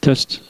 Test.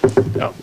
Oh.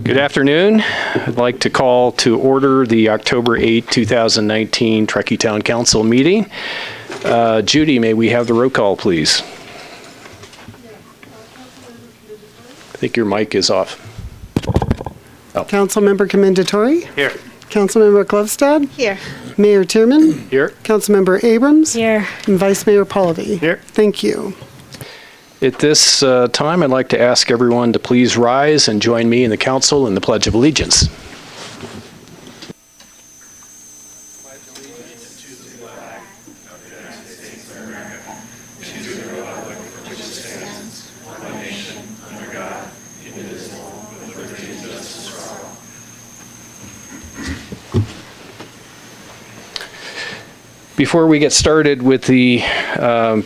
Good afternoon. I'd like to call to order the October 8, 2019 Truckee Town Council meeting. Judy, may we have the roll call, please? I think your mic is off. Oh. Councilmember Commendatore? Here. Councilmember Glovestad? Here. Mayor Tierman? Here. Councilmember Abrams? Here. And Vice Mayor Pallavi? Here. Thank you. At this time, I'd like to ask everyone to please rise and join me in the council in the Pledge of Allegiance. Before we get started with the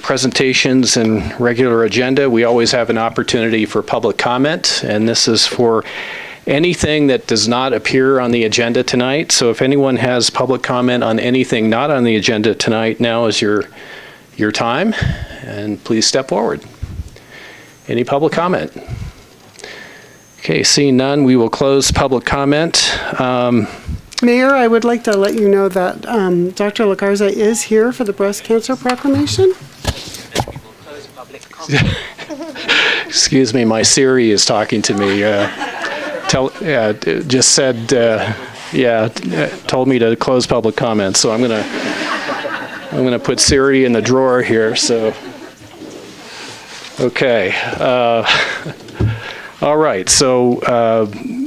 presentations and regular agenda, we always have an opportunity for public comment, and this is for anything that does not appear on the agenda tonight. So if anyone has public comment on anything not on the agenda tonight, now is your time, and please step forward. Any public comment? Okay, seeing none, we will close public comment. Mayor, I would like to let you know that Dr. LaGarza is here for the breast cancer proclamation. Excuse me, my Siri is talking to me. Just said, told me to close public comment. So I'm gonna put Siri in the drawer here. So, okay. All right. So.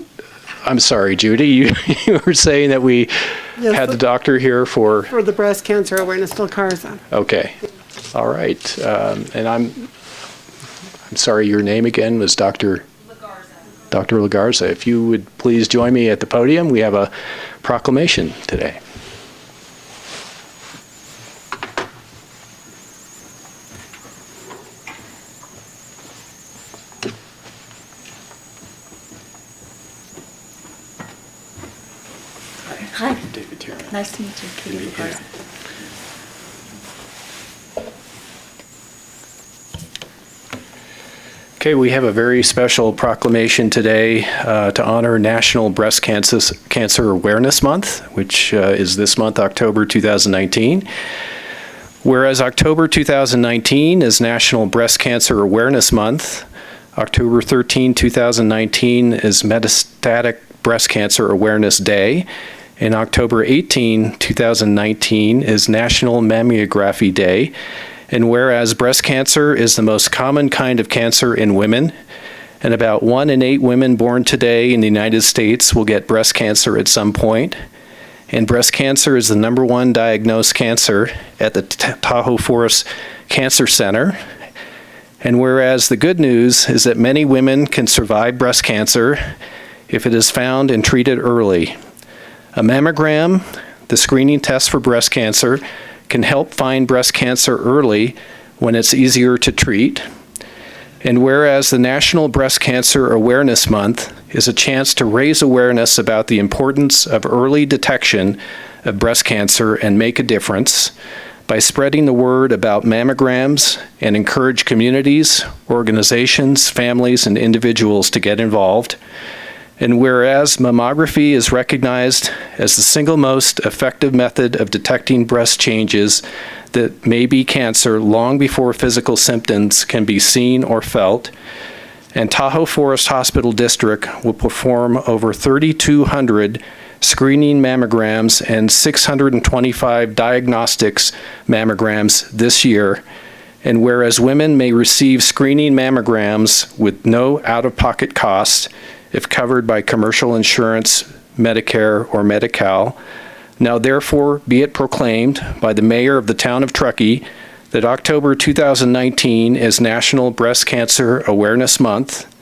I'm sorry, Judy, you were saying that we had the doctor here for the breast cancer awareness, LaGarza. Okay. All right. And I'm sorry, your name again was Dr. LaGarza. Dr. LaGarza. If you would please join me at the podium, we have a proclamation today. Hi. David Tierman. Nice to meet you, Katie LaGarza. Okay, we have a very special proclamation today to honor National Breast Cancer Awareness Month, which is this month, October 2019. Whereas October 2019 is National Breast Cancer Awareness Month, October 13, 2019 is Metastatic Breast Cancer Awareness Day, and October 18, 2019 is National Mammography Day. And whereas breast cancer is the most common kind of cancer in women, and about 1 in 8 women born today in the United States will get breast cancer at some point, and breast cancer is the #1 diagnosed cancer at the Tahoe Forest Cancer Center. And whereas the good news is that many women can survive breast cancer if it is found and treated early. A mammogram, the screening test for breast cancer, can help find breast cancer early when it's easier to treat. And whereas the National Breast Cancer Awareness Month is a chance to raise awareness about the importance of early detection of breast cancer and make a difference by spreading the word about mammograms and encourage communities, organizations, families, and individuals to get involved. And whereas mammography is recognized as the single most effective method of detecting breast changes that may be cancer long before physical symptoms can be seen or felt. And Tahoe Forest Hospital District will perform over 3,200 screening mammograms and 625 diagnostics mammograms this year. And whereas women may receive screening mammograms with no out-of-pocket cost if covered by commercial insurance, Medicare, or Medi-Cal, now therefore be it proclaimed by the mayor of the town of Truckee that October 2019 is National Breast Cancer Awareness Month.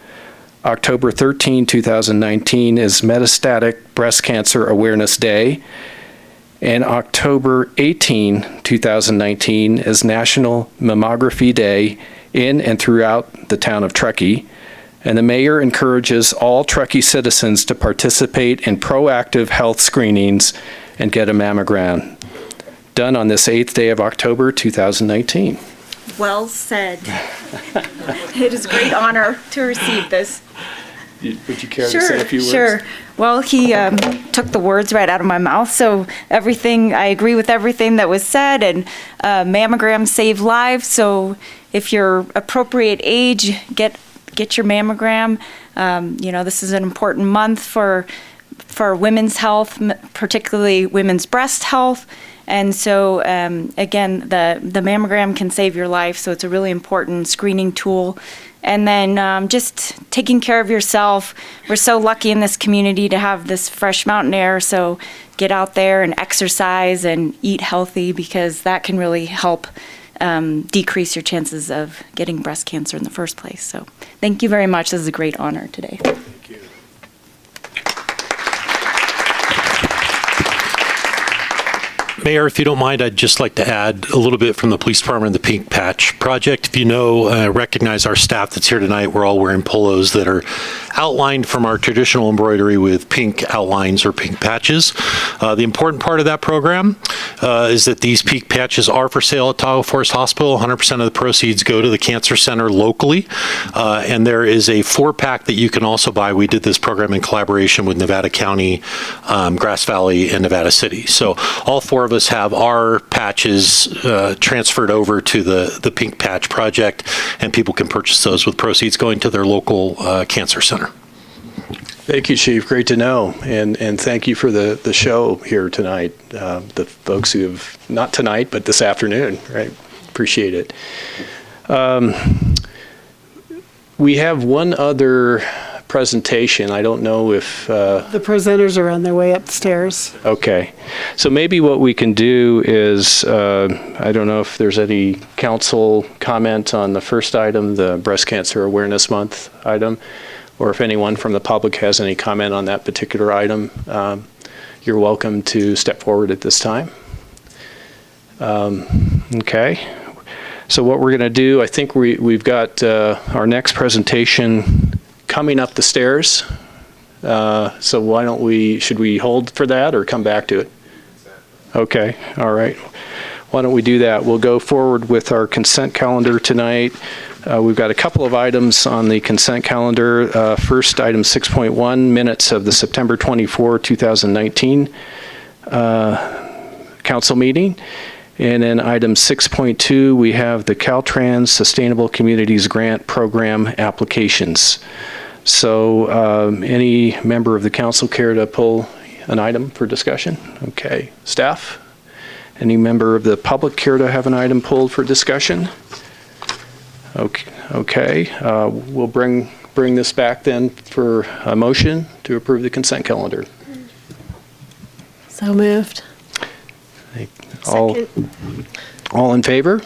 October 13, 2019 is Metastatic Breast Cancer Awareness Day. And October 18, 2019 is National Mammography Day in and throughout the town of Truckee. And the mayor encourages all Truckee citizens to participate in proactive health screenings and get a mammogram done on this 8th day of October 2019. Well said. It is a great honor to receive this. Would you care to say a few words? Sure. Well, he took the words right out of my mouth. So I agree with everything that was said, and mammograms save lives. So if you're appropriate age, get your mammogram. This is an important month for women's health, particularly women's breast health. And so, again, the mammogram can save your life, so it's a really important screening tool. And then just taking care of yourself. We're so lucky in this community to have this fresh mountain air, so get out there and exercise and eat healthy, because that can really help decrease your chances of getting breast cancer in the first place. So thank you very much. This is a great honor today. Thank you. Mayor, if you don't mind, I'd just like to add a little bit from the police department and the Pink Patch Project. If you know, recognize our staff that's here tonight. We're all wearing polos that are outlined from our traditional embroidery with pink outlines or pink patches. The important part of that program is that these pink patches are for sale at Tahoe Forest Hospital. 100% of the proceeds go to the cancer center locally. And there is a 4-pack that you can also buy. We did this program in collaboration with Nevada County, Grass Valley, and Nevada City. So all 4 of us have our patches transferred over to the Pink Patch Project, and people can purchase those with proceeds going to their local cancer center. Thank you, Chief. Great to know. And thank you for the show here tonight. The folks who have, not tonight, but this afternoon, right? Appreciate it. We have one other presentation. I don't know if... The presenters are on their way upstairs. Okay. So maybe what we can do is, I don't know if there's any council comment on the first item, the Breast Cancer Awareness Month item, or if anyone from the public has any comment on that particular item, you're welcome to step forward at this time. Okay. So what we're going to do, I think we've got our next presentation coming up the stairs. So why don't should we hold for that or come back to it? Okay, all right. Why don't we do that? We'll go forward with our consent calendar tonight. We've got a couple of items on the consent calendar. First, item 6.1, minutes of the September 24, 2019 council meeting. And then item 6.2, we have the Caltrans Sustainable Communities Grant Program applications. So any member of the council care to pull an item for discussion? Okay. Staff? Any member of the public care to have an item pulled for discussion? Okay. We'll bring this back then for a motion to approve the consent calendar. So moved. All in favor?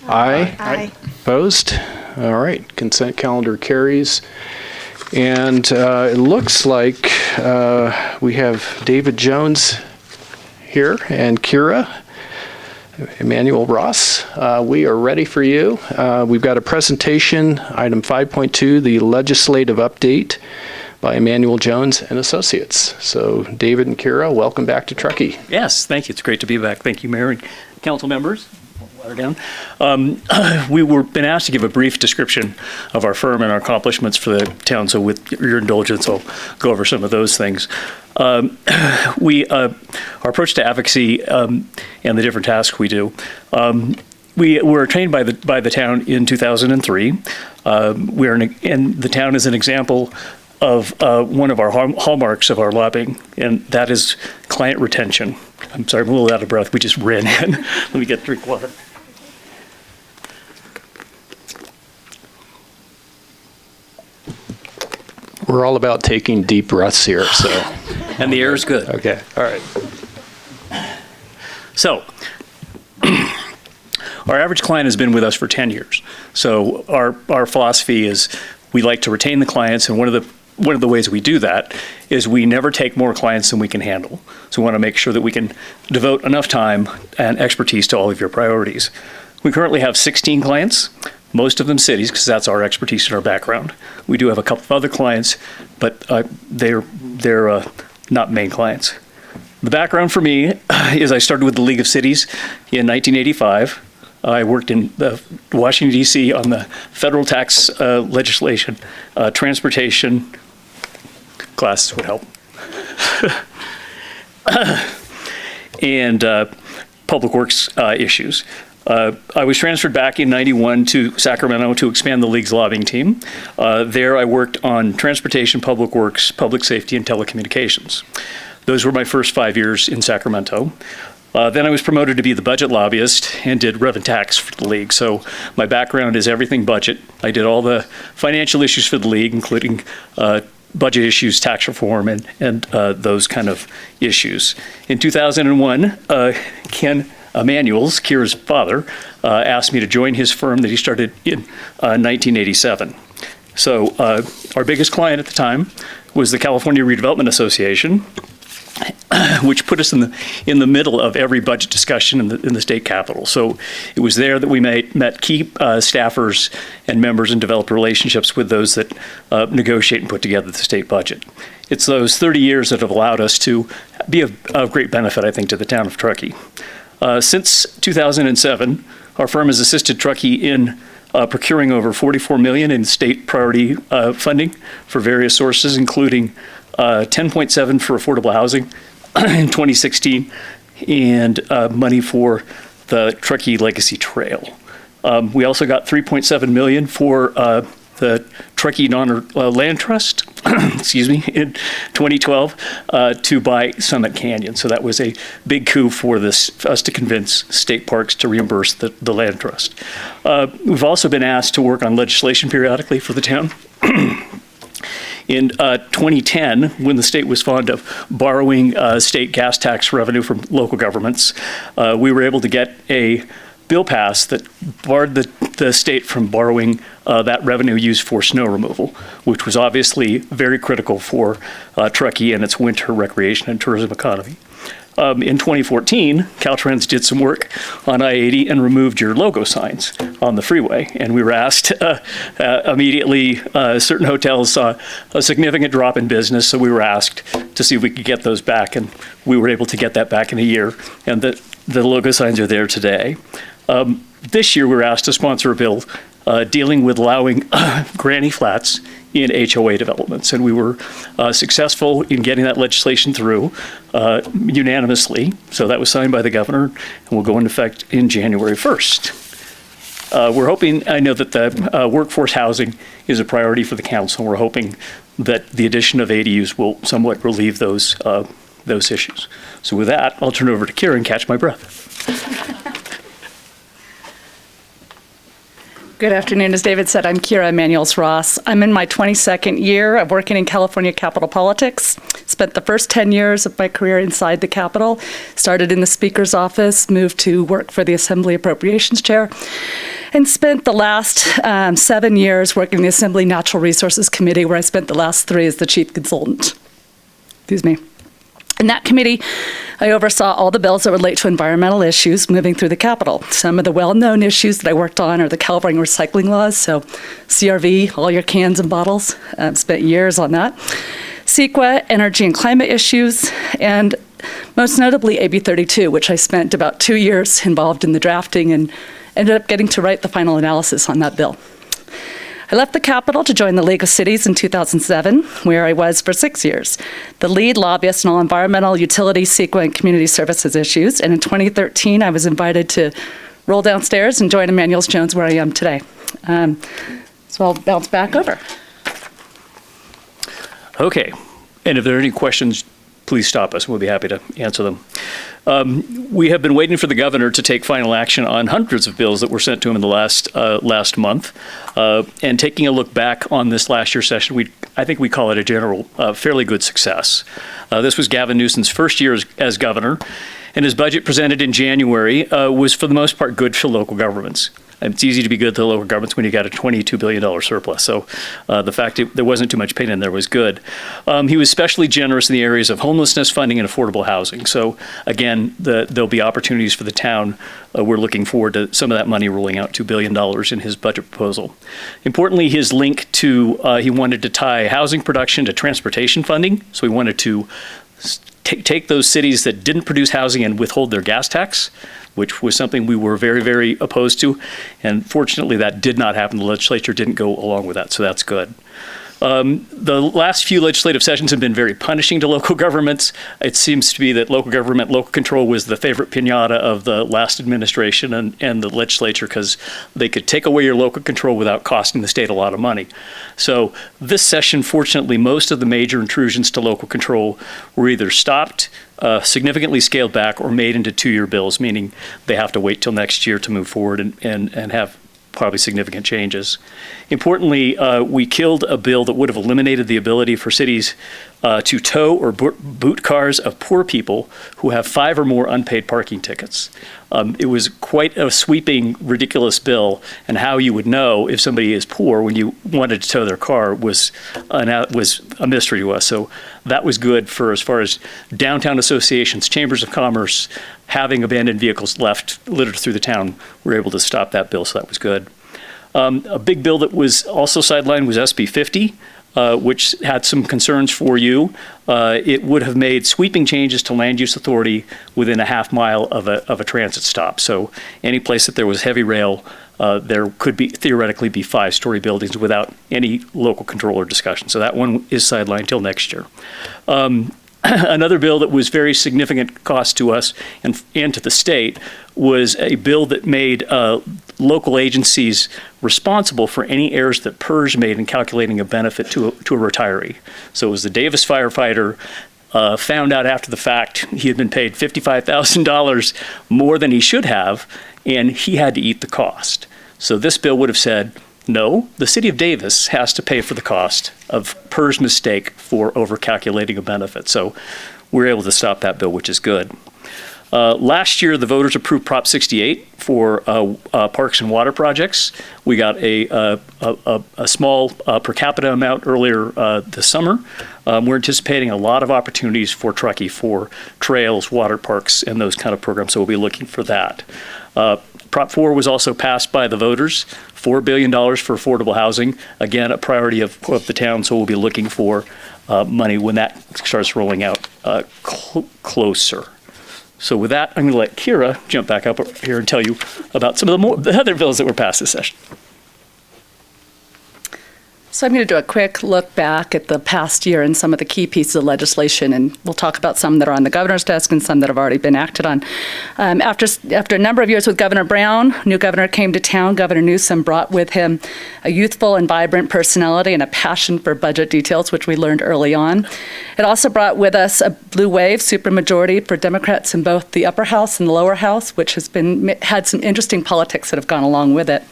Aye. Aye. Opposed? All right. Consent calendar carries. And it looks like we have David Jones here and Kira. Emmanuel Ross, we are ready for you. We've got a presentation, item 5.2, the legislative update by Emmanuel Jones and Associates. So David and Kira, welcome back to Truckee. Yes, thank you. It's great to be back. Thank you, Mayor and council members. Water down. We were been asked to give a brief description of our firm and our accomplishments for the town. So with your indulgence, I'll go over some of those things. Our approach to advocacy and the different tasks we do. We were trained by the town in 2003. And the town is an example of one of our hallmarks of our lobbying, and that is client retention. I'm sorry, I'm a little out of breath. We just ran in. Let me get a drink of water. We're all about taking deep breaths here, so. And the air is good. Okay, all right. So, our average client has been with us for 10 years. So our philosophy is we like to retain the clients, and one of the ways we do that is we never take more clients than we can handle. So we want to make sure that we can devote enough time and expertise to all of your priorities. We currently have 16 clients, most of them cities, because that's our expertise and our background. We do have a couple of other clients, but they're not main clients. The background for me is I started with the League of Cities in 1985. I worked in Washington, D.C. on the federal tax legislation, transportation. Glasses would help. And public works issues. I was transferred back in '91 to Sacramento to expand the League's lobbying team. There I worked on transportation, public works, public safety, and telecommunications. Those were my first 5 years in Sacramento. Then I was promoted to be the budget lobbyist and did rev and tax for the League. So my background is everything budget. I did all the financial issues for the League, including budget issues, tax reform, and those kind of issues. In 2001, Ken Emanuels, Kira's father, asked me to join his firm that he started in 1987. So our biggest client at the time was the California Redevelopment Association, which put us in the middle of every budget discussion in the state capitol. So it was there that we met key staffers and members and developed relationships with those that negotiate and put together the state budget. It's those 30 years that have allowed us to be of great benefit, I think, to the town of Truckee. Since 2007, our firm has assisted Truckee in procuring over $44 million in state priority funding for various sources, including 10.7 for affordable housing in 2016, and money for the Truckee Legacy Trail. We also got 3.7 million for the Truckee Land Trust, excuse me, in 2012 to buy Summit Canyon. So that was a big coup for us to convince state parks to reimburse the land trust. We've also been asked to work on legislation periodically for the town. In 2010, when the state was fond of borrowing state gas tax revenue from local governments, we were able to get a bill passed that barred the state from borrowing that revenue used for snow removal, which was obviously very critical for Truckee and its winter recreation and tourism economy. In 2014, Caltrans did some work on I-80 and removed your logo signs on the freeway. And we were asked immediately, certain hotels saw a significant drop in business, so we were asked to see if we could get those back, and we were able to get that back in a year, and the logo signs are there today. This year, we were asked to sponsor a bill dealing with allowing granny flats in HOA developments, and we were successful in getting that legislation through unanimously. So that was signed by the governor and will go into effect in January 1st. We're hoping, I know that the workforce housing is a priority for the council. We're hoping that the addition of ADUs will somewhat relieve those issues. So with that, I'll turn it over to Kira and catch my breath. Good afternoon. As David said, I'm Kira Emanuels-Ross. I'm in my 22nd year of working in California Capitol politics. Spent the first 10 years of my career inside the Capitol. Started in the Speaker's office, moved to work for the Assembly Appropriations Chair, and spent the last 7 years working in the Assembly Natural Resources Committee, where I spent the last 3 as the chief consultant. Excuse me. In that committee, I oversaw all the bills that relate to environmental issues moving through the Capitol. Some of the well-known issues that I worked on are the California recycling laws, so CRV, all your cans and bottles. I've spent years on that. CEQA, energy and climate issues, and most notably AB 32, which I spent about 2 years involved in the drafting and ended up getting to write the final analysis on that bill. I left the Capitol to join the League of Cities in 2007, where I was for 6 years, the lead lobbyist on all environmental, utility, CEQA, and community services issues. And in 2013, I was invited to roll downstairs and join Emmanuel's Jones, where I am today. So I'll bounce back over. Okay. And if there are any questions, please stop us. We'll be happy to answer them. We have been waiting for the governor to take final action on hundreds of bills that were sent to him in the last month. And taking a look back on this last year's session, I think we call it a general fairly good success. This was Gavin Newsom's first year as governor, and his budget presented in January was for the most part good for local governments. It's easy to be good to the local governments when you got a $22 billion surplus. So the fact that there wasn't too much pain in there was good. He was especially generous in the areas of homelessness funding and affordable housing. So again, there'll be opportunities for the town. We're looking forward to some of that money rolling out, $2 billion in his budget proposal. Importantly, his link to, he wanted to tie housing production to transportation funding. So he wanted to take those cities that didn't produce housing and withhold their gas tax, which was something we were very, very opposed to. And fortunately, that did not happen. The legislature didn't go along with that, so that's good. The last few legislative sessions have been very punishing to local governments. It seems to be that local government, local control was the favorite piñata of the last administration and the legislature, because they could take away your local control without costing the state a lot of money. So this session, fortunately, most of the major intrusions to local control were either stopped, significantly scaled back, or made into two-year bills, meaning they have to wait till next year to move forward and have probably significant changes. Importantly, we killed a bill that would have eliminated the ability for cities to tow or boot cars of poor people who have 5 or more unpaid parking tickets. It was quite a sweeping, ridiculous bill, and how you would know if somebody is poor when you wanted to tow their car was a mystery to us. So that was good for as far as downtown associations, chambers of commerce, having abandoned vehicles left littered through the town. We were able to stop that bill, so that was good. A big bill that was also sidelined was SB 50. Which had some concerns for you. It would have made sweeping changes to land use authority within a half mile of a transit stop. So any place that there was heavy rail, there could theoretically be 5-story buildings without any local control or discussion. So that one is sidelined till next year. Another bill that was very significant cost to us and to the state was a bill that made local agencies responsible for any errors that PERS made in calculating a benefit to a retiree. So it was the Davis firefighter found out after the fact he had been paid $55,000 more than he should have, and he had to eat the cost. So this bill would have said, no, the city of Davis has to pay for the cost of PERS mistake for overcalculating a benefit. So we're able to stop that bill, which is good. Last year, the voters approved Prop 68 for parks and water projects. We got a small per capita amount earlier this summer. We're anticipating a lot of opportunities for Truckee for trails, water parks, and those kind of programs, so we'll be looking for that. Prop 4 was also passed by the voters, $4 billion for affordable housing. Again, a priority of the town, so we'll be looking for money when that starts rolling out closer. So with that, I'm going to let Kira jump back up here and tell you about some of the other bills that were passed this session. So I'm going to do a quick look back at the past year and some of the key pieces of legislation, and we'll talk about some that are on the governor's desk and some that have already been acted on. After a number of years with Governor Brown, new governor came to town. Governor Newsom brought with him a youthful and vibrant personality and a passion for budget details, which we learned early on. It also brought with us a blue wave supermajority for Democrats in both the upper house and the lower house, which had some interesting politics that have gone along with it.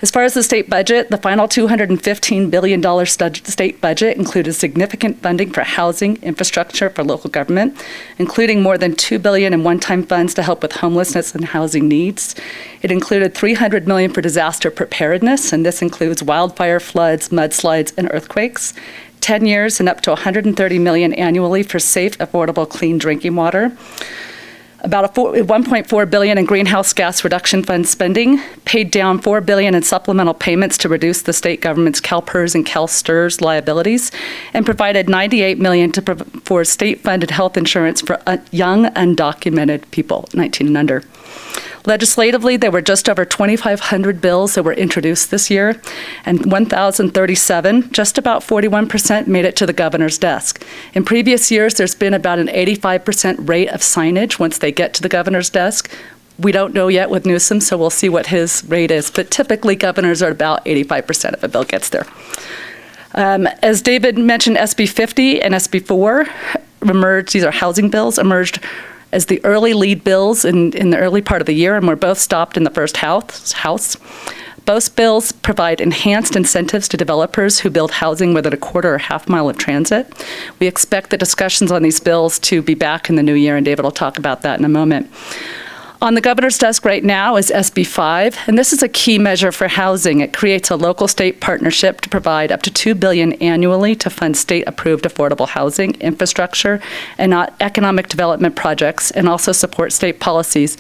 As far as the state budget, the final $215 billion state budget included significant funding for housing infrastructure for local government, including more than $2 billion in one-time funds to help with homelessness and housing needs. It included $300 million for disaster preparedness, and this includes wildfire, floods, mudslides, and earthquakes. 10 years and up to $130 million annually for safe, affordable, clean drinking water. About $1.4 billion in greenhouse gas reduction fund spending, paid down $4 billion in supplemental payments to reduce the state government's CalPERS and CalSTRS liabilities, and provided $98 million for state-funded health insurance for young, undocumented people, 19 and under. Legislatively, there were just over 2,500 bills that were introduced this year, and 1,037, just about 41%, made it to the governor's desk. In previous years, there's been about an 85% rate of signage once they get to the governor's desk. We don't know yet with Newsom, so we'll see what his rate is, but typically governors are about 85% if a bill gets there. As David mentioned, SB 50 and SB 4 emerged, these are housing bills, emerged as the early lead bills in the early part of the year, and were both stopped in the first house. Both bills provide enhanced incentives to developers who build housing within a quarter or half mile of transit. We expect the discussions on these bills to be back in the new year, and David will talk about that in a moment. On the governor's desk right now is SB 5, and this is a key measure for housing. It creates a local-state partnership to provide up to $2 billion annually to fund state-approved affordable housing, infrastructure, and economic development projects, and also support state policies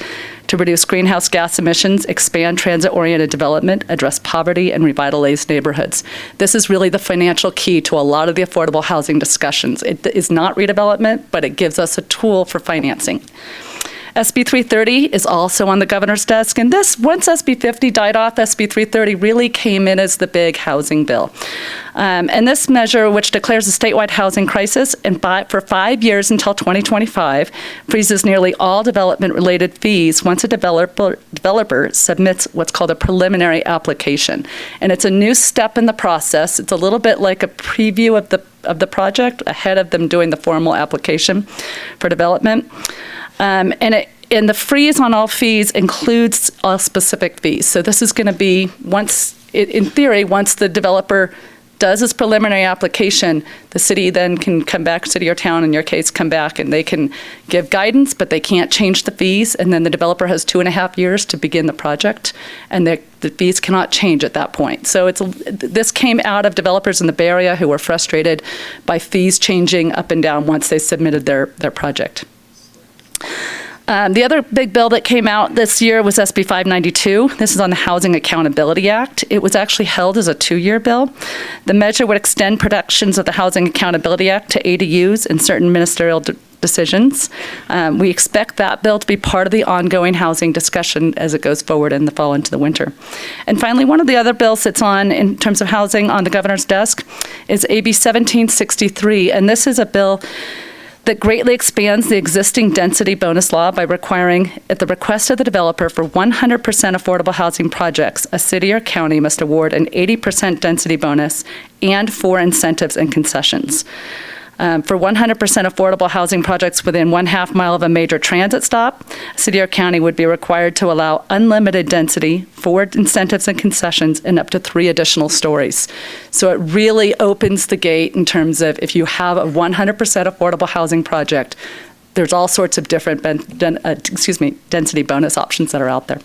to reduce greenhouse gas emissions, expand transit-oriented development, address poverty, and revitalize neighborhoods. This is really the financial key to a lot of the affordable housing discussions. It is not redevelopment, but it gives us a tool for financing. SB 330 is also on the governor's desk, and this, once SB 50 died off, SB 330 really came in as the big housing bill. And this measure, which declares a statewide housing crisis and for 5 years until 2025, freezes nearly all development-related fees once a developer submits what's called a preliminary application. And it's a new step in the process. It's a little bit like a preview of the project ahead of them doing the formal application for development. And the freeze on all fees includes all specific fees. So this is going to be, in theory, once the developer does his preliminary application, the city then can come back, city or town in your case, come back and they can give guidance, but they can't change the fees. And then the developer has 2.5 years to begin the project, and the fees cannot change at that point. So this came out of developers in the Bay Area who were frustrated by fees changing up and down once they submitted their project. The other big bill that came out this year was SB 592. This is on the Housing Accountability Act. It was actually held as a 2-year bill. The measure would extend protections of the Housing Accountability Act to ADUs and certain ministerial decisions. We expect that bill to be part of the ongoing housing discussion as it goes forward in the fall into the winter. And finally, one of the other bills that's on in terms of housing on the governor's desk is AB 1763, and this is a bill that greatly expands the existing density bonus law by requiring, at the request of the developer for 100% affordable housing projects, a city or county must award an 80% density bonus and 4 incentives and concessions. For 100% affordable housing projects within 1/2 mile of a major transit stop, a city or county would be required to allow unlimited density, 4 incentives and concessions, and up to 3 additional stories. So it really opens the gate in terms of if you have a 100% affordable housing project, there's all sorts of different density bonus options that are out there.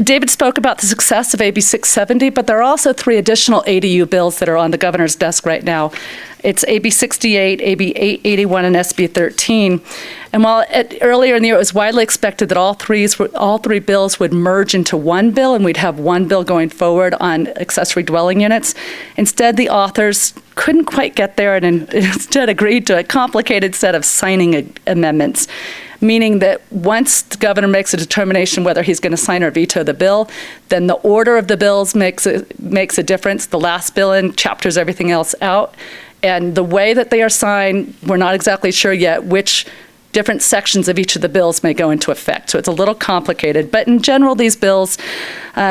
David spoke about the success of AB 670, but there are also 3 additional ADU bills that are on the governor's desk right now. It's AB 68, AB 881, and SB 13. And while earlier in the year it was widely expected that all three bills would merge into one bill and we'd have one bill going forward on accessory dwelling units, instead the authors couldn't quite get there and instead agreed to a complicated set of signing amendments, meaning that once the governor makes a determination whether he's going to sign or veto the bill, then the order of the bills makes a difference. The last bill in chapters everything else out. And the way that they are signed, we're not exactly sure yet which different sections of each of the bills may go into effect. So it's a little complicated. But in general, these bills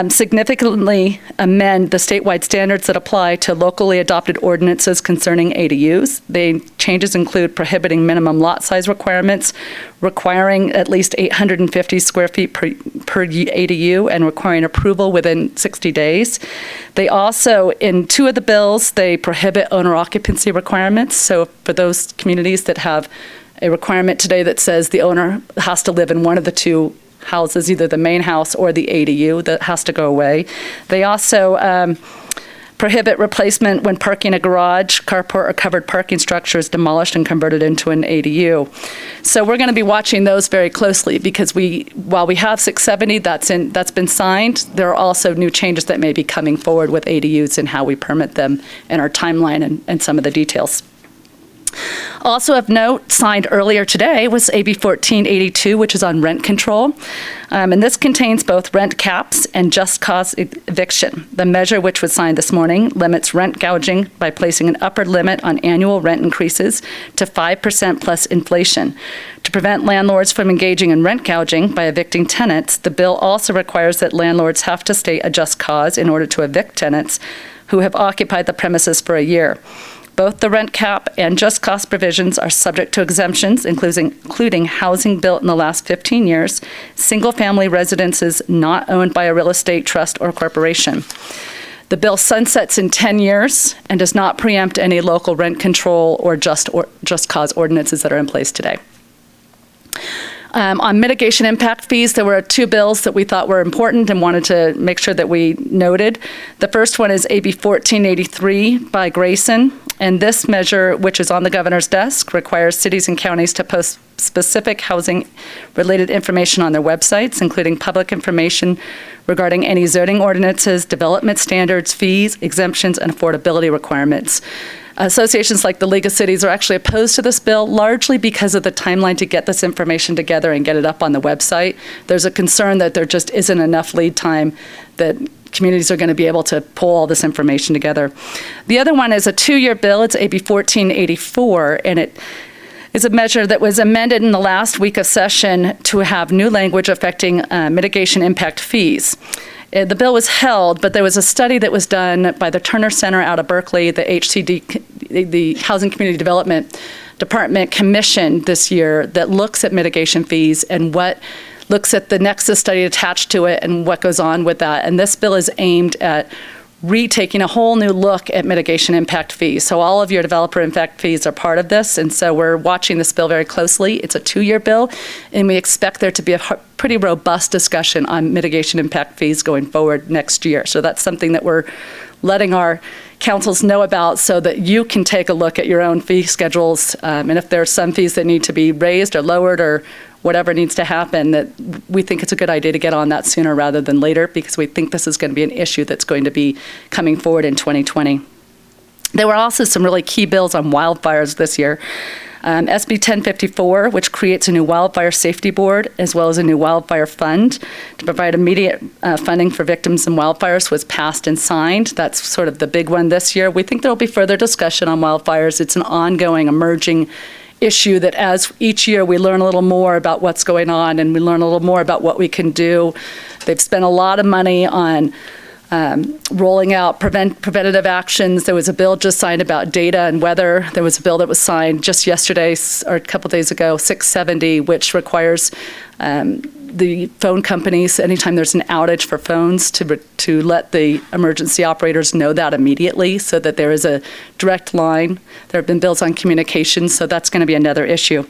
significantly amend the statewide standards that apply to locally adopted ordinances concerning ADUs. The changes include prohibiting minimum lot size requirements, requiring at least 850 square feet per ADU, and requiring approval within 60 days. They also, in 2 of the bills, they prohibit owner occupancy requirements. So for those communities that have a requirement today that says the owner has to live in one of the 2 houses, either the main house or the ADU, that has to go away. They also prohibit replacement when parking a garage, carport, or covered parking structure is demolished and converted into an ADU. So we're going to be watching those very closely because while we have 670 that's been signed, there are also new changes that may be coming forward with ADUs and how we permit them and our timeline and some of the details. Also of note, signed earlier today, was AB 1482, which is on rent control. And this contains both rent caps and just cause eviction. The measure, which was signed this morning, limits rent gouging by placing an upper limit on annual rent increases to 5% plus inflation. To prevent landlords from engaging in rent gouging by evicting tenants, the bill also requires that landlords have to state a just cause in order to evict tenants who have occupied the premises for a year. Both the rent cap and just cause provisions are subject to exemptions, including housing built in the last 15 years, single-family residences not owned by a real estate trust or corporation. The bill sunsets in 10 years and does not preempt any local rent control or just cause ordinances that are in place today. On mitigation impact fees, there were two bills that we thought were important and wanted to make sure that we noted. The first one is AB 1483 by Grayson, and this measure, which is on the governor's desk, requires cities and counties to post specific housing-related information on their websites, including public information regarding any zoning ordinances, development standards, fees, exemptions, and affordability requirements. Associations like the League of Cities are actually opposed to this bill, largely because of the timeline to get this information together and get it up on the website. There's a concern that there just isn't enough lead time that communities are going to be able to pull all this information together. The other one is a 2-year bill. It's AB 1484, and it is a measure that was amended in the last week of session to have new language affecting mitigation impact fees. The bill was held, but there was a study that was done by the Turner Center out of Berkeley, the HCD, the Housing Community Development Department commissioned this year that looks at mitigation fees and what looks at the nexus study attached to it and what goes on with that. And this bill is aimed at retaking a whole new look at mitigation impact fees. So all of your developer impact fees are part of this, and so we're watching this bill very closely. It's a 2-year bill, and we expect there to be a pretty robust discussion on mitigation impact fees going forward next year. So that's something that we're letting our councils know about so that you can take a look at your own fee schedules, and if there are some fees that need to be raised or lowered or whatever needs to happen, that we think it's a good idea to get on that sooner rather than later, because we think this is going to be an issue that's going to be coming forward in 2020. There were also some really key bills on wildfires this year. SB 1054, which creates a new wildfire safety board, as well as a new wildfire fund to provide immediate funding for victims in wildfires, was passed and signed. That's sort of the big one this year. We think there will be further discussion on wildfires. It's an ongoing, emerging issue that as each year we learn a little more about what's going on and we learn a little more about what we can do. They've spent a lot of money on rolling out preventative actions. There was a bill just signed about data and weather. There was a bill that was signed just yesterday or a couple days ago, 670, which requires the phone companies, anytime there's an outage for phones, to let the emergency operators know that immediately so that there is a direct line. There have been bills on communications, so that's going to be another issue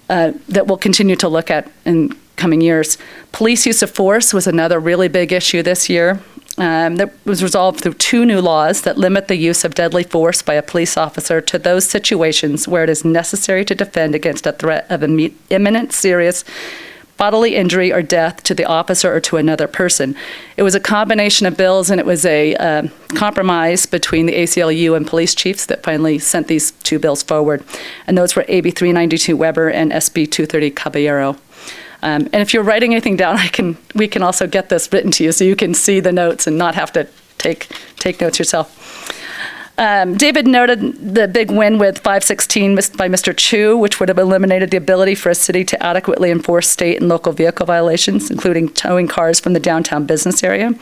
that we'll continue to look at in coming years. Police use of force was another really big issue this year. That was resolved through 2 new laws that limit the use of deadly force by a police officer to those situations where it is necessary to defend against a threat of imminent, serious bodily injury or death to the officer or to another person. It was a combination of bills, and it was a compromise between the ACLU and police chiefs that finally sent these 2 bills forward. And those were AB 392 Weber and SB 230 Caballero. And if you're writing anything down, we can also get this written to you so you can see the notes and not have to take notes yourself. David noted the big win with 516 by Mr. Chu, which would have eliminated the ability for a city to adequately enforce state and local vehicle violations, including towing cars from the downtown business area.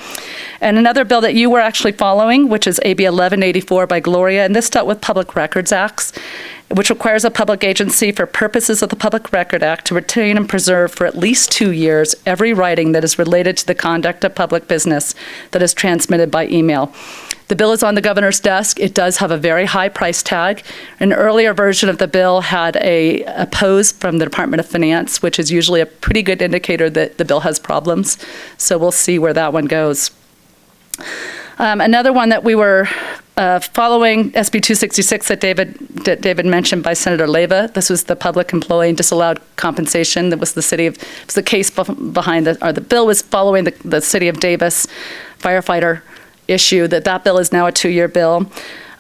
And another bill that you were actually following, which is AB 1184 by Gloria, and this dealt with Public Records Acts, which requires a public agency for purposes of the Public Record Act to retain and preserve for at least 2 years every writing that is related to the conduct of public business that is transmitted by email. The bill is on the governor's desk. It does have a very high price tag. An earlier version of the bill had a pose from the Department of Finance, which is usually a pretty good indicator that the bill has problems. So we'll see where that one goes. Another one that we were following, SB 266 that David mentioned by Senator Leyva. This was the public employee and disallowed compensation. That was the case behind the bill was following the City of Davis firefighter issue. That bill is now a 2-year bill.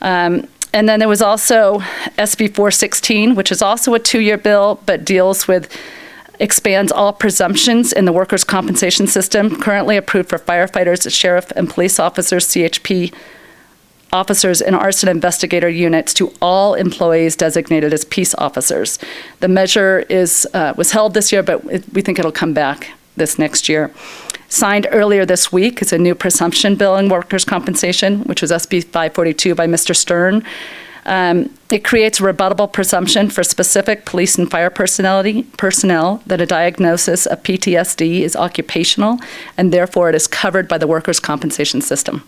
And And then there was also SB 416, which is also a 2-year bill, but expands all presumptions in the workers' compensation system, currently approved for firefighters, sheriff, and police officers, CHP officers, and arson investigator units to all employees designated as peace officers. The measure was held this year, but we think it'll come back this next year. Signed earlier this week is a new presumption bill in workers' compensation, which was SB 542 by Mr. Stern. It creates a rebuttable presumption for specific police and fire personnel that a diagnosis of PTSD is occupational, and therefore it is covered by the workers' compensation system.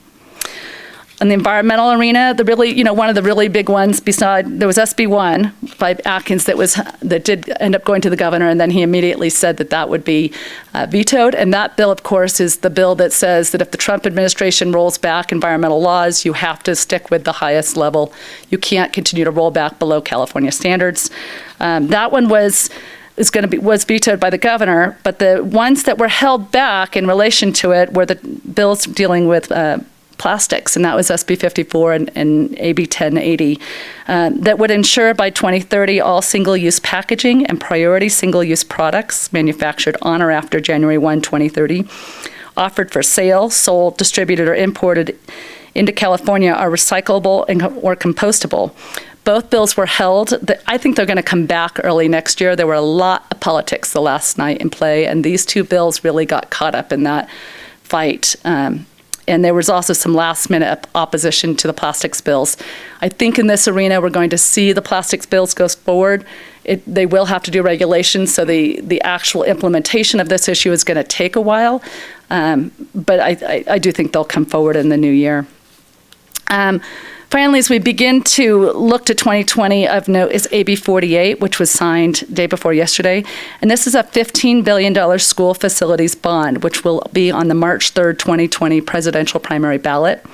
In the environmental arena, one of the really big ones there was SB 1 by Atkins that did end up going to the governor, and then he immediately said that would be vetoed. And that bill, of course, is the bill that says that if the Trump administration rolls back environmental laws, you have to stick with the highest level. You can't continue to roll back below California standards. That one was vetoed by the governor, but the ones that were held back in relation to it were the bills dealing with plastics, and that was SB 54 and AB 1080, that would ensure by 2030 all single-use packaging and priority single-use products manufactured on or after January 1, 2030, offered for sale, sold, distributed, or imported into California are recyclable or compostable. Both bills were held. I think they're going to come back early next year. There were a lot of politics the last night in play, and these two bills really got caught up in that fight. And there was also some last-minute opposition to the plastics bills. I think in this arena, we're going to see the plastics bills go forward. They will have to do regulations, so the actual implementation of this issue is going to take a while. But I do think they'll come forward in the new year. Finally, as we begin to look to 2020, of note is AB 48, which was signed day before yesterday. And this is a $15 billion school facilities bond, which will be on the March 3rd, 2020 presidential primary ballot.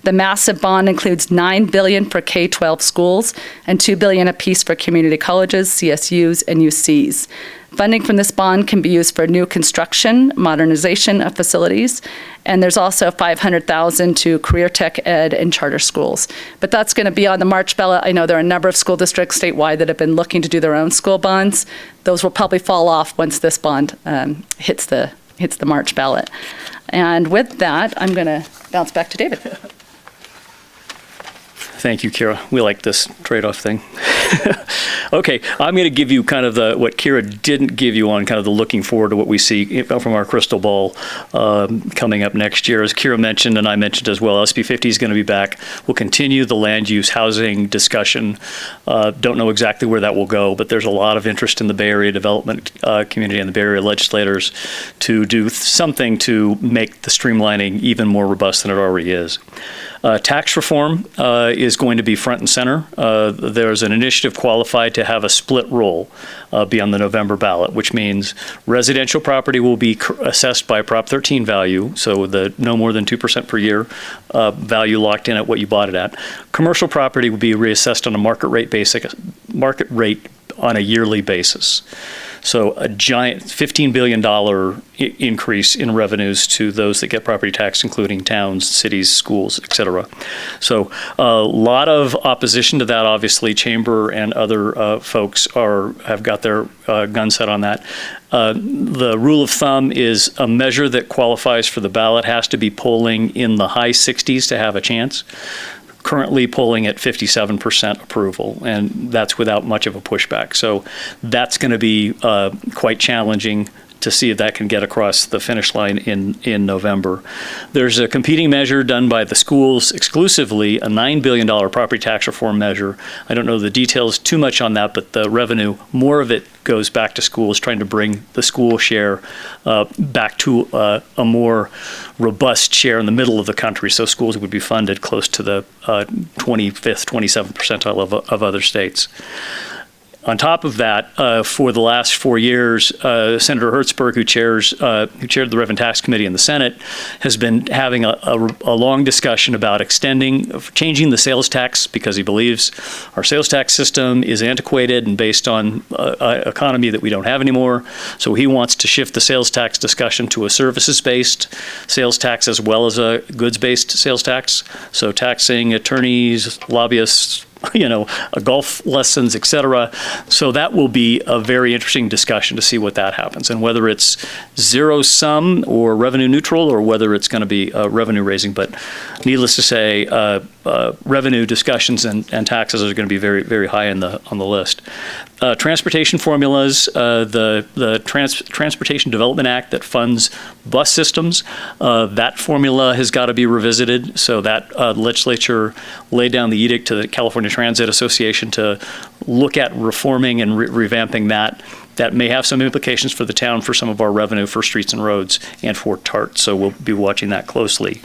The massive bond includes $9 billion for K-12 schools and $2 billion apiece for community colleges, CSUs, and UCs. Funding from this bond can be used for new construction, modernization of facilities, and there's also $500,000 to career tech ed and charter schools. But that's going to be on the March ballot. I know there are a number of school districts statewide that have been looking to do their own school bonds. Those will probably fall off once this bond hits the March ballot. And with that, I'm going to bounce back to David. Thank you, Kira. We like this trade-off thing. Okay, I'm going to give you kind of what Kira didn't give you on kind of the looking forward to what we see from our crystal ball coming up next year. As Kira mentioned, and I mentioned as well, SB 50 is going to be back. We'll continue the land use housing discussion. Don't know exactly where that will go, but there's a lot of interest in the Bay Area development community and the Bay Area legislators to do something to make the streamlining even more robust than it already is. Tax reform is going to be front and center. There's an initiative qualified to have a split roll be on the November ballot, which means residential property will be assessed by Prop 13 value, so the no more than 2% per year value locked in at what you bought it at. Commercial property will be reassessed on a market rate on a yearly basis. So a giant $15 billion increase in revenues to those that get property tax, including towns, cities, schools, et cetera. So a lot of opposition to that, obviously. Chamber and other folks have got their gun set on that. The rule of thumb is a measure that qualifies for the ballot has to be polling in the high 60s to have a chance. Currently polling at 57% approval, and that's without much of a pushback. So that's going to be quite challenging to see if that can get across the finish line in November. There's a competing measure done by the schools exclusively, a $9 billion property tax reform measure. I don't know the details too much on that, but the revenue, more of it goes back to schools, trying to bring the school share back to a more robust share in the middle of the country, so schools would be funded close to the 25th, 27th percentile of other states. On top of that, for the last 4 years, Senator Hertzberg, who chaired the Revenue Tax Committee in the Senate, has been having a long discussion about changing the sales tax, because he believes our sales tax system is antiquated and based on an economy that we don't have anymore. So he wants to shift the sales tax discussion to a services-based sales tax as well as a goods-based sales tax. So taxing attorneys, lobbyists, golf lessons, et cetera. So that will be a very interesting discussion to see what that happens and whether it's zero sum or revenue neutral or whether it's going to be revenue raising. But needless to say, revenue discussions and taxes are going to be very, very high on the list. Transportation formulas, the Transportation Development Act that funds bus systems, that formula has got to be revisited. So that legislature laid down the edict to the California Transit Association to look at reforming and revamping that. That may have some implications for the town for some of our revenue for streets and roads and for TART. So we'll be watching that closely.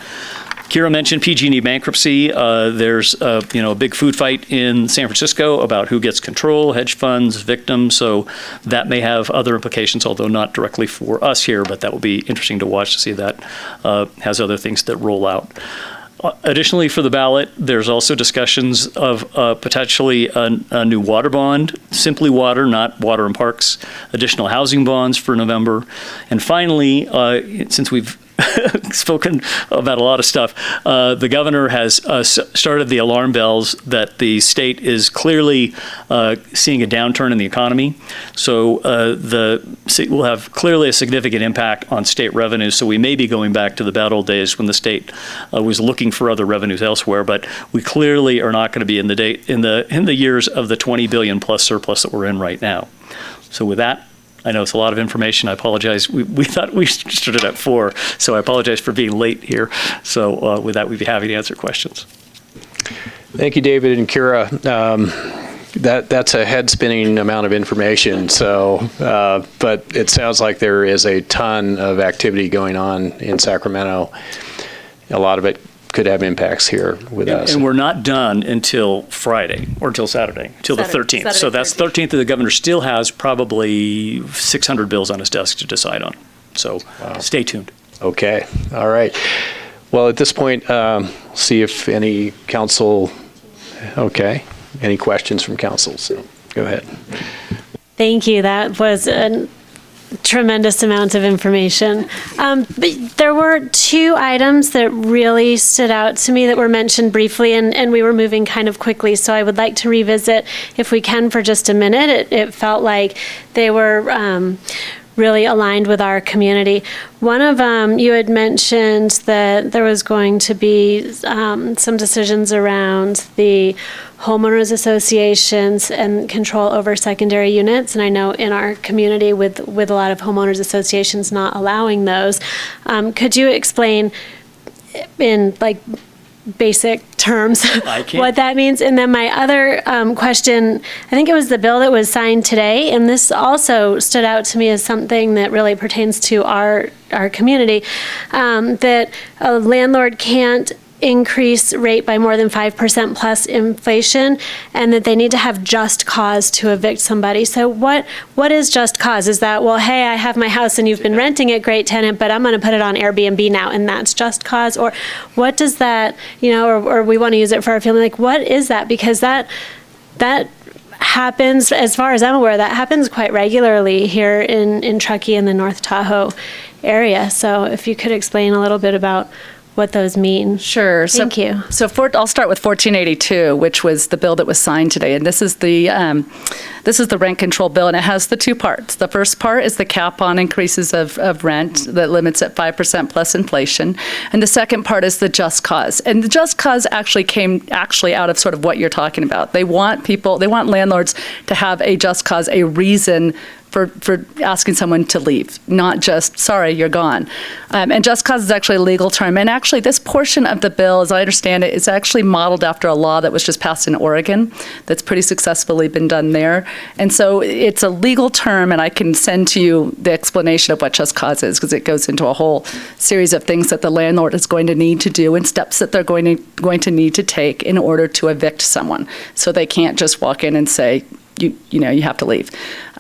Kira mentioned PG&E bankruptcy. There's a big food fight in San Francisco about who gets control, hedge funds, victims. So that may have other implications, although not directly for us here, but that will be interesting to watch to see if that has other things that roll out. Additionally, for the ballot, there's also discussions of potentially a new water bond, simply water, not water and parks, additional housing bonds for November. And finally, since we've spoken about a lot of stuff, the governor has started the alarm bells that the state is clearly seeing a downturn in the economy. So the state will have clearly a significant impact on state revenues. So we may be going back to the bad old days when the state was looking for other revenues elsewhere. But we clearly are not going to be in the years of the 20 billion plus surplus that we're in right now. So with that, I know it's a lot of information. I apologize. We thought we started at 4, so I apologize for being late here. So with that, we'd be happy to answer questions. Thank you, David and Kira. That's a head-spinning amount of information. So, but it sounds like there is a ton of activity going on in Sacramento. A lot of it could have impacts here with us. And we're not done until Friday or until Saturday, until the 13th. So that's 13th that the governor still has probably 600 bills on his desk to decide on. So Stay tuned. Okay. All right. Well, at this point, see if any council, any questions from council. So go ahead. Thank you. That was a tremendous amount of information. But there were 2 items that really stood out to me that were mentioned briefly, and we were moving kind of quickly. So I would like to revisit, if we can, for just a minute. It felt like they were really aligned with our community. One of them, you had mentioned that there was going to be some decisions around the homeowners associations and control over secondary units. And I know in our community with a lot of homeowners associations not allowing those. Could you explain in basic terms what that means? And then my other question, I think it was the bill that was signed today, and this also stood out to me as something that really pertains to our community, that a landlord can't increase rate by more than 5% plus inflation, and that they need to have just cause to evict somebody. So what is just cause? Is that, well, hey, I have my house and you've been renting it, great tenant, but I'm going to put it on Airbnb now, and that's just cause? Or what does that, or we want to use it for our family, what is that? Because that happens, as far as I'm aware, that happens quite regularly here in Truckee and the North Tahoe area. So if you could explain a little bit about what those mean. Sure. Thank you. So I'll start with 1482, which was the bill that was signed today, and this is the rent control bill, and it has the 2 parts. The first part is the cap on increases of rent that limits at 5% plus inflation, and the second part is the just cause. And the just cause came out of sort of what you're talking about. They want landlords to have a just cause, a reason for asking someone to leave, not just, sorry, you're gone. And just cause is actually a legal term. And actually, this portion of the bill, as I understand it, is actually modeled after a law that was just passed in Oregon that's pretty successfully been done there. And so it's a legal term, and I can send to you the explanation of what just cause is, because it goes into a whole series of things that the landlord is going to need to do and steps that they're going to need to take in order to evict someone. So they can't just walk in and say, you have to leave.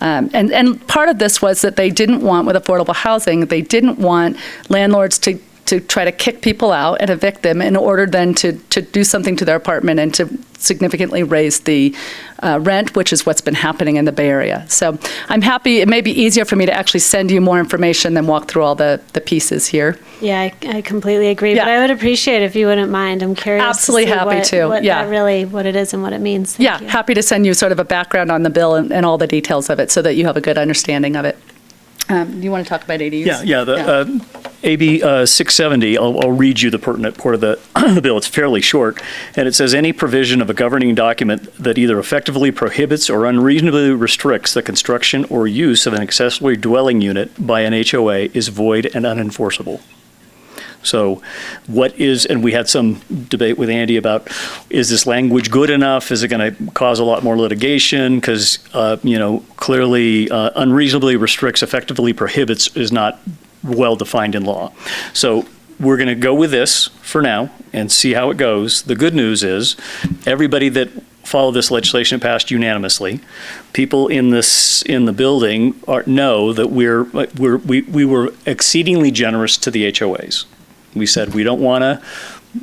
And part of this was that they didn't want, with affordable housing, they didn't want landlords to to try to kick people out and evict them in order then to do something to their apartment and to significantly raise the rent, which is what's been happening in the Bay Area. So I'm happy. It may be easier for me to actually send you more information than walk through all the pieces here. Yeah, I completely agree. Yeah. But I would appreciate if you wouldn't mind. I'm curious. Absolutely to see happy what, to. What Yeah. that really, what it is and what it means. Thank Yeah, you. happy to send you sort of a background on the bill and all the details of it so that you have a good understanding of it. You want to talk about ADUs? Yeah. AB 670, I'll read you the pertinent part of the, the bill. It's fairly short, and it says, any provision of a governing document that either effectively prohibits or unreasonably restricts the construction or use of an accessory dwelling unit by an HOA is void and unenforceable. So what is, and we had some debate with Andy about, is this language good enough? Is it going to cause a lot more litigation? Because, clearly unreasonably restricts, effectively prohibits is not well defined in law. So we're going to go with this for now and see how it goes. The good news is everybody that followed this legislation passed unanimously. People in the building know that we were exceedingly generous to the HOAs. We said we don't want to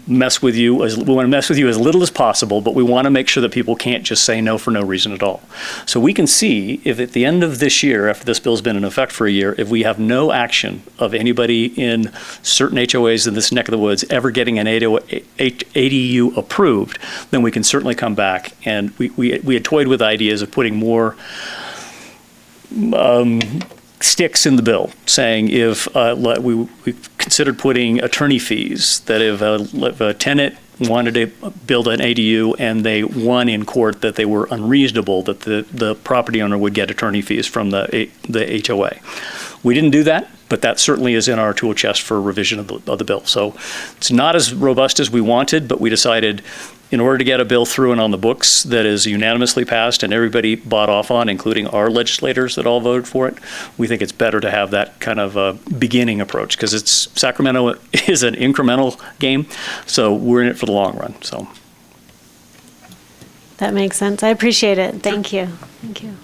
mess with you we want to mess with you as little as possible, but we want to make sure that people can't just say no for no reason at all. So we can see if at the end of this year, after this bill's been in effect for a year, if we have no action of anybody in certain HOAs in this neck of the woods ever getting an ADU approved, then we can certainly come back. And we had toyed with ideas of putting more sticks in the bill, saying if we considered putting attorney fees, that if a tenant wanted to build an ADU and they won in court that they were unreasonable, that the property owner would get attorney fees from the HOA. We didn't do that, but that certainly is in our tool chest for revision of the bill. So it's not as robust as we wanted, but we decided in order to get a bill through and on the books that is unanimously passed and everybody bought off on, including our legislators that all voted for it, we think it's better to have that kind of a beginning approach, because Sacramento is an incremental game, so we're in it for the long run. So That makes sense. I appreciate it. Thank you. Thank you.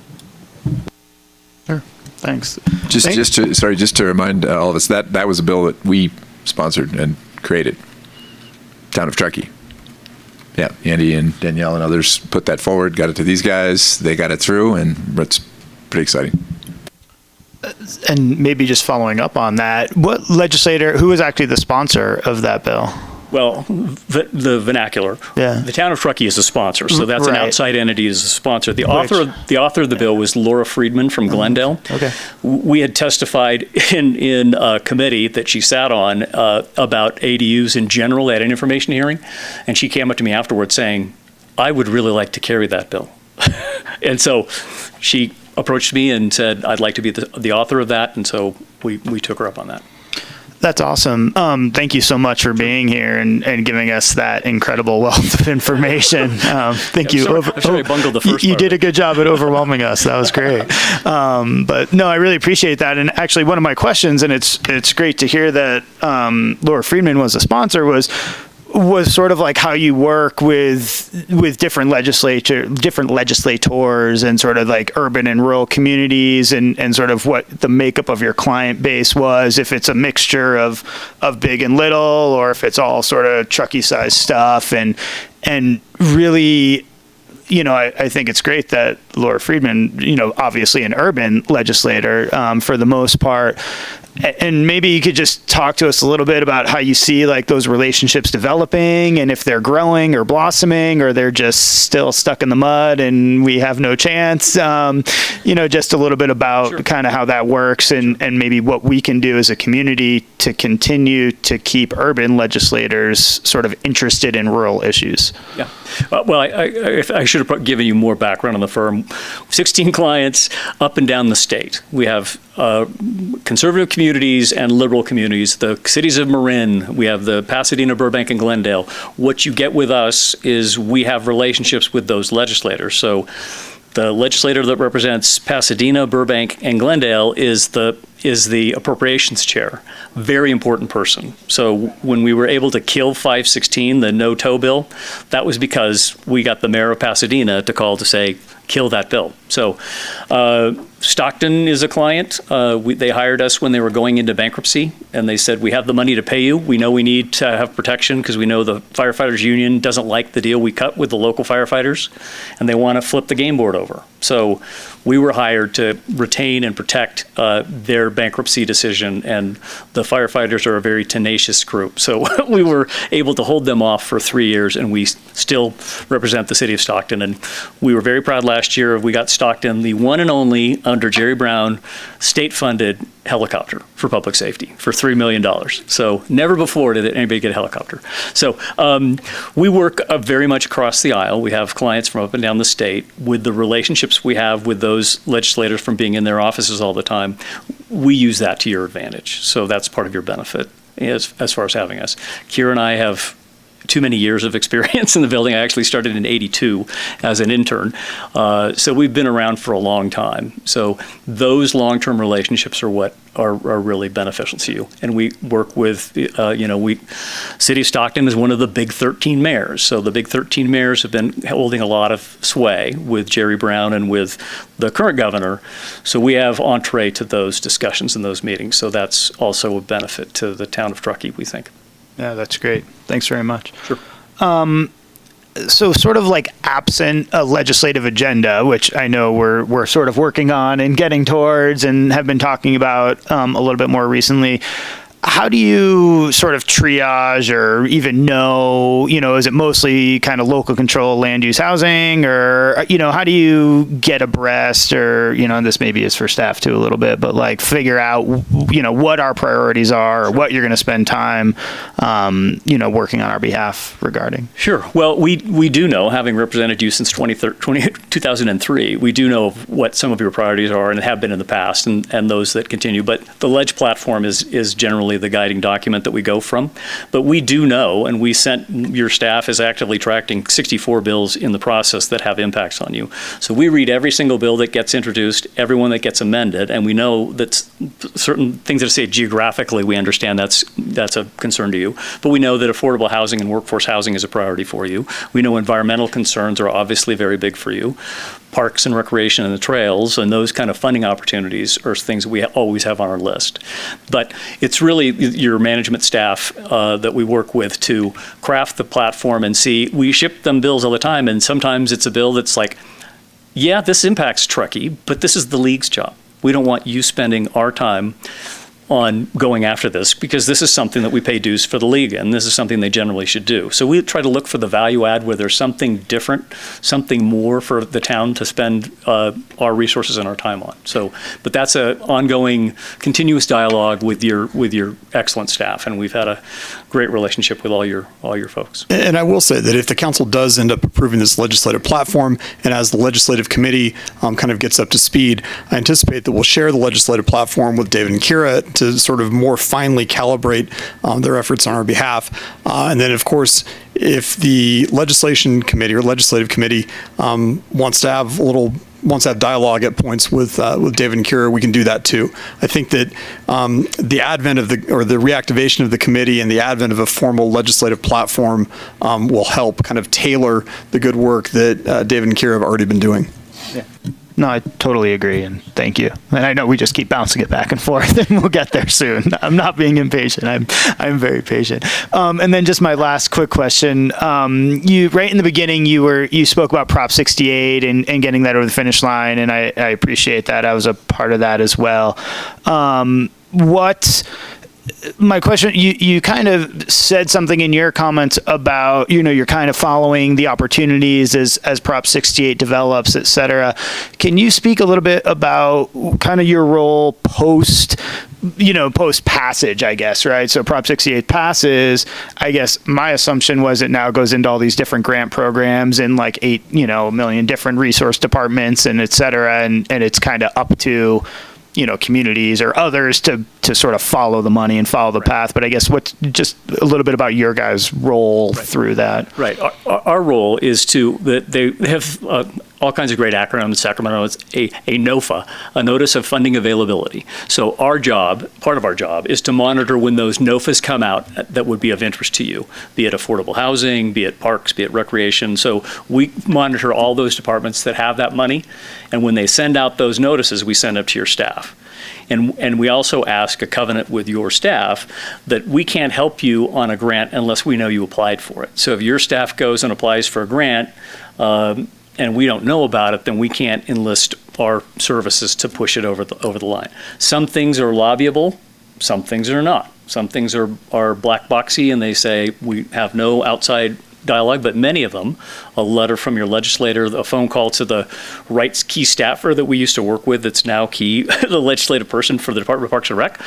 Sure. Thanks. Just to remind all of us, that was a bill that we sponsored and created. Town of Truckee. Yeah, Andy and Danielle and others put that forward, got it to these guys, they got it through, and it's pretty exciting. And maybe just following up on that, what legislator, who was actually the sponsor of that bill? Well, the vernacular. Yeah. The town of Truckee is a sponsor, so that's an Right. outside entity as a sponsor. The author of the bill was Laura Friedman from Glendale. Okay. We had testified in a committee that she sat on about ADUs in general at an information hearing, and she came up to me afterwards saying, "I would really like to carry that bill." And so she approached me and said, "I'd like to be the author of that," and so we took her up on that. That's awesome. Thank you so much for being here and giving us that incredible wealth of information. Thank you. I'm sorry I bungled the first You part did of a good job at overwhelming us. That was great. But no, I really appreciate that. And actually, one of my questions, and it's great to hear that Laura Friedman was a sponsor, was sort of like how you work with different legislators and sort of like urban and rural communities and sort of what the makeup of your client base was, if it's a mixture of big and little, or if it's all sort of Truckee size stuff, and really, I think it's great that Laura Friedman, obviously an urban legislator for the most part. And maybe you could just talk to us a little bit about how you see like those relationships developing, and if they're growing or blossoming, or they're just still stuck in the mud and we have no chance. Just a little bit about kind of how that works, and maybe what we can do as a community to continue to keep urban legislators sort of interested in rural issues. Yeah. Well, I should have given you more background on the firm. 16 clients up and down the state. We have conservative communities and liberal communities. The cities of Marin, we have the Pasadena, Burbank, and Glendale. What you get with us is we have relationships with those legislators. So the legislator that represents Pasadena, Burbank, and Glendale is the is the appropriations chair. Very important person. So when we were able to kill 516, the no-tow bill, that was because we got the mayor of Pasadena to call to say, kill that bill. So Stockton is a client. They hired us when they were going into bankruptcy, and they said, we have the money to pay you. We know we need to have protection because we know the firefighters union doesn't like the deal we cut with the local firefighters, and they want to flip the game board over. So we were hired to retain and protect their bankruptcy decision, and the firefighters are a very tenacious group. So we were able to hold them off for 3 years, and we still represent the city of Stockton. And we were very proud last year. We got Stockton the one and only, under Jerry Brown, state-funded helicopter for public safety for $3 million. So never before did anybody get a helicopter. So we work very much across the aisle. We have clients from up and down the state. With the relationships we have with those legislators from being in their offices all the time, we use that to your advantage. So that's part of your benefit as far as having us. Kira and I have too many years of experience in the building. I actually started in '82 as an intern. So we've been around for a long time. So those long-term relationships are what are really beneficial to you. And we work with, City of Stockton is one of the big 13 mayors. So the big 13 mayors have been holding a lot of sway with Jerry Brown and with the current governor. So we have entree to those discussions and those meetings. So that's also a benefit to the town of Truckee, we think. Yeah, that's great. Thanks very much. Sure. So sort of like absent a legislative agenda, which I know we're sort of working on and getting towards and have been talking about a little bit more recently. How do you sort of triage or even know, is it mostly kind of local control land use housing, or, how do you get abreast, or, and this maybe is for staff too a little bit, but like figure out, what our priorities are, or what you're going to spend time, working on our behalf regarding? Sure. Well, we do know, having represented you since 2003, we do know what some of your priorities are and have been in the past, and those that continue. But the ledge platform is generally the guiding document that we go from. But we do know, and we sent, your staff is actively tracking 64 bills in the process that have impacts on you. So we read every single bill that gets introduced, every one that gets amended, and we know that certain things that say geographically, we understand that's a concern to you. But we know that affordable housing and workforce housing is a priority for you. We know environmental concerns are obviously very big for you. Parks and recreation and the trails and those kind of funding opportunities are things that we always have on our list. But it's really your management staff that we work with to craft the platform and see. We ship them bills all the time, and sometimes it's a bill that's like, yeah, this impacts Truckee, but this is the league's job. We don't want you spending our time on going after this, because this is something that we pay dues for the league, and this is something they generally should do. So we try to look for the value add where there's something different, something more for the town to spend our resources and our time on. So, but that's an ongoing, continuous dialogue with your excellent staff, and we've had a great relationship with all your folks. And I will say that if the council does end up approving this legislative platform, and as the legislative committee kind of gets up to speed, I anticipate that we'll share the legislative platform with David and Kira to sort of more finely calibrate their efforts on our behalf. And then, of course, if the legislation committee or legislative committee wants to have dialogue at points with David and Kira, we can do that too. I think that the advent of the reactivation of the committee and the advent of a formal legislative platform will help kind of tailor the good work that David and Kira have already been doing. Yeah. No, I totally agree, and thank you. And I know we just keep bouncing it back and forth, and we'll get there soon. I'm not being impatient. I'm very patient. And then just my last quick question. You right in the beginning, you spoke about Prop 68 and getting that over the finish line, and I appreciate that. I was a part of that as well. My question, you kind of said something in your comments about, you're kind of following the opportunities as Prop 68 develops, et cetera. Can you speak a little bit about kind of your role post passage, I guess, right? So Prop 68 passes. I guess my assumption was it now goes into all these different grant programs and like 8 million different resource departments and et cetera. And it's kind of up to communities or others to sort of follow the money and follow the path. But I guess what's just a little bit about your guys' role through that. Right. Our role is they have all kinds of great acronyms in Sacramento. It's a NOFA, a Notice of Funding Availability. So our job, part of our job, is to monitor when those NOFAs come out that would be of interest to you, be it affordable housing, be it parks, be it recreation. So we monitor all those departments that have that money, and when they send out those notices, we send them to your staff. And we also ask a covenant with your staff that we can't help you on a grant unless we know you applied for it. So if your staff goes and applies for a grant and we don't know about it, then we can't enlist our services to push it over the line. Some things are lobbyable, some things are not. Some things are black boxy and they say we have no outside dialogue, but many of them, a letter from your legislator, a phone call to the rights key staffer that we used to work with that's now key, the legislative person for the Department of Parks and Rec,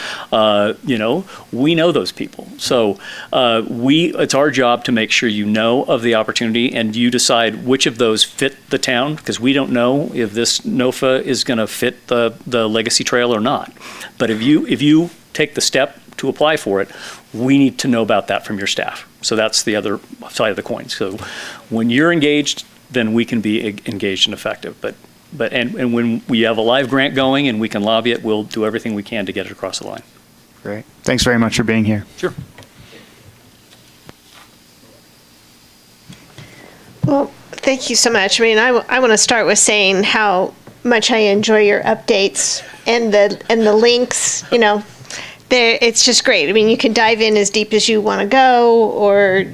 we know those people. So it's our job to make sure you know of the opportunity and you decide which of those fit the town, because we don't know if this NOFA is going to fit the legacy trail or not. But if you take the step to apply for it, we need to know about that from your staff. So that's the other side of the coin. So when you're engaged, then we can be engaged and effective. But when we have a live grant going and we can lobby it, we'll do everything we can to get it across the line. Great. Thanks very much for being here. Sure. Well, thank you so much. I mean, I want to start with saying how much I enjoy your updates and the links, it's just great. I mean, you can dive in as deep as you want to go or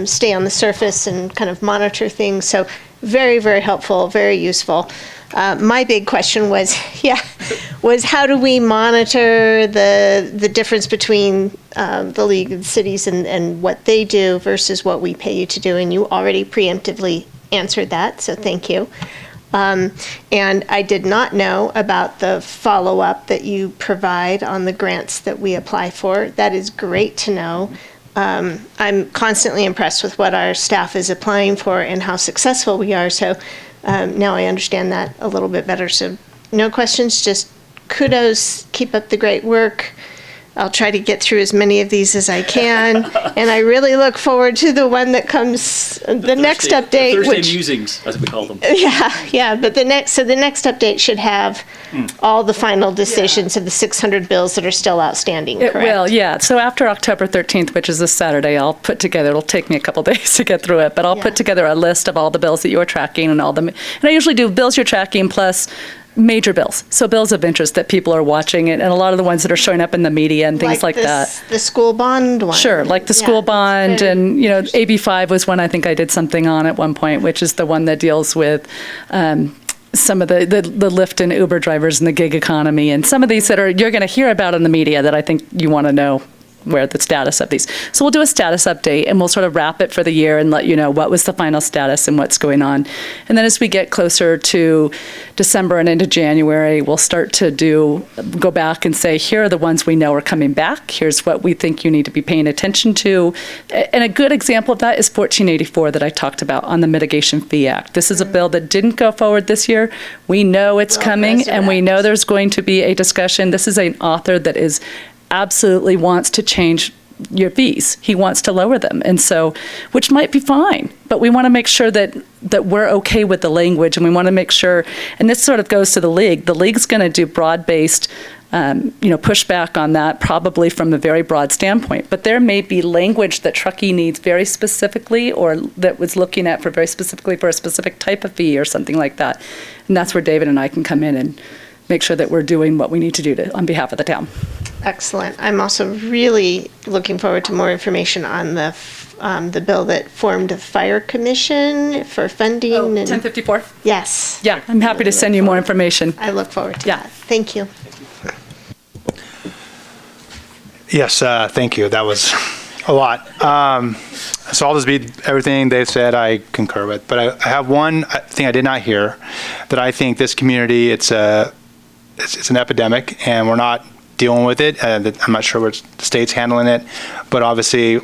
stay on the surface and kind of monitor things. So very, very helpful, very useful. My big question was how do we monitor the difference between the League of Cities and what they do versus what we pay you to do? And you already preemptively answered that, so thank you. And I did not know about the follow-up that you provide on the grants that we apply for. That is great to know. I'm constantly impressed with what our staff is applying for and how successful we are. So now I understand that a little bit better. So no questions, just kudos, keep up the great work. I'll try to get through as many of these as I can, and I really look forward to the one that comes, the next update. Thursday musings, as we call them. Yeah, but the next update should have all the final decisions of the 600 bills that are still outstanding, correct? It will, yeah. So after October 13th, which is this Saturday, I'll put together, it'll take me a couple days to get through it, but I'll put together a list of all the bills that you're tracking and and I usually do bills you're tracking plus major bills. So bills of interest that people are watching and a lot of the ones that are showing up in the media and things like that. The school bond one. Sure, like the school bond and, AB 5 was one I think I did something on at one point, which is the one that deals with some of the Lyft and Uber drivers and the gig economy and some of these that you're going to hear about in the media that I think you want to know where the status of these. So we'll do a status update and we'll sort of wrap it for the year and let you know what was the final status and what's going on. And then as we get closer to December and into January, we'll start to go back and say, here are the ones we know are coming back. Here's what we think you need to be paying attention to. And a good example of that is 1484 that I talked about on the Mitigation Fee Act. This is a bill that didn't go forward this year. We know it's coming and we know there's going to be a discussion. This is an author that absolutely wants to change your fees. He wants to lower them. And so, which might be fine, but we want to make sure that we're okay with the language and we want to make sure, and this sort of goes to the league. The league's going to do broad-based, pushback on that probably from a very broad standpoint, but there may be language that Truckee needs very specifically or that was looking at very specifically for a specific type of fee or something like that. And that's where David and I can come in and make sure that we're doing what we need to do on behalf of the town. Excellent. I'm also really looking forward to more information on the bill that formed a fire commission for funding. 1054? Yes. Yeah, I'm happy to send you more information. I look forward to that. Thank you. Yes, thank you. That was a lot. So I'll just read everything they've said. I concur with, but I have one thing I did not hear that I think this community, it's an epidemic and we're not dealing with it. I'm not sure which state's handling it, but obviously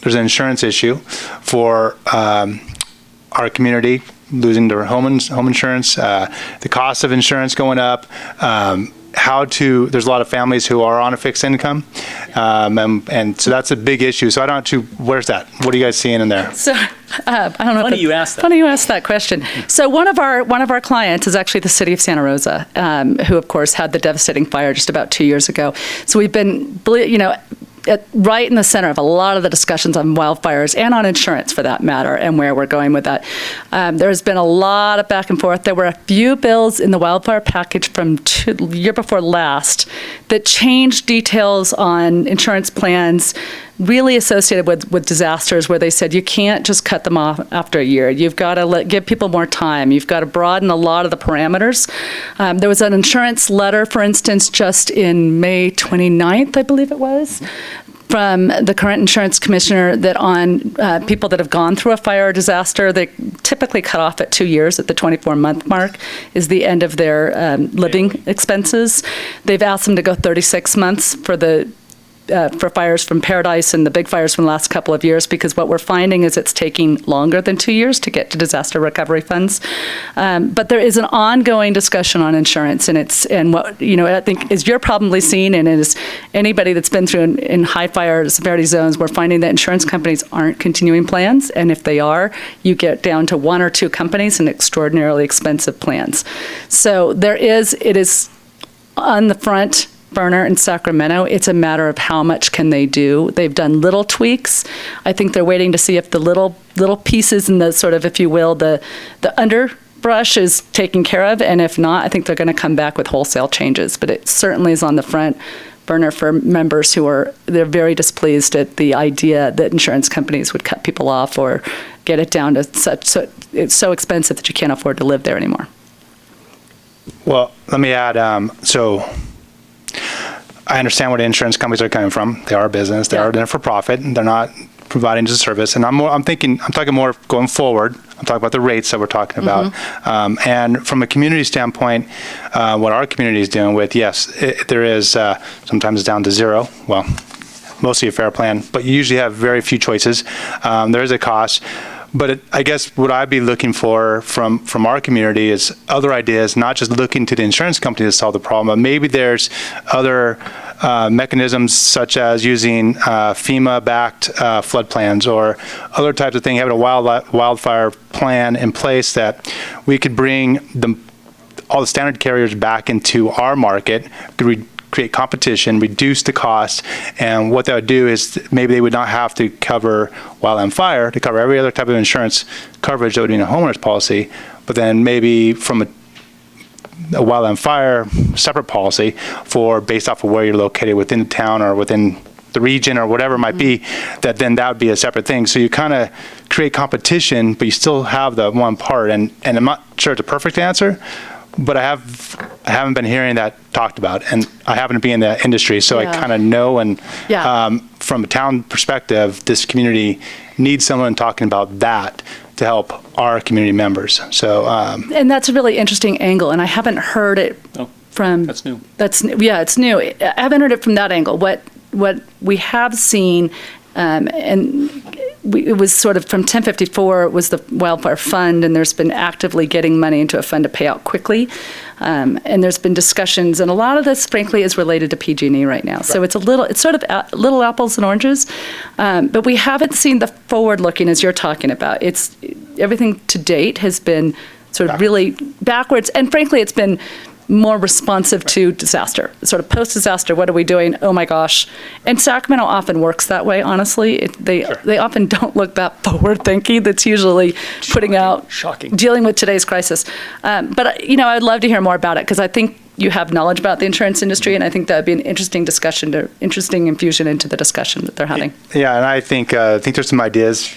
there's an insurance issue for our community losing their home insurance, the cost of insurance going up, there's a lot of families who are on a fixed income. And so that's a big issue. So I don't know, where's that? What are you guys seeing in there? So I don't know. Funny you asked that. Funny you asked that question. So one of our clients is actually the city of Santa Rosa, who of course had the devastating fire just about 2 years ago. So we've been, right in the center of a lot of the discussions on wildfires and on insurance for that matter, and where we're going with that. There's been a lot of back and forth. There were a few bills in the wildfire package from year before last that changed details on insurance plans really associated with disasters, where they said you can't just cut them off after a year. You've got to give people more time. You've got to broaden a lot of the parameters. There was an insurance letter, for instance, just in May 29th, I believe it was, from the current insurance commissioner that on people that have gone through a fire or disaster, they typically cut off at 2 years. At the 24-month mark is the end of their living expenses. They've asked them to go 36 months for fires from Paradise and the big fires from the last couple of years, because what we're finding is it's taking longer than 2 years to get to disaster recovery funds. But there is an ongoing discussion on insurance, and what I think is you're probably seeing, and is anybody that's been through in high fire severity zones, we're finding that insurance companies aren't continuing plans, and if they are, you get down to one or two companies and extraordinarily expensive plans. So it is on the front burner in Sacramento. It's a matter of how much can they do. They've done little tweaks. I think they're waiting to see if the little pieces in the sort of, if you will, the underbrush is taken care of, and if not, I think they're going to come back with wholesale changes. But it certainly is on the front burner for members they're very displeased at the idea that insurance companies would cut people off or get it down to it's so expensive that you can't afford to live there anymore. Well, let me add, so I understand where the insurance companies are coming from. They are a business. They are there for profit. They're not providing just a service. And I'm talking more going forward. I'm talking about the rates that we're talking about. And from a community standpoint, what our community is dealing with, yes, there is sometimes it's down to zero. Well, mostly a fair plan, but you usually have very few choices. There is a cost. But I guess what I'd be looking for from our community is other ideas, not just looking to the insurance company to solve the problem, but maybe there's other mechanisms such as using FEMA-backed flood plans or other types of things, having a wildfire plan in place that we could bring all the standard carriers back into our market, create competition, reduce the cost, and what that would do is maybe they would not have to cover wildland fire, to cover every other type of insurance coverage that would be in a homeowner's policy, but then maybe from a wildland fire separate policy based off of where you're located within the town or within the region or whatever it might be, that would be a separate thing. So you kind of create competition, but you still have the one part, and I'm not sure it's a perfect answer, but I haven't been hearing that talked about, and I happen to be in the industry, so I kind of know. And from a town perspective, this community needs someone talking about that to help our community members. So, and that's a really interesting angle, and I haven't heard it from. That's new. It's new. I haven't heard it from that angle. What we have seen, it was sort of from 1054 was the wildfire fund, and there's been actively getting money into a fund to pay out quickly. And there's been discussions, and a lot of this, frankly, is related to PG&E right now. Right. So it's sort of little apples and oranges, but we haven't seen the forward-looking as you're talking about. It's everything to date has been sort of really backwards, and frankly, it's been more responsive to disaster, sort of post-disaster. What are we doing? Oh my gosh! And Sacramento often works that way. Honestly, they often don't look that forward-thinking. That's usually dealing with today's crisis. But I'd love to hear more about it, because I think you have knowledge about the insurance industry, and I think that would be an interesting interesting infusion into the discussion that they're having. Yeah, and I think there's some ideas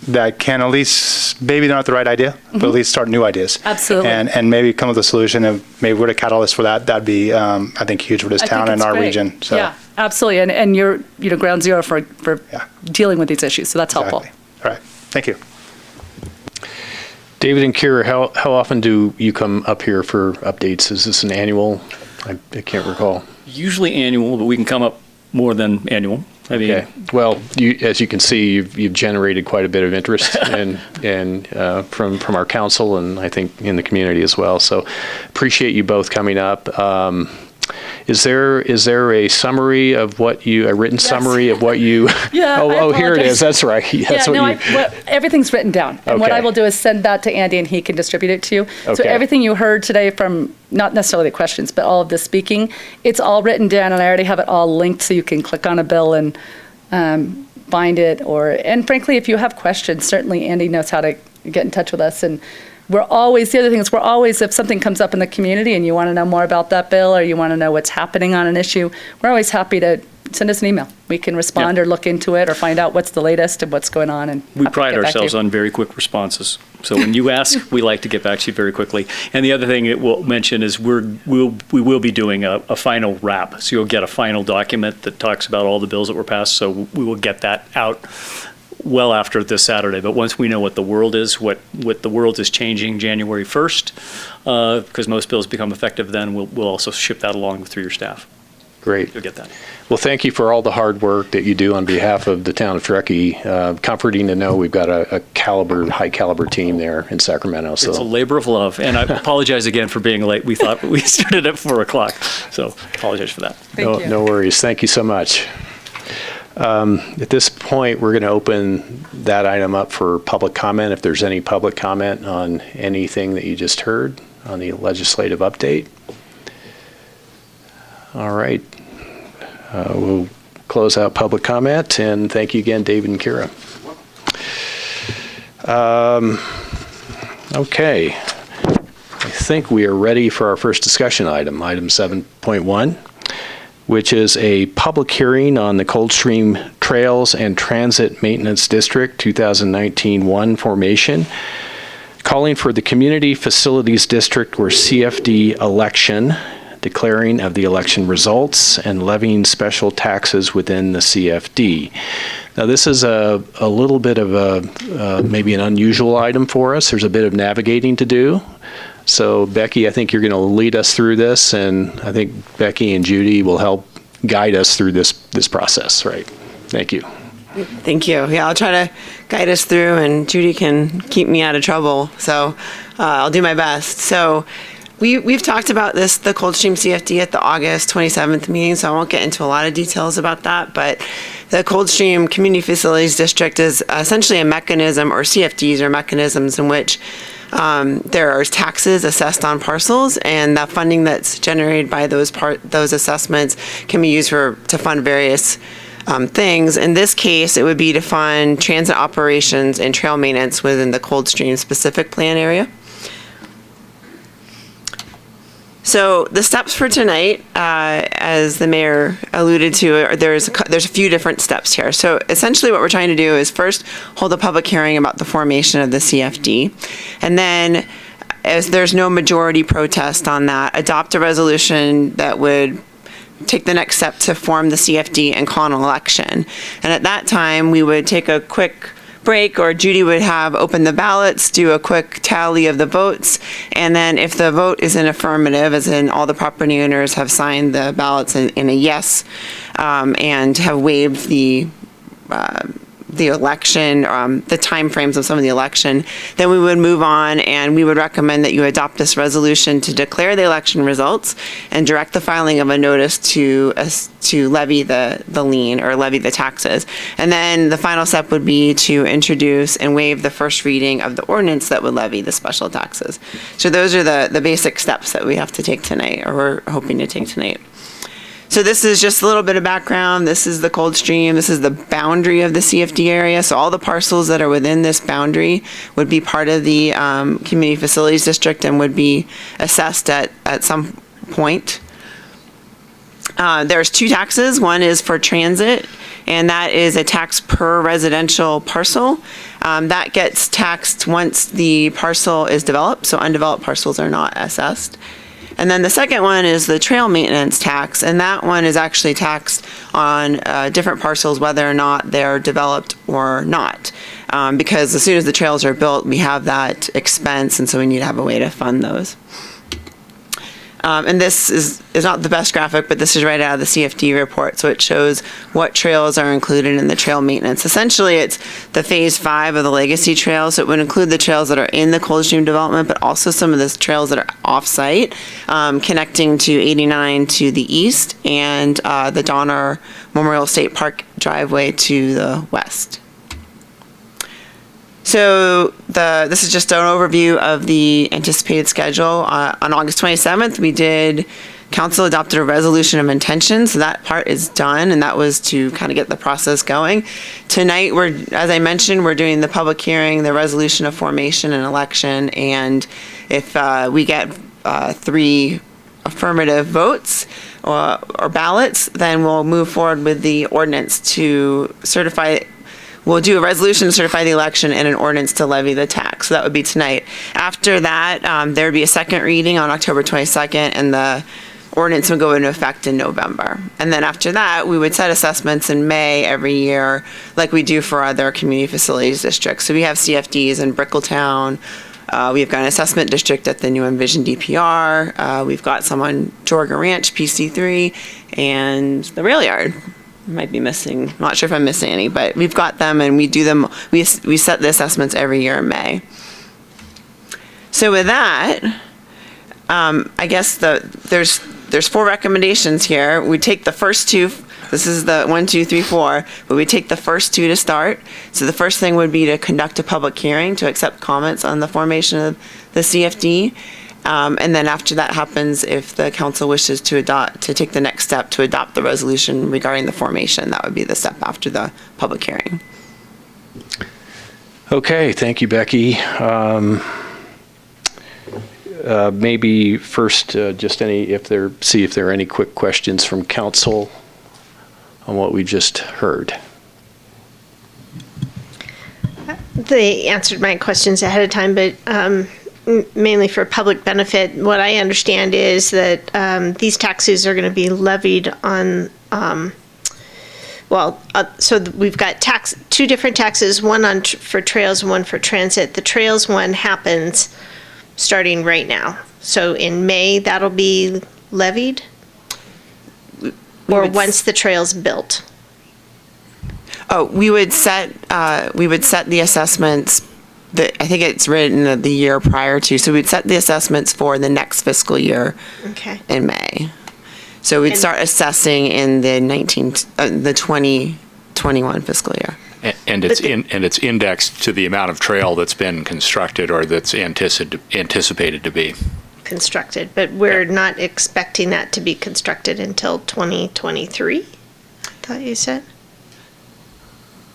that can at least, maybe they're not the right idea, but at least start new ideas. Absolutely. And maybe come with a solution, and maybe we're the catalyst for that. That'd be, I think, huge for this town and our region. So. Yeah, absolutely. And you're ground zero for dealing with these issues, so that's helpful. All right. Thank you. David and Kira, how often do you come up here for updates? Is this an annual? I can't recall. Usually annual, but we can come up more than annual. Okay. Well, as you can see, you've generated quite a bit of interest and from our council, and I think in the community as well. So appreciate you both coming up. Is there a summary of what you, a written summary of what you? Yeah, Oh, I here it is. apologize. That's right. That's Everything's written down. And what Okay. I will do is send that to Andy and he can distribute it to you. So Okay. everything you heard today from, not necessarily the questions, but all of the speaking, it's all written down and I already have it all linked so you can click on a bill and find it. And frankly, if you have questions, certainly Andy knows how to get in touch with us. And the other thing is if something comes up in the community and you want to know more about that bill or you want to know what's happening on an issue, we're always happy to send us an email. We can respond Yeah. or look into it or find out what's the latest and what's going on. And We happy to pride get back to ourselves you. on very quick responses. So when you ask, we like to get back to you very quickly. And the other thing that we'll mention is we will be doing a final wrap. So you'll get a final document that talks about all the bills that were passed. So we will get that out well after this Saturday. But once we know what the world is, what the world is changing January 1st, because most bills become effective then, we'll also ship that along through your staff. Great. You'll get that. Well, thank you for all the hard work that you do on behalf of the town of Truckee. Comforting to know we've got a high caliber team there in Sacramento. It's a So labor of love. And I apologize again for being late. We thought we started at 4 o'clock. So apologize for that. Thank you. no worries. Thank you so much. At this point, we're going to open that item up for public comment. If there's any public comment on anything that you just heard on the legislative update. All right. We'll close out public comment, and thank you again, David and Kira. Okay. I think we are ready for our first discussion item, item 7.1, which is a public hearing on the Coldstream Trails and Transit Maintenance District 2019-1 formation, calling for the Community Facilities District or CFD election, declaring of the election results, and levying special taxes within the CFD. Now, this is a little bit of maybe an unusual item for us. There's a bit of navigating to do. So, Becky, I think you're going to lead us through this, and I think Becky and Judy will help guide us through this process, right? Thank you. Thank you. Yeah, I'll try to guide us through, and Judy can keep me out of trouble. So I'll do my best. So we've talked about the Coldstream CFD at the August 27th meeting, so I won't get into a lot of details about that. But the Coldstream Community Facilities District is essentially a mechanism, or CFDs are mechanisms in which there are taxes assessed on parcels, and that funding that's generated by those assessments can be used to fund various things. In this case, it would be to fund transit operations and trail maintenance within the Coldstream specific plan area. So the steps for tonight, as the mayor alluded to, there's a few different steps here. So essentially what we're trying to do is first hold a public hearing about the formation of the CFD. And then, as there's no majority protest on that, adopt a resolution that would take the next step to form the CFD and call an election. And at that time, we would take a quick break, or Judy would have open the ballots, do a quick tally of the votes, and then if the vote is an affirmative, as in all the property owners have signed the ballots in a yes, and have waived the election, the timeframes of some of the election, then we would move on, and we would recommend that you adopt this resolution to declare the election results and direct the filing of a notice to levy the lien or levy the taxes. And then the final step would be to introduce and waive the first reading of the ordinance that would levy the special taxes. So those are the basic steps that we have to take tonight, or we're hoping to take tonight. So this is just a little bit of background. This is the Coldstream. This is the boundary of the CFD area. So all the parcels that are within this boundary would be part of the Community Facilities District and would be assessed at some point. There's two taxes. One is for transit, and that is a tax per residential parcel. That gets taxed once the parcel is developed, so undeveloped parcels are not assessed. And then the second one is the trail maintenance tax, and that one is actually taxed on different parcels, whether or not they're developed or not. Because as soon as the trails are built, we have that expense, and so we need to have a way to fund those. And this is not the best graphic, but this is right out of the CFD report. So it shows what trails are included in the trail maintenance. Essentially, it's the phase 5 of the legacy trails. So it would include the trails that are in the Coldstream development, but also some of the trails that are off-site, connecting to 89 to the east and the Donner Memorial State Park driveway to the west. So this is just an overview of the anticipated schedule. On August 27th, council adopted a resolution of intention, so that part is done, and that was to kind of get the process going. Tonight, as I mentioned, we're doing the public hearing, the resolution of formation and election, and if we get 3 affirmative votes or ballots, then we'll move forward with the ordinance to certify. We'll do a resolution to certify the election and an ordinance to levy the tax. So that would be tonight. After that, there would be a second reading on October 22nd, and the ordinance would go into effect in November. And then after that, we would set assessments in May every year, like we do for other community facilities districts. So we have CFDs in Brickletown. We've got an assessment district at the New Envision DPR. We've got some on Jorga Ranch, PC3, and the rail yard. Might be missing, I'm not sure if I'm missing any, but we've got them, and we do them, we set the assessments every year in May. So with that, I guess there's 4 recommendations here. We take the first 2, this is the 1, 2, 3, 4, but we take the first 2 to start. So the first thing would be to conduct a public hearing to accept comments on the formation of the CFD. And then after that happens, if the council wishes to take the next step to adopt the resolution regarding the formation, that would be the step after the public hearing. Okay, thank you, Becky. Maybe first, see if there are any quick questions from council on what we just heard. They answered my questions ahead of time, but mainly for public benefit, what I understand is that these taxes are going to be levied on, so we've got 2 different taxes, one for trails and one for transit. The trails one happens starting right now. So in May, that'll be levied? Or once the trail's built? Oh, we would set the assessments. I think it's written the year prior to, so we'd set the assessments for the next fiscal year in May. So we'd start assessing in the 2021 fiscal year. And it's indexed to the amount of trail that's been constructed or that's anticipated to be constructed, but we're not expecting that to be constructed until 2023, I thought you said?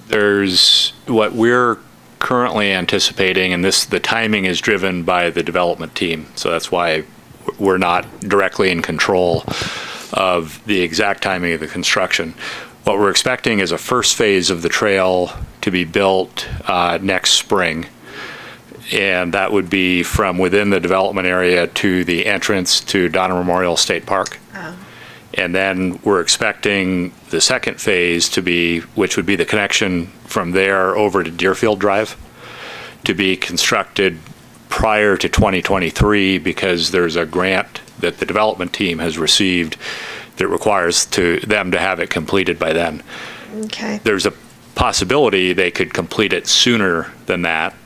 There's what we're currently anticipating, and the timing is driven by the development team, so that's why we're not directly in control of the exact timing of the construction. What we're expecting is a first phase of the trail to be built next spring, and that would be from within the development area to the entrance to Donner Memorial State Park. Oh. And then we're expecting the second phase to be, which would be the connection from there over to Deerfield Drive, to be constructed prior to 2023 because there's a grant that the development team has received that requires them to have it completed by then. Okay. There's a possibility they could complete it sooner than that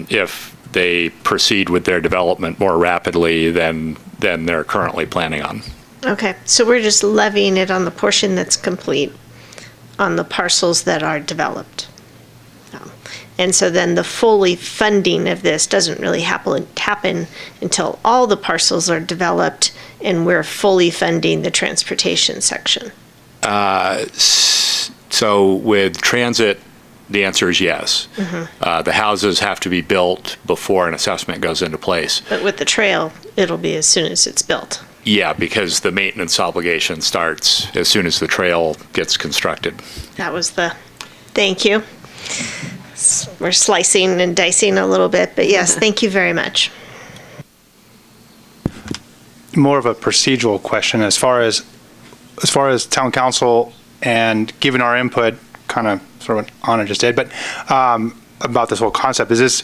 if they proceed with their development more rapidly than they're currently planning on. Okay, so we're just levying it on the portion that's complete, on the parcels that are developed. And so then the fully funding of this doesn't really happen until all the parcels are developed and we're fully funding the transportation section. So with transit, the answer is yes. Mm-hmm. The houses have to be built before an assessment goes into place. But with the trail, it'll be as soon as it's built. Yeah, because the maintenance obligation starts as soon as the trail gets constructed. That was thank you. We're slicing and dicing a little bit, but yes, thank you very much. More of a procedural question as far as town council and given our input, kind of sort of what Anna just did, but about this whole concept, is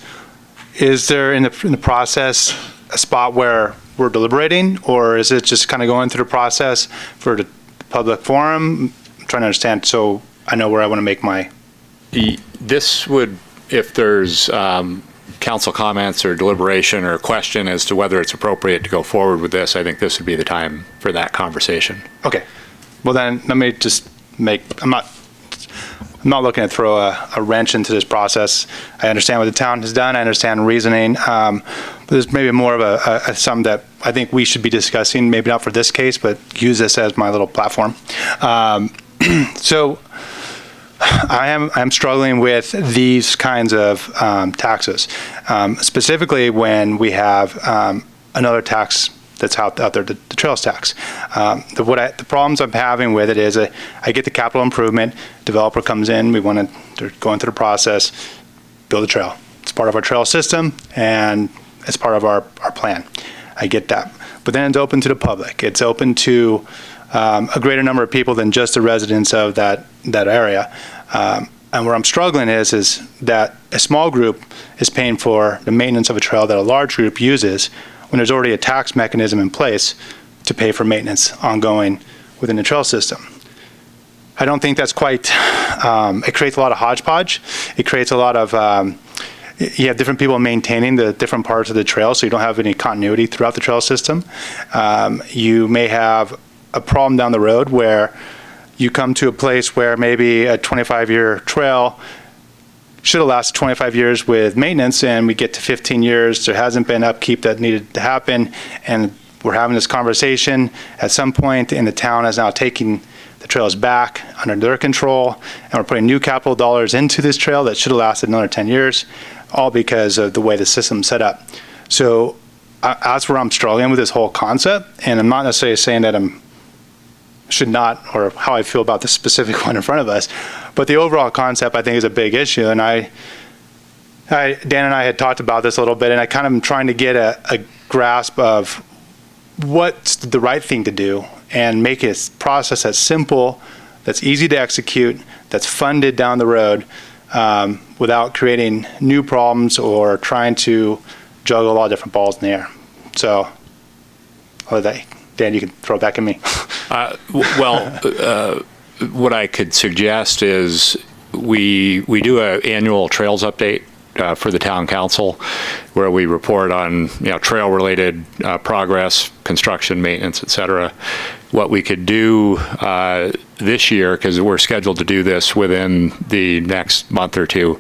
there in the process a spot where we're deliberating, or is it just kind of going through the process for the public forum? I'm trying to understand so I know where I want to make my... This would, if there's council comments or deliberation or question as to whether it's appropriate to go forward with this, I think this would be the time for that conversation. Okay. Well, then let me just make, I'm not looking to throw a wrench into this process. I understand what the town has done. I understand reasoning. But there's maybe more of a something that I think we should be discussing, maybe not for this case, but use this as my little platform. So I'm struggling with these kinds of taxes, specifically when we have another tax that's out there, the trails tax. The problems I'm having with it is I get the capital improvement, developer comes in, they're going through the process, build a trail. It's part of our trail system and it's part of our plan. I get that. But then it's open to the public. It's open to a greater number of people than just the residents of that area. And where I'm struggling is that a small group is paying for the maintenance of a trail that a large group uses when there's already a tax mechanism in place to pay for maintenance ongoing within the trail system. I don't think that's quite, it creates a lot of hodgepodge. It creates a lot of, you have different people maintaining the different parts of the trail, so you don't have any continuity throughout the trail system. You may have a problem down the road where you come to a place where maybe a 25-year trail should have lasted 25 years with maintenance, and we get to 15 years, there hasn't been upkeep that needed to happen, and we're having this conversation at some point, and the town is now taking the trails back under their control, and we're putting new capital dollars into this trail that should have lasted another 10 years, all because of the way the system's set up. So that's where I'm struggling with this whole concept, and I'm not necessarily saying that should not, or how I feel about the specific one in front of us, but the overall concept I think is a big issue. And Dan and I had talked about this a little bit, and I kind of am trying to get a grasp of what's the right thing to do and make a process that's simple, that's easy to execute, that's funded down the road, without creating new problems or trying to juggle a lot of different balls in the air. So, Dan, you can throw it back at me. What I could suggest is we do an annual trails update for the town council, where we report on trail-related progress, construction, maintenance, et cetera. What we could do this year, because we're scheduled to do this within the next month or two,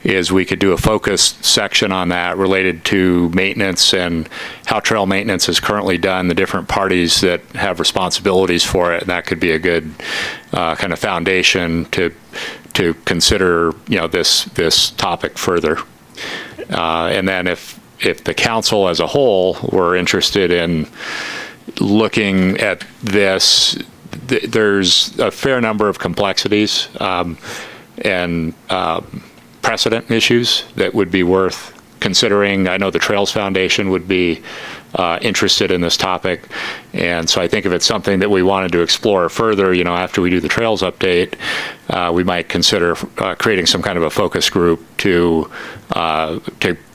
is we could do a focused section on that related to maintenance and how trail maintenance is currently done, the different parties that have responsibilities for it. And that could be a good kind of foundation to consider this topic further. And then if the council as a whole were interested in looking at this, there's a fair number of complexities and precedent issues that would be worth considering. I know the Trails Foundation would be interested in this topic, and so I think if it's something that we wanted to explore further, after we do the Trails update, we might consider creating some kind of a focus group to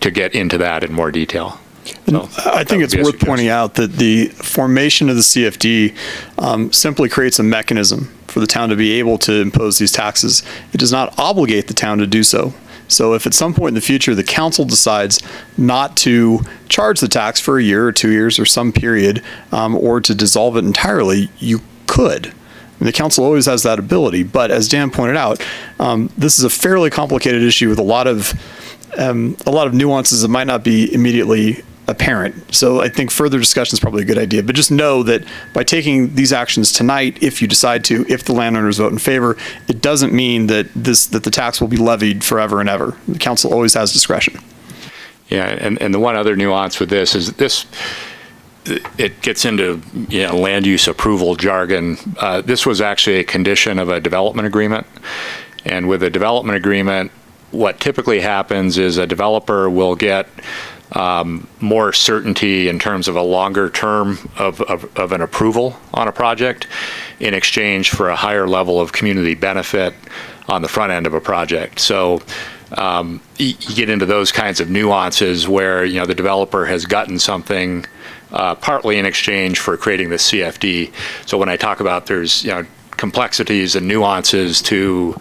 get into that in more detail. So I think it's worth pointing out that the formation of the CFD simply creates a mechanism for the town to be able to impose these taxes. It does not obligate the town to do so. So if at some point in the future the council decides not to charge the tax for a year or 2 years or some period, or to dissolve it entirely, you could. And the council always has that ability. But as Dan pointed out, this is a fairly complicated issue with a lot of nuances that might not be immediately apparent. So I think further discussion is probably a good idea. But just know that by taking these actions tonight, if you decide to, if the landowners vote in favor, it doesn't mean that the tax will be levied forever and ever. The council always has discretion. Yeah, and the one other nuance with this is it gets into land use approval jargon. This was actually a condition of a development agreement. And with a development agreement, what typically happens is a developer will get more certainty in terms of a longer term of an approval on a project in exchange for a higher level of community benefit on the front end of a project. So you get into those kinds of nuances where, the developer has gotten something partly in exchange for creating the CFD. So when I talk about there's, complexities and nuances to,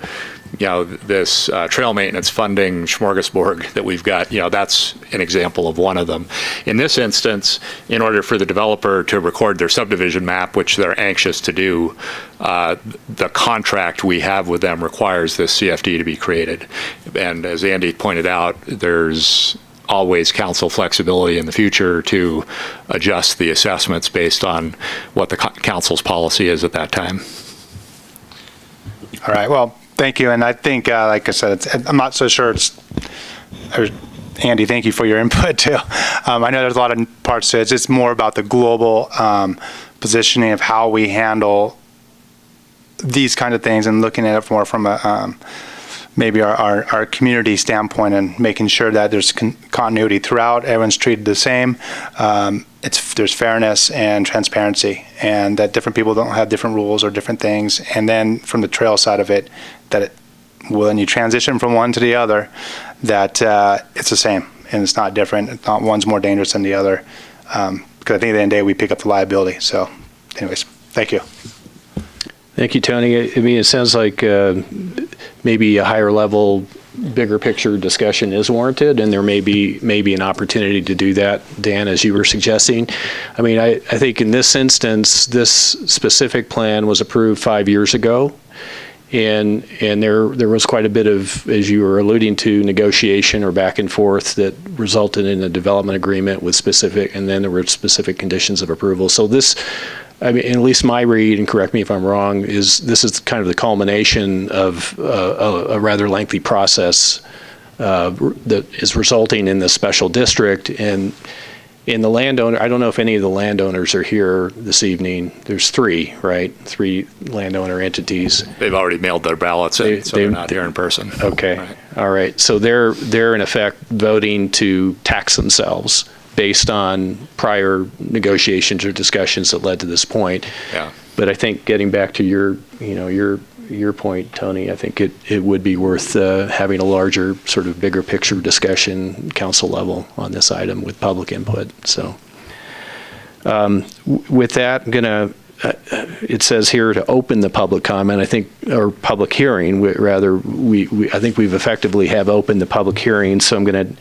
this trail maintenance funding smorgasbord that we've got, that's an example of one of them. In this instance, in order for the developer to record their subdivision map, which they're anxious to do, the contract we have with them requires this CFD to be created. And as Andy pointed out, there's always council flexibility in the future to adjust the assessments based on what the council's policy is at that time. All right, well, thank you. And I think, like I said, I'm not so sure Andy, thank you for your input too. I know there's a lot of parts to it. It's just more about the global positioning of how we handle these kind of things and looking at it more from a maybe our community standpoint and making sure that there's continuity throughout. Everyone's treated the same. There's fairness and transparency, and that different people don't have different rules or different things. And then from the trail side of it, that when you transition from one to the other, that it's the same and it's not different. It's not one's more dangerous than the other. Because I think at the end of the day, we pick up the liability. So anyways, thank you. Thank you, Tony. I mean, it sounds like maybe a higher level, bigger picture discussion is warranted, and there may be an opportunity to do that, Dan, as you were suggesting. I mean, I think in this instance, this specific plan was approved 5 years ago, and there was quite a bit of, as you were alluding to, negotiation or back and forth that resulted in a development agreement with specific, and then there were specific conditions of approval. So this, I mean, at least my read, and correct me if I'm wrong, is this is kind of the culmination of a rather lengthy process that is resulting in this special district. And in the landowner, I don't know if any of the landowners are here this evening. There's three, right? Three landowner entities. They've already mailed their ballots in, so they're not here in person. Okay, Right. All right. So they're in effect voting to tax themselves based on prior negotiations or discussions that led to this point. Yeah. But I think getting back to your point, Tony, I think it would be worth having a larger, sort of bigger picture discussion, council level, on this item with public input. So with that, I'm gonna. It says here to open the public comment. I think, or public hearing. Rather, I think we've effectively have opened the public hearing. So I'm going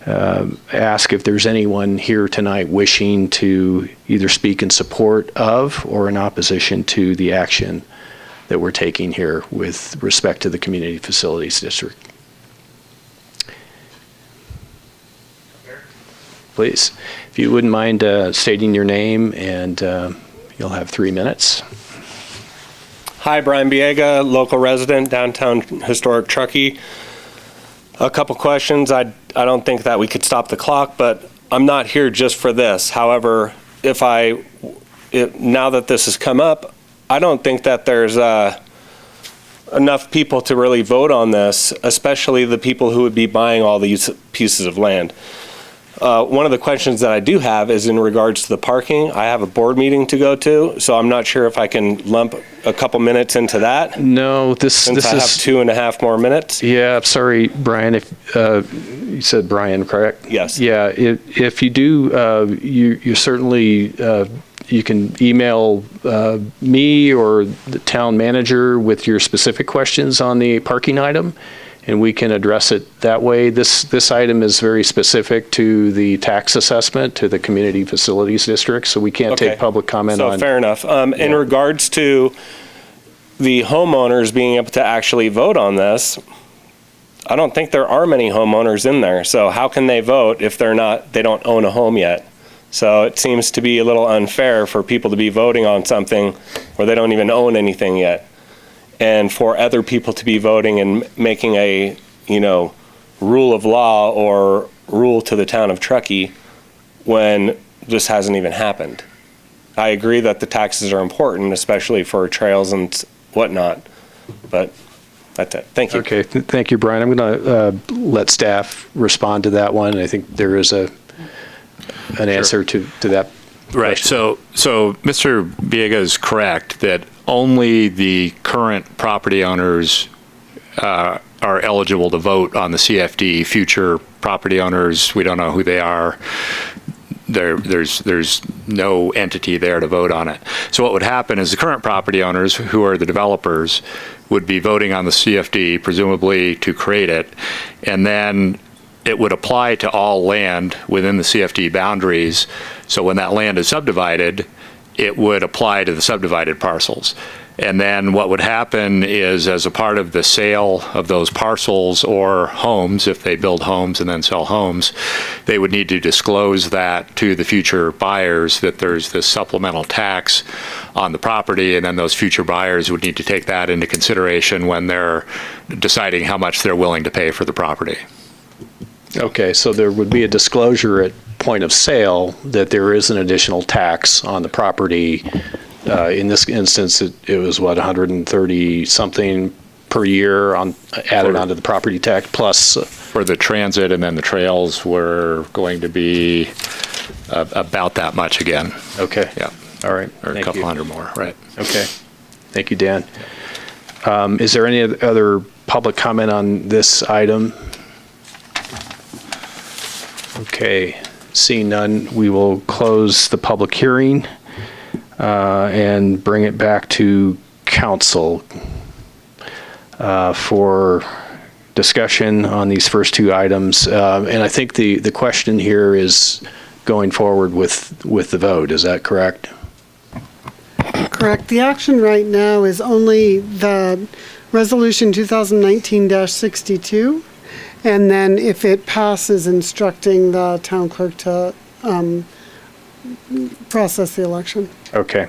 to ask if there's anyone here tonight wishing to either speak in support of or in opposition to the action that we're taking here with respect to the Community Facilities District. Please, if you wouldn't mind stating your name, and you'll have 3 minutes. Hi, Brian Biega, local resident, downtown historic Truckee. A couple questions. I don't think that we could stop the clock, but I'm not here just for this. However, now that this has come up, I don't think that there's enough people to really vote on this, especially the people who would be buying all these pieces of land. One of the questions that I do have is in regards to the parking. I have a board meeting to go to, so I'm not sure if I can lump a couple minutes into that. No, since I have 2.5 more minutes. Yeah, sorry, Brian. If you said Brian, correct? Yes. Yeah. If you do, you certainly you can email me or the town manager with your specific questions on the parking item, and we can address it that way. This item is very specific to the tax assessment to the Community Facilities District, so we can't take public comment on. So fair enough. In regards to the homeowners being able to actually vote on this, I don't think there are many homeowners in there. So how can they vote if they don't own a home yet? So it seems to be a little unfair for people to be voting on something where they don't even own anything yet, and for other people to be voting and making a, rule of law or rule to the town of Truckee when this hasn't even happened. I agree that the taxes are important, especially for trails and whatnot, but that's it. Thank you. Okay, thank you, Brian. I'm going to let staff respond to that one. I think there is an answer to that. Right. So Mr. Biega is correct that only the current property owners are are eligible to vote on the CFD. Future property owners, we don't know who they are. There's no entity there to vote on it. So what would happen is the current property owners, who are the developers, would be voting on the CFD, presumably to create it, and then it would apply to all land within the CFD boundaries. So when that land is subdivided, it would apply to the subdivided parcels. And then what would happen is, as a part of the sale of those parcels or homes, if they build homes and then sell homes, they would need to disclose that to the future buyers, that there's this supplemental tax on the property, and then those future buyers would need to take that into consideration when they're deciding how much they're willing to pay for the property. Okay, so there would be a disclosure at point of sale that there is an additional tax on the property. In this instance, it was what, 130 something per year added onto the property tax plus. For the transit, and then the trails were going to be about that much again. Okay. Yeah. All right. Or a couple hundred more, right. Okay. Thank you, Dan. Is there any other public comment on this item? Okay. Seeing none, we will close the public hearing and bring it back to council for discussion on these first two items. And I think the question here is going forward with the vote. Is that correct? Correct. The action right now is only the resolution 2019-62. And then if it passes, instructing the town clerk to process the election. Okay.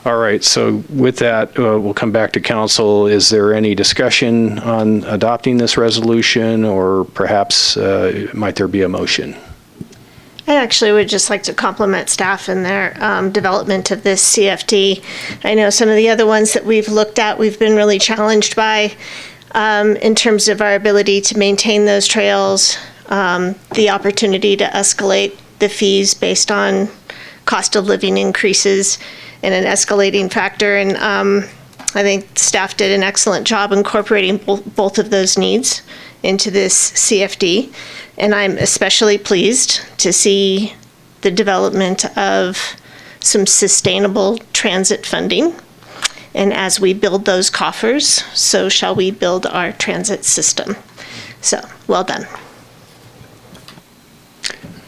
All right. So with that, we'll come back to council. Is there any discussion on adopting this resolution, or perhaps might there be a motion? I actually would just like to compliment staff in their development of this CFD. I know some of the other ones that we've looked at, we've been really challenged by in terms of our ability to maintain those trails, the opportunity to escalate the fees based on cost of living increases and an escalating factor. And I think staff did an excellent job incorporating both of those needs into this CFD. And I'm especially pleased to see the development of some sustainable transit funding. And as we build those coffers, so shall we build our transit system. So, well done.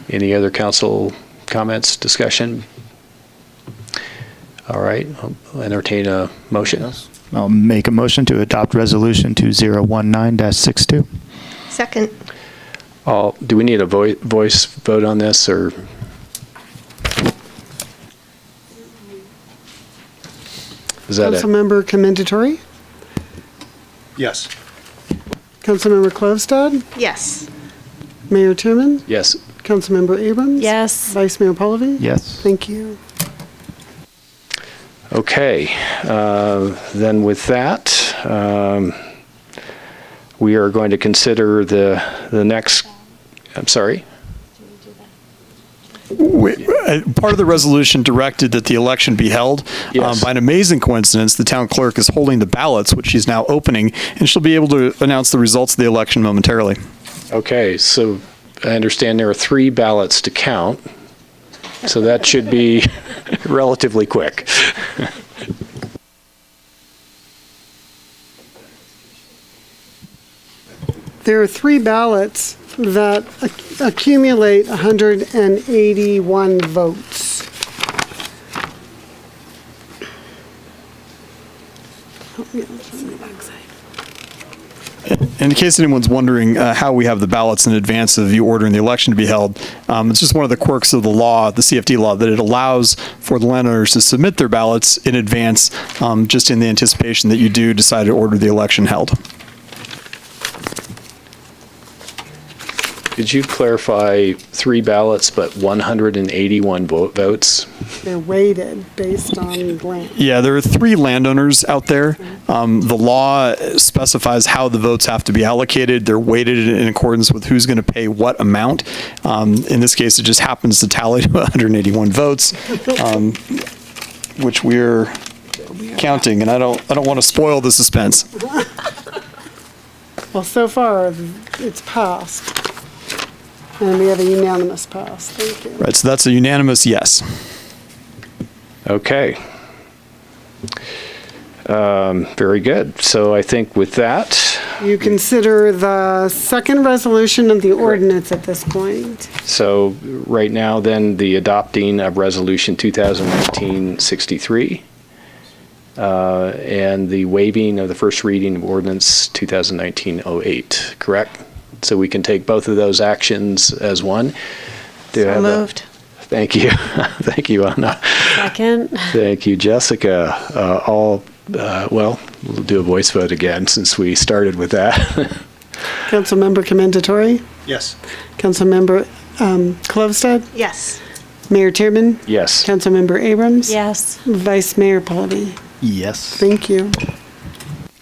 Any other council comments, discussion? All right, I'll entertain a motion. I'll make a motion to adopt resolution 2019-62. Second. Do we need a voice vote on this, or? Is that it? Councilmember Commendatory? Yes. Councilmember Clovestad? Yes. Mayor Tuman? Yes. Councilmember Abrams? Yes. Vice Mayor Pallavi? Yes. Thank you. Okay, then with that, we are going to consider the next, I'm sorry? Part of the resolution directed that the election be held. Yes. By an amazing coincidence, the town clerk is holding the ballots, which she's now opening, and she'll be able to announce the results of the election momentarily. Okay, so I understand there are 3 ballots to count, so that should be relatively quick. There are 3 ballots that accumulate 181 votes. In case anyone's wondering how we have the ballots in advance of you ordering the election to be held, it's just one of the quirks of the law, the CFD law, that it allows for the landowners to submit their ballots in advance, just in the anticipation that you do decide to order the election held. Did you clarify 3 ballots, but 181 votes? They're weighted based on land. Yeah, there are 3 landowners out there. The law specifies how the votes have to be allocated. They're weighted in accordance with who's going to pay what amount. In this case, it just happens to tally to 181 votes, which we're counting, and I don't want to spoil the suspense. Well, so far, it's passed. And we have a unanimous pass. Thank you. Right, so that's a unanimous yes. Okay. Very good. So I think with that, You consider the second resolution of the ordinance at this point. so right now then, the adopting of Resolution 2019-63 and the waiving of the first reading of Ordinance 2019-08, correct? So we can take both of those actions as one. Do you So have a- moved. Thank you. Thank you, Anna. Second. Thank you, Jessica. Well, we'll do a voice vote again since we started with that. Councilmember Commendatore? Yes. Councilmember Clovestad? Yes. Mayor Tierman? Yes. Councilmember Abrams? Yes. Vice Mayor Pauley? Yes. Thank you.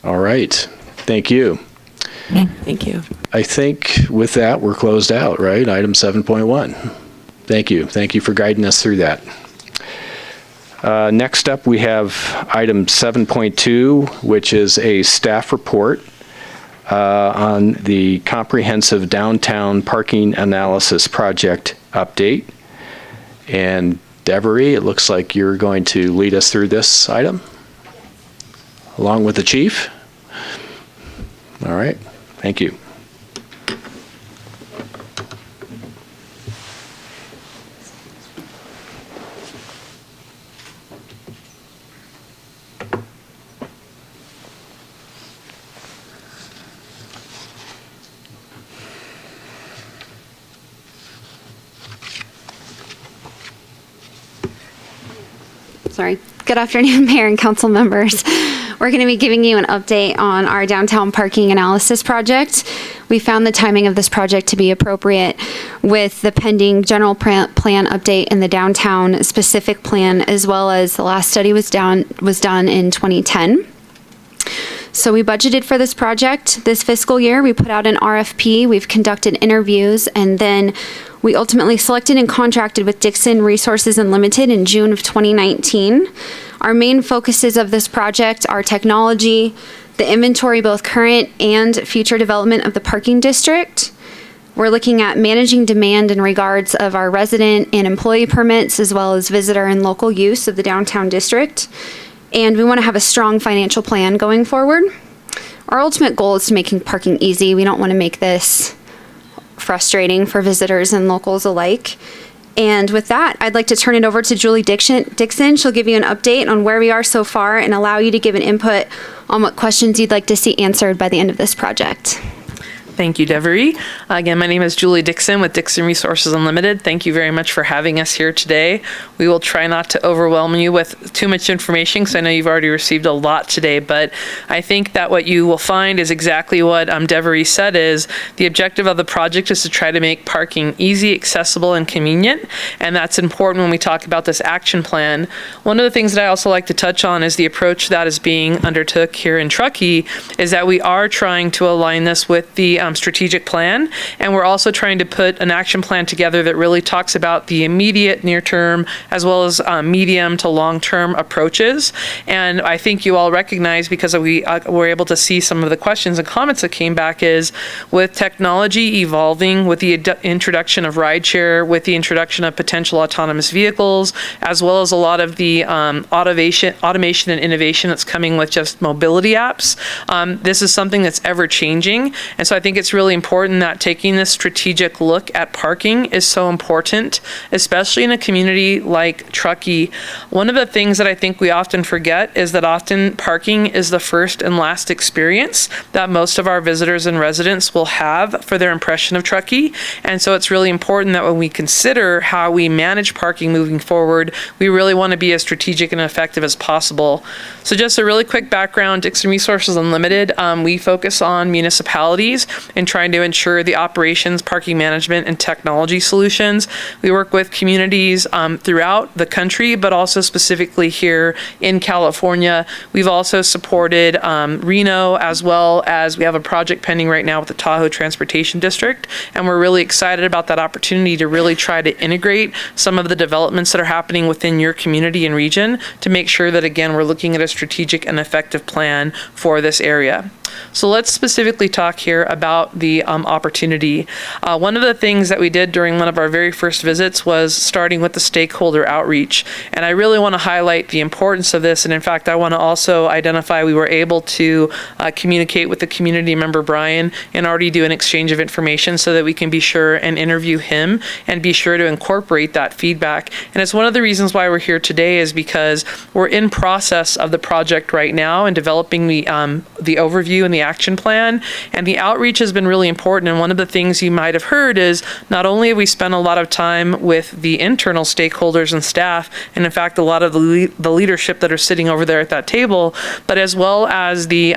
All right. Thank you. Thank you. I think with that, we're closed out, right? Item 7.1. Thank you. Thank you for guiding us through that. Next up, we have item 7.2, which is a staff report on the comprehensive downtown parking analysis project update. And Devery, it looks like you're going to lead us through this item, along with the chief. All right. Thank you. Sorry. Good afternoon, Mayor and council members. We're going to be giving you an update on our downtown parking analysis project. We found the timing of this project to be appropriate with the pending general plan update and the downtown specific plan, as well as the last study was done in 2010. So we budgeted for this project this fiscal year. We put out an RFP, we've conducted interviews, and then we ultimately selected and contracted with Dixon Resources Unlimited in June of 2019. Our main focuses of this project are technology, the inventory, both current and future development of the parking district. We're looking at managing demand in regards of our resident and employee permits, as well as visitor and local use of the downtown district. And we want to have a strong financial plan going forward. Our ultimate goal is to making parking easy. We don't want to make this frustrating for visitors and locals alike. And with that, I'd like to turn it over to Julie Dixon. She'll give you an update on where we are so far and allow you to give an input on what questions you'd like to see answered by the end of this project. Thank you, Devery. Again, my name is Julie Dixon with Dixon Resources Unlimited. Thank you very much for having us here today. We will try not to overwhelm you with too much information because I know you've already received a lot today, but I think that what you will find is exactly what Devery said is the objective of the project is to try to make parking easy, accessible, and convenient, and that's important when we talk about this action plan. One of the things that I also like to touch on is the approach that is being undertook here in Truckee is that we are trying to align this with the strategic plan, and we're also trying to put an action plan together that really talks about the immediate near term as well as medium to long term approaches. And I think you all recognize, because we were able to see some of the questions and comments that came back, is with technology evolving, with the introduction of rideshare, with the introduction of potential autonomous vehicles, as well as a lot of the automation and innovation that's coming with just mobility apps, this is something that's ever changing. And so I think it's really important that taking this strategic look at parking is so important, especially in a community like Truckee. One of the things that I think we often forget is that often parking is the first and last experience that most of our visitors and residents will have for their impression of Truckee. And so it's really important that when we consider how we manage parking moving forward, we really want to be as strategic and effective as possible. So just a really quick background, Dixon Resources Unlimited, we focus on municipalities and trying to ensure the operations, parking management, and technology solutions. We work with communities throughout the country, but also specifically here in California. We've also supported Reno, as well as we have a project pending right now with the Tahoe Transportation District, and we're really excited about that opportunity to really try to integrate some of the developments that are happening within your community and region to make sure that, again, we're looking at a strategic and effective plan for this area. So let's specifically talk here about the opportunity. One of the things that we did during one of our very first visits was starting with the stakeholder outreach. And I really want to highlight the importance of this. And in fact, I want to also identify we were able to communicate with the community member, Brian, and already do an exchange of information so that we can be sure and interview him and be sure to incorporate that feedback. And it's one of the reasons why we're here today is because we're in process of the project right now and developing the overview and the action plan. And the outreach has been really important. And one of the things you might have heard is not only have we spent a lot of time with the internal stakeholders and staff, and in fact, a lot of the leadership that are sitting over there at that table, but as well as the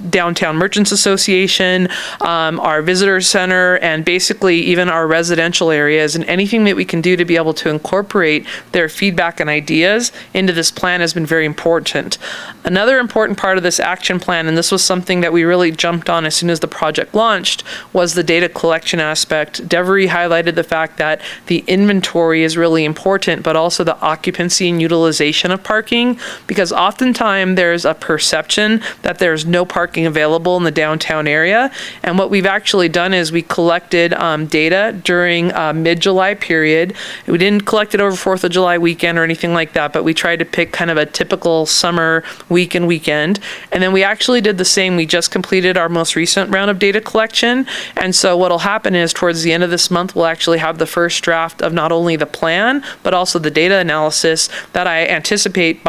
Downtown Merchants Association, our visitor center, and basically even our residential areas, and anything that we can do to be able to incorporate their feedback and ideas into this plan has been very important. Another important part of this action plan, and this was something that we really jumped on as soon as the project launched, was the data collection aspect. Devery highlighted the fact that the inventory is really important, but also the occupancy and utilization of parking, because oftentimes there's a perception that there's no parking available in the downtown area. And what we've actually done is we collected data during mid-July period. We didn't collect it over 4th of July weekend or anything like that, but we tried to pick kind of a typical summer weekend. And then we actually did the same. We just completed our most recent round of data collection. And so what'll happen is towards the end of this month, we'll actually have the first draft of not only the plan, but also the data analysis that I anticipate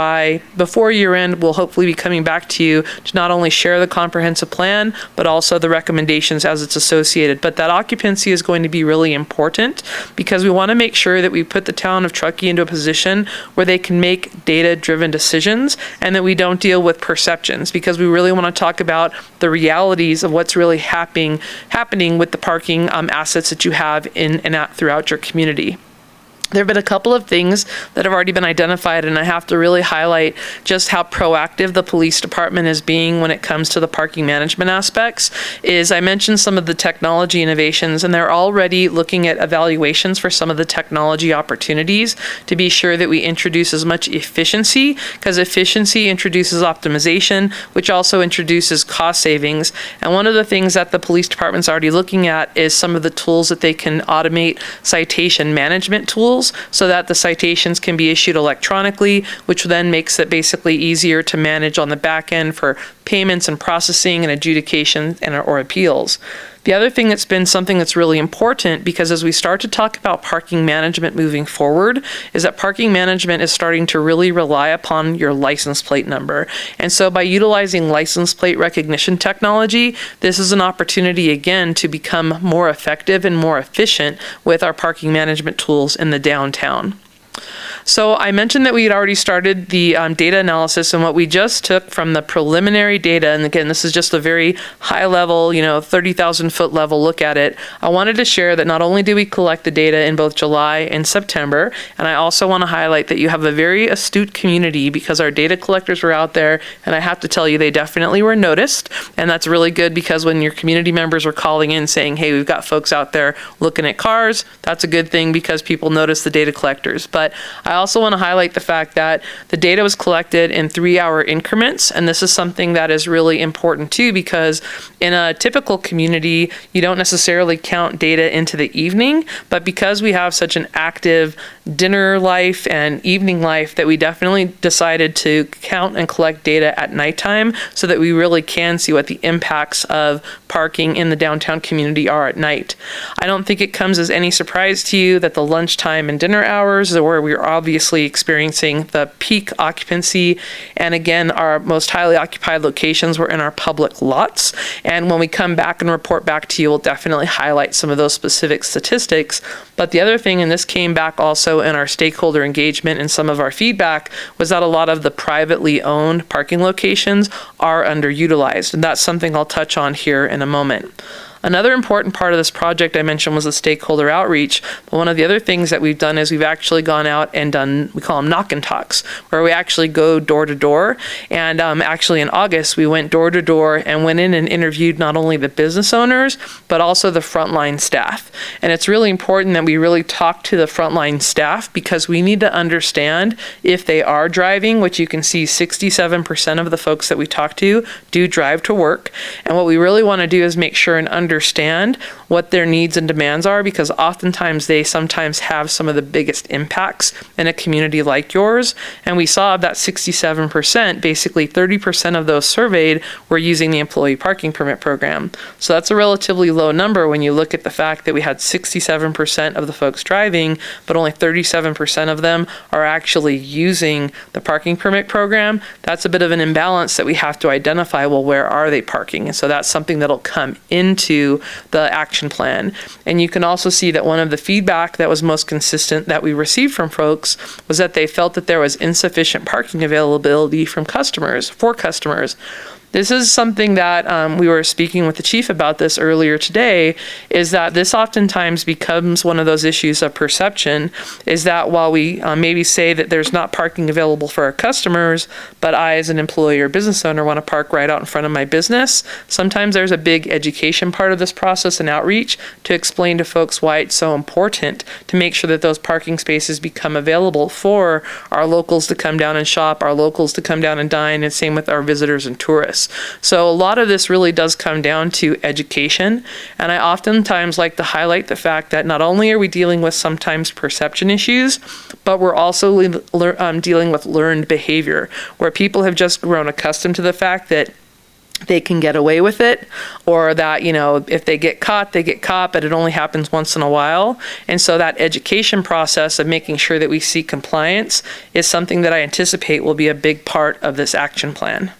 before year end, we'll hopefully be coming back to you to not only share the comprehensive plan, but also the recommendations as it's associated. But that occupancy is going to be really important because we want to make sure that we put the town of Truckee into a position where they can make data-driven decisions and that we don't deal with perceptions, because we really want to talk about the realities of what's really happening with the parking assets that you have in and out throughout your community. There have been a couple of things that have already been identified, and I have to really highlight just how proactive the police department is being when it comes to the parking management aspects. I mentioned some of the technology innovations, and they're already looking at evaluations for some of the technology opportunities to be sure that we introduce as much efficiency, because efficiency introduces optimization, which also introduces cost savings. And one of the things that the police department's already looking at is some of the tools that they can automate citation management tools, so that the citations can be issued electronically, which then makes it basically easier to manage on the back end for payments and processing and adjudication or appeals. The other thing that's been something that's really important, because as we start to talk about parking management moving forward, is that parking management is starting to really rely upon your license plate number. And so by utilizing license plate recognition technology, this is an opportunity again to become more effective and more efficient with our parking management tools in the downtown. So I mentioned that we had already started the data analysis, and what we just took from the preliminary data, and again, this is just a very high level, 30,000 foot level look at it. I wanted to share that not only do we collect the data in both July and September, and I also want to highlight that you have a very astute community, because our data collectors were out there, and I have to tell you, they definitely were noticed. And that's really good, because when your community members were calling in saying, hey, we've got folks out there looking at cars, that's a good thing because people notice the data collectors. But I also want to highlight the fact that the data was collected in 3-hour increments, and this is something that is really important too, because in a typical community, you don't necessarily count data into the evening, but because we have such an active dinner life and evening life, that we definitely decided to count and collect data at nighttime so that we really can see what the impacts of parking in the downtown community are at night. I don't think it comes as any surprise to you that the lunchtime and dinner hours are where we're obviously experiencing the peak occupancy. And again, our most highly occupied locations were in our public lots. And when we come back and report back to you, we'll definitely highlight some of those specific statistics. But the other thing, and this came back also in our stakeholder engagement and some of our feedback, was that a lot of the privately owned parking locations are underutilized. And that's something I'll touch on here in a moment. Another important part of this project I mentioned was the stakeholder outreach. But one of the other things that we've done is we've actually gone out and done, we call them knock and talks, where we actually go door to door. And actually in August, we went door to door and went in and interviewed not only the business owners, but also the frontline staff. And it's really important that we really talk to the frontline staff because we need to understand if they are driving, which you can see 67% of the folks that we talk to do drive to work. And what we really want to do is make sure and understand what their needs and demands are, because oftentimes they sometimes have some of the biggest impacts in a community like yours. And we saw of that 67%, basically 30% of those surveyed were using the employee parking permit program. So that's a relatively low number when you look at the fact that we had 67% of the folks driving, but only 37% of them are actually using the parking permit program. That's a bit of an imbalance that we have to identify. Well, where are they parking? And so that's something that'll come into the action plan. And you can also see that one of the feedback that was most consistent that we received from folks was that they felt that there was insufficient parking availability for customers. This is something that we were speaking with the chief about this earlier today, is that this oftentimes becomes one of those issues of perception, is that while we maybe say that there's not parking available for our customers, but I as an employee or business owner want to park right out in front of my business, sometimes there's a big education part of this process and outreach to explain to folks why it's so important to make sure that those parking spaces become available for our locals to come down and shop, our locals to come down and dine, and same with our visitors and tourists. So a lot of this really does come down to education. And I oftentimes like to highlight the fact that not only are we dealing with sometimes perception issues, but we're also dealing with learned behavior, where people have just grown accustomed to the fact that they can get away with it, or that, if they get caught, but it only happens once in a while. And so that education process of making sure that we see compliance is something that I anticipate will be a big part of this action plan.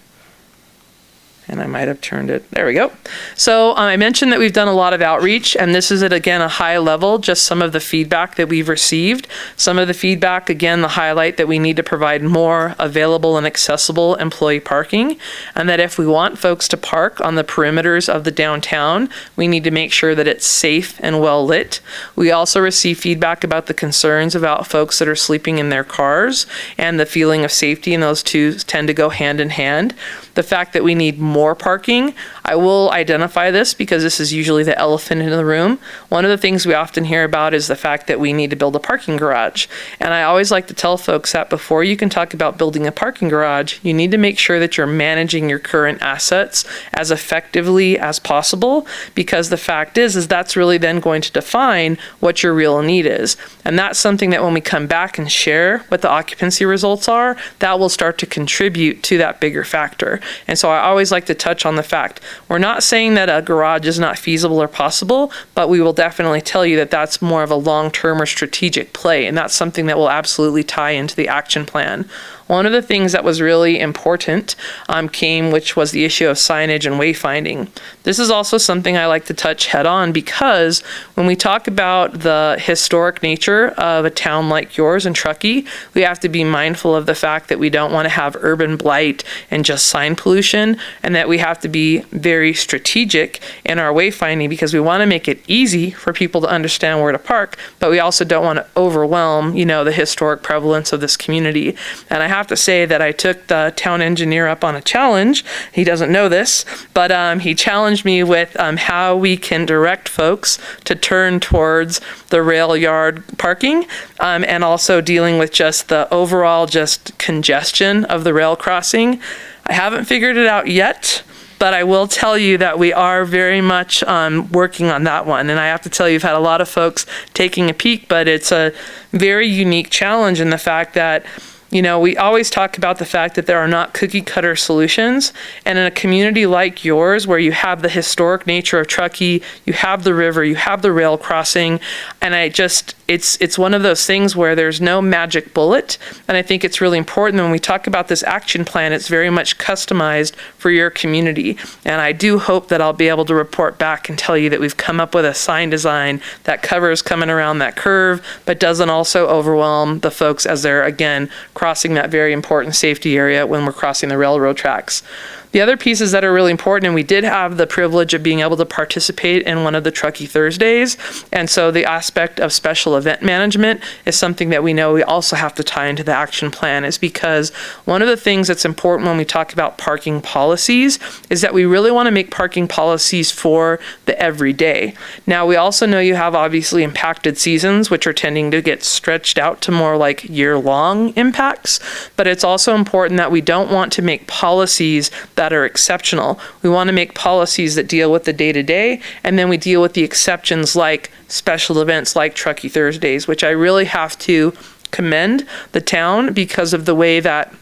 And I might have turned it. There we go. So I mentioned that we've done a lot of outreach, and this is at, again, a high level, just some of the feedback that we've received. Some of the feedback, again, the highlight that we need to provide more available and accessible employee parking, and that if we want folks to park on the perimeters of the downtown, we need to make sure that it's safe and well lit. We also receive feedback about the concerns about folks that are sleeping in their cars and the feeling of safety, and those two tend to go hand in hand. The fact that we need more parking, I will identify this because this is usually the elephant in the room. One of the things we often hear about is the fact that we need to build a parking garage. And I always like to tell folks that before you can talk about building a parking garage, you need to make sure that you're managing your current assets as effectively as possible, because the fact is that's really then going to define what your real need is. And that's something that when we come back and share what the occupancy results are, that will start to contribute to that bigger factor. And so I always like to touch on the fact, we're not saying that a garage is not feasible or possible, but we will definitely tell you that that's more of a long-term or strategic play, and that's something that will absolutely tie into the action plan. One of the things that was really important which was the issue of signage and wayfinding. This is also something I like to touch head on, because when we talk about the historic nature of a town like yours in Truckee, we have to be mindful of the fact that we don't want to have urban blight and just sign pollution, and that we have to be very strategic in our wayfinding, because we want to make it easy for people to understand where to park, but we also don't want to overwhelm, the historic prevalence of this community. And I have to say that I took the town engineer up on a challenge. He doesn't know this, but he challenged me with how we can direct folks to turn towards the rail yard parking, and also dealing with just the overall just congestion of the rail crossing. I haven't figured it out yet, but I will tell you that we are very much working on that one. And I have to tell you, you've had a lot of folks taking a peek, but it's a very unique challenge in the fact that we always talk about the fact that there are not cookie cutter solutions. And in a community like yours, where you have the historic nature of Truckee, you have the river, you have the rail crossing, and it's one of those things where there's no magic bullet. And I think it's really important when we talk about this action plan, it's very much customized for your community. And I do hope that I'll be able to report back and tell you that we've come up with a sign design that covers coming around that curve, but doesn't also overwhelm the folks as they're, again, crossing that very important safety area when we're crossing the railroad tracks. The other pieces that are really important, and we did have the privilege of being able to participate in one of the Truckee Thursdays, and so the aspect of special event management is something that we know we also have to tie into the action plan, is because one of the things that's important when we talk about parking policies is that we really want to make parking policies for the everyday. Now, we also know you have obviously impacted seasons, which are tending to get stretched out to more like year-long impacts, but it's also important that we don't want to make policies that are exceptional. We want to make policies that deal with the day-to-day, and then we deal with the exceptions like special events like Truckee Thursdays, which I really have to commend the town because of the way that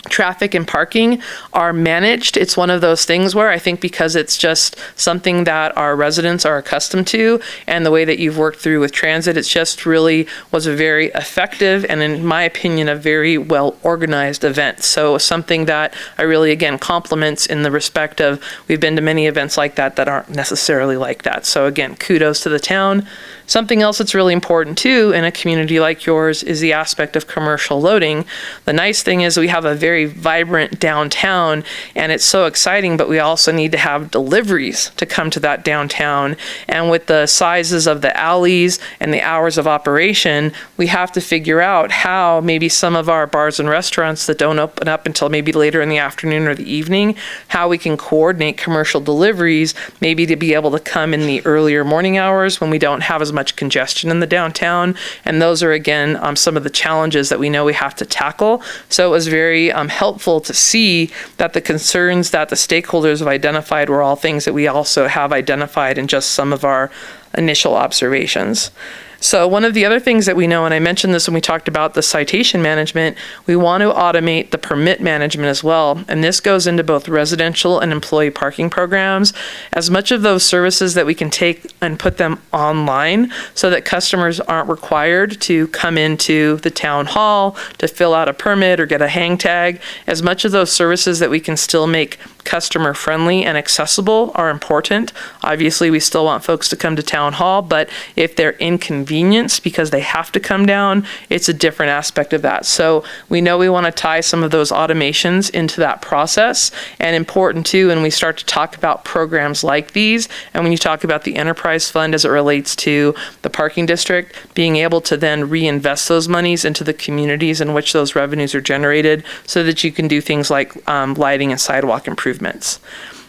traffic and parking are managed. It's one of those things where I think because it's just something that our residents are accustomed to, and the way that you've worked through with transit, it's just really was a very effective and, in my opinion, a very well organized event. So something that I really, again, compliments in the respect of we've been to many events like that that aren't necessarily like that. So again, kudos to the town. Something else that's really important too in a community like yours is the aspect of commercial loading. The nice thing is we have a very vibrant downtown and it's so exciting, but we also need to have deliveries to come to that downtown. And with the sizes of the alleys and the hours of operation, we have to figure out how maybe some of our bars and restaurants that don't open up until maybe later in the afternoon or the evening, how we can coordinate commercial deliveries, maybe to be able to come in the earlier morning hours when we don't have as much congestion in the downtown. And those are, again, some of the challenges that we know we have to tackle. So it was very helpful to see that the concerns that the stakeholders have identified were all things that we also have identified in just some of our initial observations. So one of the other things that we know, and I mentioned this when we talked about the citation management, we want to automate the permit management as well. And this goes into both residential and employee parking programs. As much of those services that we can take and put them online so that customers aren't required to come into the town hall to fill out a permit or get a hang tag, as much of those services that we can still make customer friendly and accessible are important. Obviously, we still want folks to come to town hall, but if they're inconvenienced because they have to come down, it's a different aspect of that. So we know we want to tie some of those automations into that process. And important too, when we start to talk about programs like these, and when you talk about the enterprise fund as it relates to the parking district, being able to then reinvest those monies into the communities in which those revenues are generated so that you can do things like lighting and sidewalk improvements.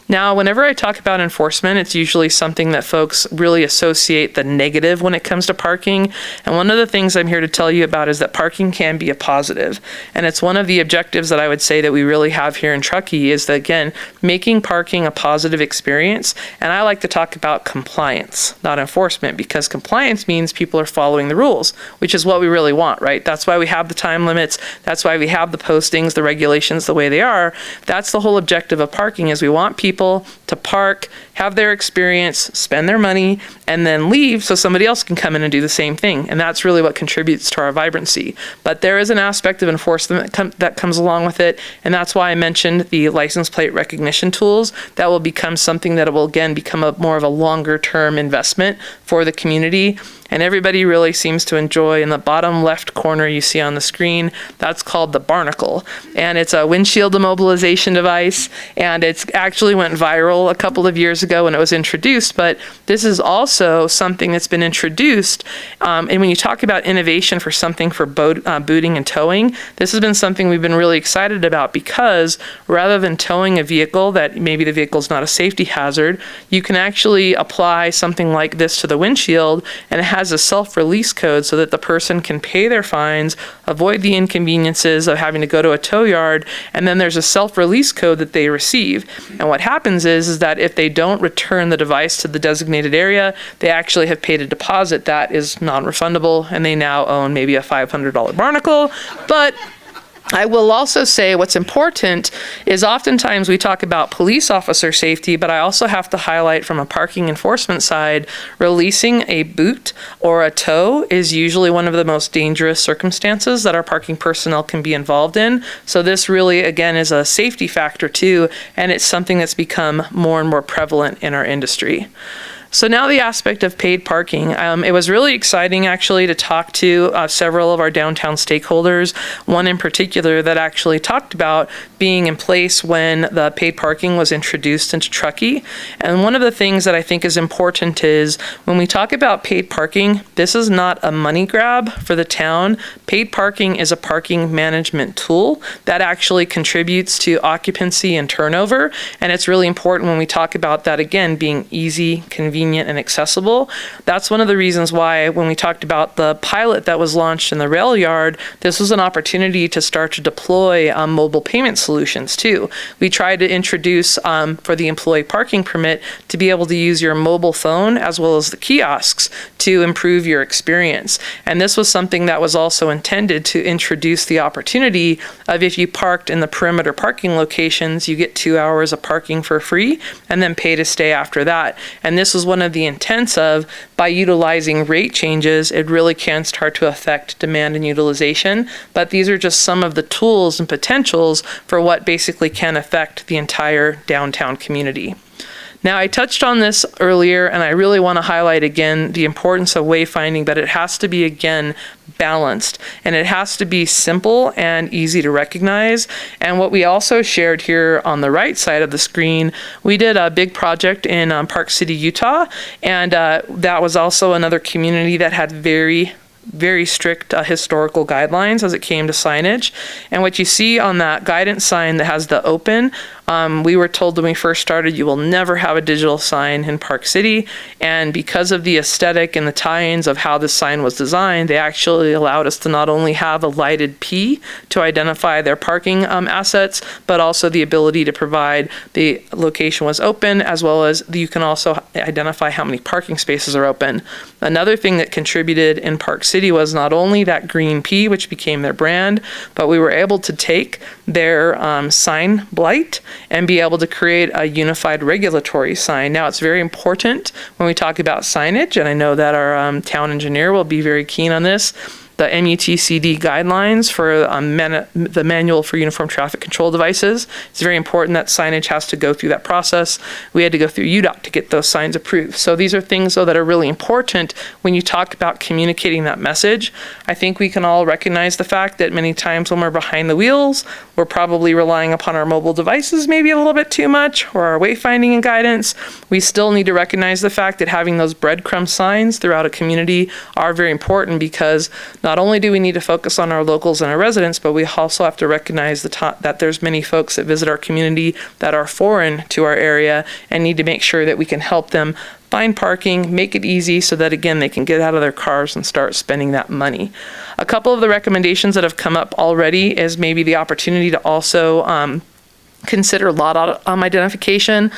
Now, whenever I talk about enforcement, it's usually something that folks really associate the negative when it comes to parking. And one of the things I'm here to tell you about is that parking can be a positive. And it's one of the objectives that I would say that we really have here in Truckee is that, again, making parking a positive experience. And I like to talk about compliance, not enforcement, because compliance means people are following the rules, which is what we really want, right? That's why we have the time limits. That's why we have the postings, the regulations the way they are. That's the whole objective of parking, is we want people to park, have their experience, spend their money, and then leave so somebody else can come in and do the same thing. And that's really what contributes to our vibrancy. But there is an aspect of enforcement that comes along with it, and that's why I mentioned the license plate recognition tools. That will become something that will, again, become more of a longer-term investment for the community. And everybody really seems to enjoy. In the bottom left corner you see on the screen, that's called the Barnacle. And it's a windshield immobilization device. And it's actually went viral a couple of years ago when it was introduced. But this is also something that's been introduced. And when you talk about innovation for something for booting and towing, this has been something we've been really excited about, because rather than towing a vehicle that maybe the vehicle's not a safety hazard, you can actually apply something like this to the windshield, and it has a self-release code so that the person can pay their fines, avoid the inconveniences of having to go to a tow yard, and then there's a self-release code that they receive. And what happens is that if they don't return the device to the designated area, they actually have paid a deposit that is non-refundable, and they now own maybe a $500 Barnacle. But I will also say what's important is oftentimes we talk about police officer safety, but I also have to highlight from a parking enforcement side, releasing a boot or a tow is usually one of the most dangerous circumstances that our parking personnel can be involved in. So this really, again, is a safety factor too, and it's something that's become more and more prevalent in our industry. So now the aspect of paid parking. It was really exciting actually to talk to several of our downtown stakeholders, one in particular that actually talked about being in place when the paid parking was introduced into Truckee. And one of the things that I think is important is when we talk about paid parking, this is not a money grab for the town. Paid parking is a parking management tool that actually contributes to occupancy and turnover. And it's really important when we talk about that, again, being easy, convenient, and accessible. That's one of the reasons why when we talked about the pilot that was launched in the rail yard, this was an opportunity to start to deploy mobile payment solutions too. We tried to introduce for the employee parking permit to be able to use your mobile phone as well as the kiosks to improve your experience. And this was something that was also intended to introduce the opportunity of if you parked in the perimeter parking locations, you get 2 hours of parking for free and then pay to stay after that. And this was one of the intents of, by utilizing rate changes, it really can start to affect demand and utilization. But these are just some of the tools and potentials for what basically can affect the entire downtown community. Now, I touched on this earlier, and I really want to highlight again the importance of wayfinding, but it has to be, again, balanced, and it has to be simple and easy to recognize. And what we also shared here on the right side of the screen, we did a big project in Park City, Utah, and that was also another community that had very strict historical guidelines as it came to signage. And what you see on that guidance sign that has the open, we were told when we first started, you will never have a digital sign in Park City. And because of the aesthetic and the tie-ins of how this sign was designed, they actually allowed us to not only have a lighted P to identify their parking assets, but also the ability to provide the location was open, as well as you can also identify how many parking spaces are open. Another thing that contributed in Park City was not only that green P, which became their brand, but we were able to take their sign blight and be able to create a unified regulatory sign. Now, it's very important when we talk about signage, and I know that our town engineer will be very keen on this. The MUTCD guidelines for the Manual for Uniform Traffic Control Devices. It's very important that signage has to go through that process. We had to go through UDOT to get those signs approved. So these are things, though, that are really important when you talk about communicating that message. I think we can all recognize the fact that many times when we're behind the wheels, we're probably relying upon our mobile devices maybe a little bit too much, or our wayfinding and guidance. We still need to recognize the fact that having those breadcrumb signs throughout a community are very important, because not only do we need to focus on our locals and our residents, but we also have to recognize that there's many folks that visit our community that are foreign to our area and need to make sure that we can help them find parking, make it easy so that, again, they can get out of their cars and start spending that money. A couple of the recommendations that have come up already is maybe the opportunity to also consider lot identification,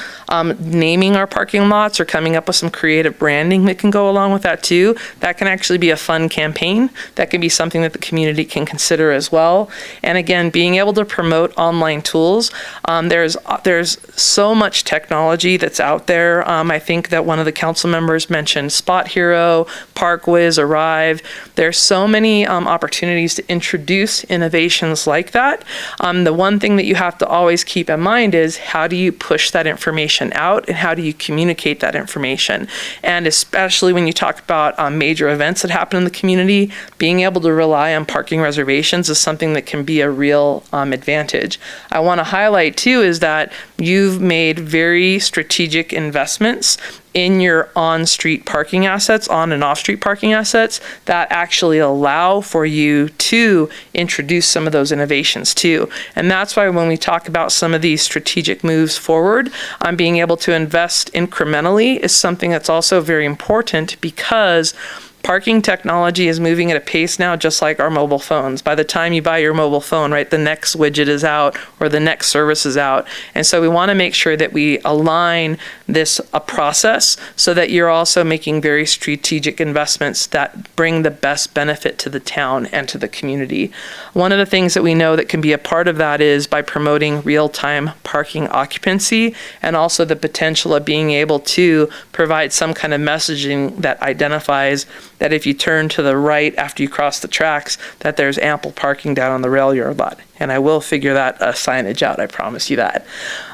naming our parking lots, or coming up with some creative branding that can go along with that too. That can actually be a fun campaign. That can be something that the community can consider as well. And again, being able to promote online tools. There's so much technology that's out there. I think that one of the council members mentioned Spot Hero, ParkWiz, Arrive. There's so many opportunities to introduce innovations like that. The one thing that you have to always keep in mind is, how do you push that information out and how do you communicate that information? And especially when you talk about major events that happen in the community, being able to rely on parking reservations is something that can be a real advantage. I want to highlight too is that you've made very strategic investments in your on-street parking assets, on and off-street parking assets, that actually allow for you to introduce some of those innovations too. And that's why when we talk about some of these strategic moves forward, being able to invest incrementally is something that's also very important, because parking technology is moving at a pace now, just like our mobile phones. By the time you buy your mobile phone, right, the next widget is out or the next service is out. And so we want to make sure that we align this process so that you're also making very strategic investments that bring the best benefit to the town and to the community. One of the things that we know that can be a part of that is by promoting real-time parking occupancy, and also the potential of being able to provide some kind of messaging that identifies that if you turn to the right after you cross the tracks, that there's ample parking down on the rail yard lot. And I will figure that signage out, I promise you that.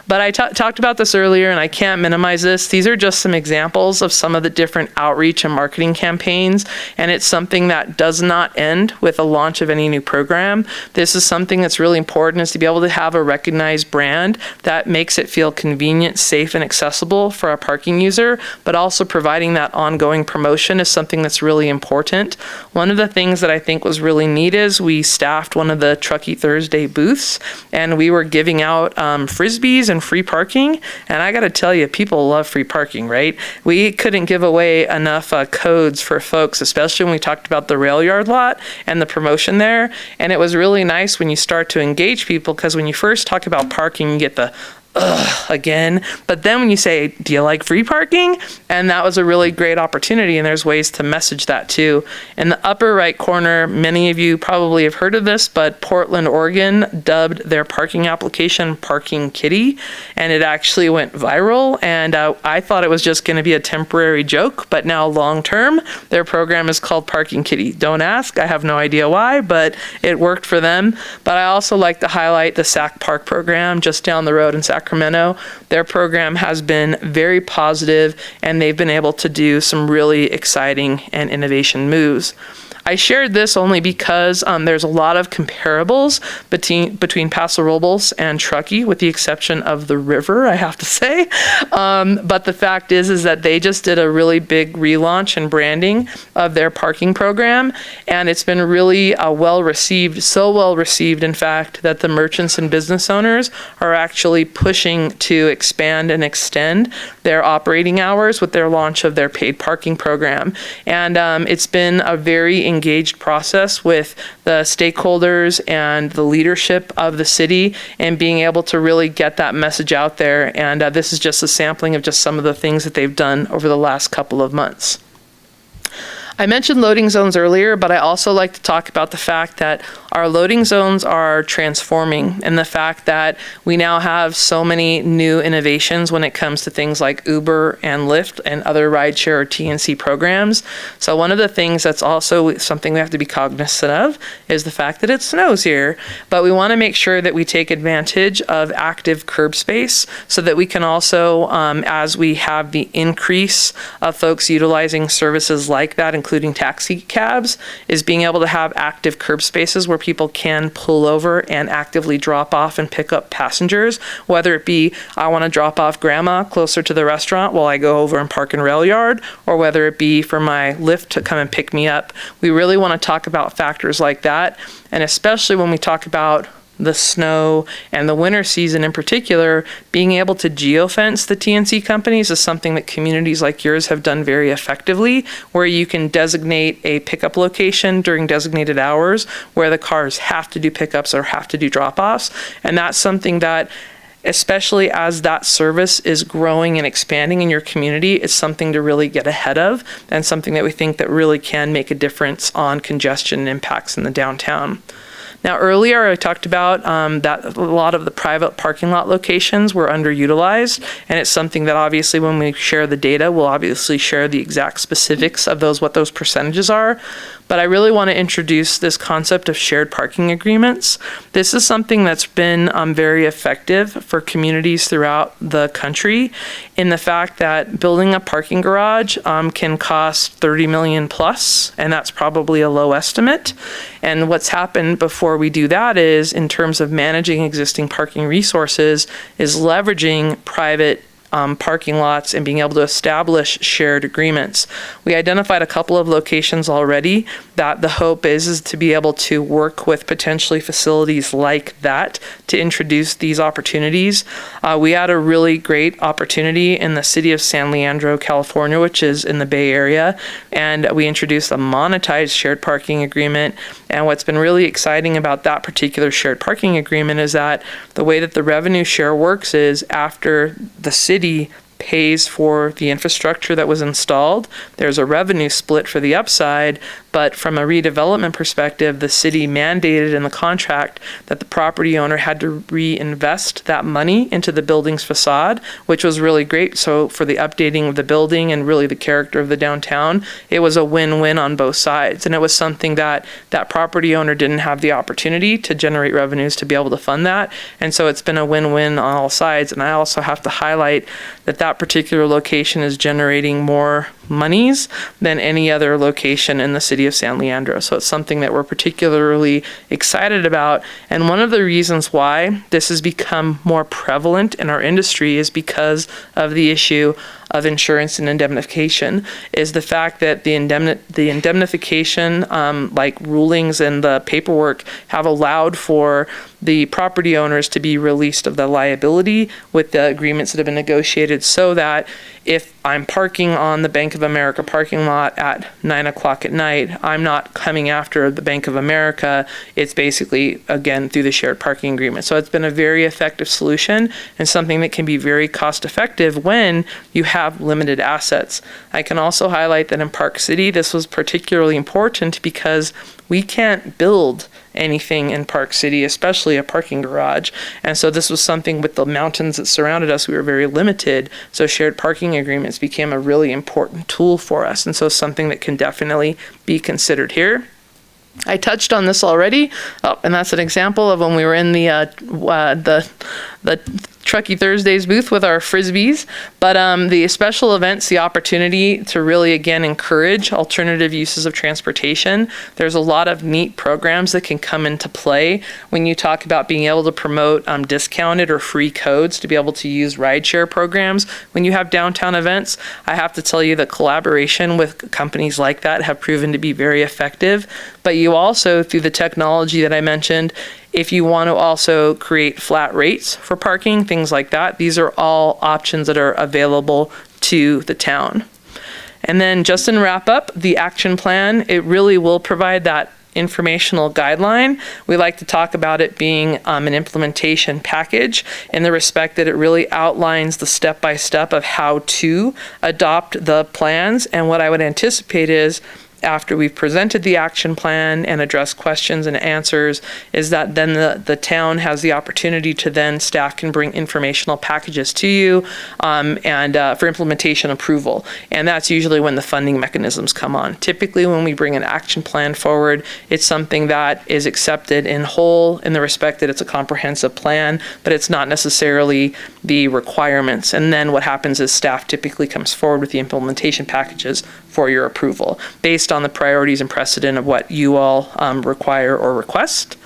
But I talked about this earlier, and I can't minimize this. These are just some examples of some of the different outreach and marketing campaigns, and it's something that does not end with the launch of any new program. This is something that's really important, is to be able to have a recognized brand that makes it feel convenient, safe, and accessible for a parking user, but also providing that ongoing promotion is something that's really important. One of the things that I think was really neat is we staffed one of the Truckee Thursday booths, and we were giving out Frisbees and free parking. And I got to tell you, people love free parking, right? We couldn't give away enough codes for folks, especially when we talked about the rail yard lot and the promotion there. And it was really nice when you start to engage people, because when you first talk about parking, you get the again. But then when you say, do you like free parking? And that was a really great opportunity, and there's ways to message that too. In the upper right corner, many of you probably have heard of this, but Portland, Oregon dubbed their parking application Parking Kitty, and it actually went viral. And I thought it was just going to be a temporary joke, but now long term, their program is called Parking Kitty. Don't ask, I have no idea why, but it worked for them. But I also like to highlight the Sac Park program just down the road in Sacramento. Their program has been very positive, and they've been able to do some really exciting and innovation moves. I shared this only because there's a lot of comparables between Paso Robles and Truckee, with the exception of the river, I have to say. But the fact is that they just did a really big relaunch and branding of their parking program, and it's been really well received, so well received, in fact, that the merchants and business owners are actually pushing to expand and extend their operating hours with their launch of their paid parking program. And it's been a very engaged process with the stakeholders and the leadership of the city, and being able to really get that message out there. And this is just a sampling of just some of the things that they've done over the last couple of months. I mentioned loading zones earlier, but I also like to talk about the fact that our loading zones are transforming, and the fact that we now have so many new innovations when it comes to things like Uber and Lyft and other rideshare or TNC programs. So one of the things that's also something we have to be cognizant of is the fact that it snows here, but we want to make sure that we take advantage of active curb space, so that we can also, as we have the increase of folks utilizing services like that, including taxi cabs, is being able to have active curb spaces where people can pull over and actively drop off and pick up passengers, whether it be, I want to drop off grandma closer to the restaurant while I go over and park in rail yard, or whether it be for my Lyft to come and pick me up. We really want to talk about factors like that, and especially when we talk about the snow and the winter season in particular, being able to geofence the TNC companies is something that communities like yours have done very effectively, where you can designate a pickup location during designated hours where the cars have to do pickups or have to do drop-offs. And that's something that, especially as that service is growing and expanding in your community, it's something to really get ahead of, and something that we think that really can make a difference on congestion impacts in the downtown. Now, earlier I talked about that a lot of the private parking lot locations were underutilized, and it's something that obviously when we share the data, we'll obviously share the exact specifics of what those percentages are. But I really want to introduce this concept of shared parking agreements. This is something that's been very effective for communities throughout the country, in the fact that building a parking garage can cost $30 million plus, and that's probably a low estimate. And what's happened before we do that is, in terms of managing existing parking resources, is leveraging private parking lots and being able to establish shared agreements. We identified a couple of locations already that the hope is to be able to work with potentially facilities like that to introduce these opportunities. We had a really great opportunity in the city of San Leandro, California, which is in the Bay Area, and we introduced a monetized shared parking agreement. And what's been really exciting about that particular shared parking agreement is that the way that the revenue share works is, after the city pays for the infrastructure that was installed. There's a revenue split for the upside, but from a redevelopment perspective, the city mandated in the contract that the property owner had to reinvest that money into the building's facade, which was really great. So for the updating of the building and really the character of the downtown, it was a win-win on both sides. And it was something that that property owner didn't have the opportunity to generate revenues to be able to fund that. And so it's been a win-win on all sides. And I also have to highlight that that particular location is generating more monies than any other location in the city of San Leandro. So it's something that we're particularly excited about. And one of the reasons why this has become more prevalent in our industry is because of the issue of insurance and indemnification, is the fact that the indemnification, like rulings and the paperwork, have allowed for the property owners to be released of the liability with the agreements that have been negotiated, so that if I'm parking on the Bank of America parking lot at 9 o'clock at night, I'm not coming after the Bank of America. It's basically, again, through the shared parking agreement. So it's been a very effective solution and something that can be very cost effective when you have limited assets. I can also highlight that in Park City, this was particularly important because we can't build anything in Park City, especially a parking garage. And so this was something with the mountains that surrounded us, we were very limited. So shared parking agreements became a really important tool for us. And so something that can definitely be considered here. I touched on this already, and that's an example of when we were in the Truckee Thursdays booth with our Frisbees. But the special events, the opportunity to really, again, encourage alternative uses of transportation. There's a lot of neat programs that can come into play when you talk about being able to promote discounted or free codes to be able to use rideshare programs. When you have downtown events, I have to tell you that collaboration with companies like that have proven to be very effective. But you also, through the technology that I mentioned, if you want to also create flat rates for parking, things like that, these are all options that are available to the town. And then just in wrap up, the action plan, it really will provide that informational guideline. We like to talk about it being an implementation package in the respect that it really outlines the step-by-step of how to adopt the plans. And what I would anticipate is, after we've presented the action plan and addressed questions and answers, is that then the town has the opportunity to then staff can bring informational packages to you and for implementation approval. And that's usually when the funding mechanisms come on. Typically when we bring an action plan forward, it's something that is accepted in whole in the respect that it's a comprehensive plan, but it's not necessarily the requirements. And then what happens is staff typically comes forward with the implementation packages for your approval based on the priorities and precedent of what you all require or request.